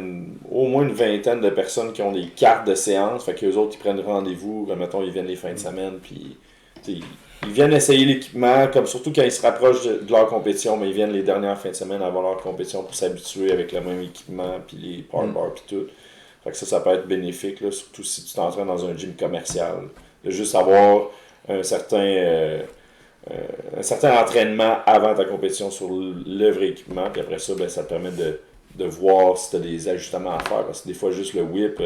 au moins une vingtaine de personnes qui ont des cartes de séance. Fait qu'eux autres, ils prennent rendez-vous. Mettons, ils viennent les fins de semaine, puis ils viennent essayer l'équipement, comme surtout quand ils se rapprochent de leur compétition, mais ils viennent les dernières fins de semaine avant leur compétition pour s'habituer avec le même équipement, puis les power bars, puis tout. Fait que ça peut être bénéfique, là, surtout si tu t'entraînes dans un gym commercial. De juste avoir un certain entraînement avant ta compétition sur le vrai équipement, puis après ça, ben, ça te permet de voir si tu as des ajustements à faire, parce que des fois, juste le whip,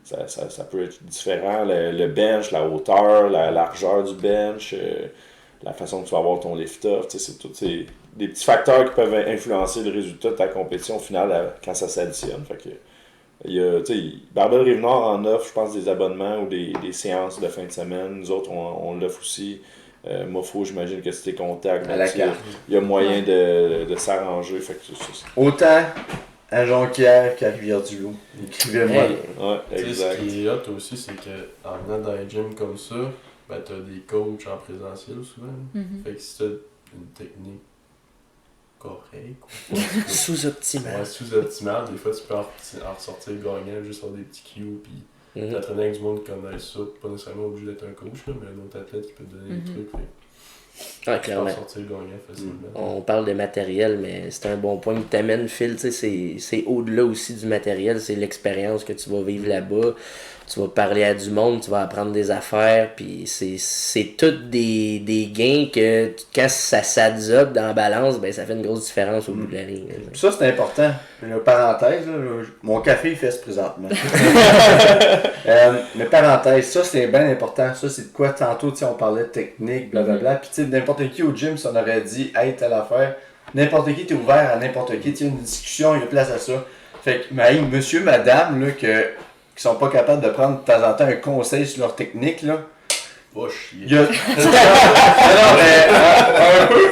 ça peut être différent. Le bench, la hauteur, la largeur du bench, la façon que tu vas avoir ton lift-off, c'est tout, c'est des petits facteurs qui peuvent influencer le résultat de ta compétition finale quand ça s'additionne. Fait que, il y a, Barbell Rive-Nord en offre, je pense, des abonnements ou des séances de fin de semaine. Nous autres, on l'offre aussi. Mofo, j'imagine que c'est tes contacts. Il y a moyen de s'arranger. Fait que
autant à Jonquière qu'à Rivière-du-Loup. Écrivez-moi.
Exact.
Ce qui est hot aussi, c'est qu'en venant dans un gym comme ça, ben, t'as des coachs en présentiel souvent. Fait que si t'as une technique correcte,
sous-optimale.
Sous-optimale, des fois tu peux en ressortir gagnant juste sur des petits cues, puis t'entraîner avec du monde qui connaît ça, pas nécessairement obligé d'être un coach, là, mais un autre athlète qui peut te donner des trucs.
Clairement.
Sortir gagnant facilement.
On parle de matériel, mais c'est un bon point que tu amènes, Phil. C'est au-delà aussi du matériel, c'est l'expérience que tu vas vivre là-bas. Tu vas parler à du monde, tu vas apprendre des affaires, puis c'est tout des gains que quand ça s'additionne dans la balance, ben ça fait une grosse différence au bout de la ligne.
Ça, c'est important. Une parenthèse, là, mon café il fesse présentement. Mais parenthèse, ça c'est bien important. Ça c'est de quoi tantôt on parlait de technique, blablabla. Puis tu sais, n'importe qui au gym, si on aurait dit hey, telle affaire, n'importe qui t'es ouvert à n'importe qui, une discussion, il y a place à ça. Fait que hey, monsieur, madame, là, qui sont pas capables de prendre de temps en temps un conseil sur leur technique, là.
Va chier.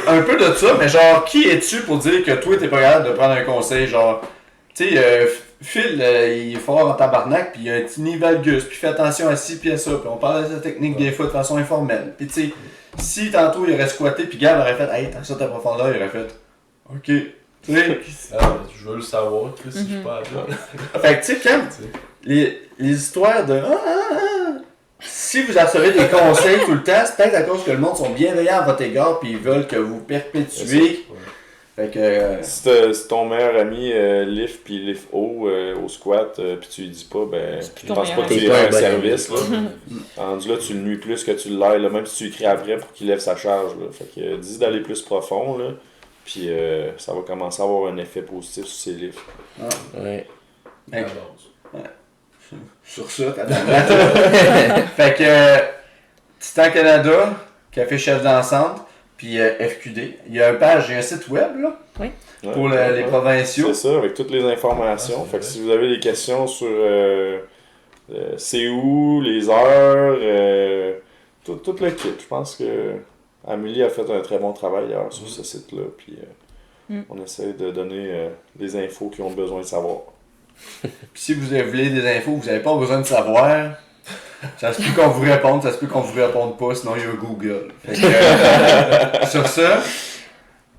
Un peu de ça, mais genre, qui es-tu pour dire que toi, t'es pas capable de prendre un conseil? Genre, tu sais, Phil, il est fort en tabarnak, puis il a un petit nid valgus, puis fais attention à ci, puis à ça, puis on parle de sa technique des fois de façon informelle. Puis tu sais, si tantôt il aurait squatté, puis Gab aurait fait, hey, t'as ça ta profondeur, il aurait fait, ok. Tu sais,
je veux le savoir, Chris, si je suis pas à job.
Fait que tu sais, quand les histoires de si vous recevez des conseils tout le temps, c'est peut-être à cause que le monde sont bienveillants à votre égard puis ils veulent que vous perpétuez. Fait que
si ton meilleur ami lift puis lift haut au squat puis tu lui dis pas, ben je pense pas que tu iras un service là. Rendu là, tu le nuis plus que tu l'aides, là, même si tu écris après pour qu'il lève sa charge là. Fait que dis d'aller plus profond là. Puis ça va commencer à avoir un effet positif sur ses lifts.
Ouais.
Ouais. Sur ça, t'as Fait que Titan Canada, Café Chef d'Encentre, puis FQD. Il y a un site web là, pour les provinciaux.
C'est ça, avec toutes les informations. Fait que si vous avez des questions sur c'est où, les heures, tout le kit, je pense que Amélie a fait un très bon travail d'ailleurs sur ce site-là. Puis on essaie de donner des infos qu'ils ont besoin de savoir.
Puis si vous voulez des infos que vous n'avez pas besoin de savoir, ça se peut qu'on vous réponde, ça se peut qu'on vous réponde pas, sinon il y a Google. Fait que, sur ça,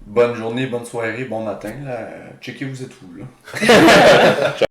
bonne journée, bonne soirée, bon matin. Là. Checkez vous êtes où là.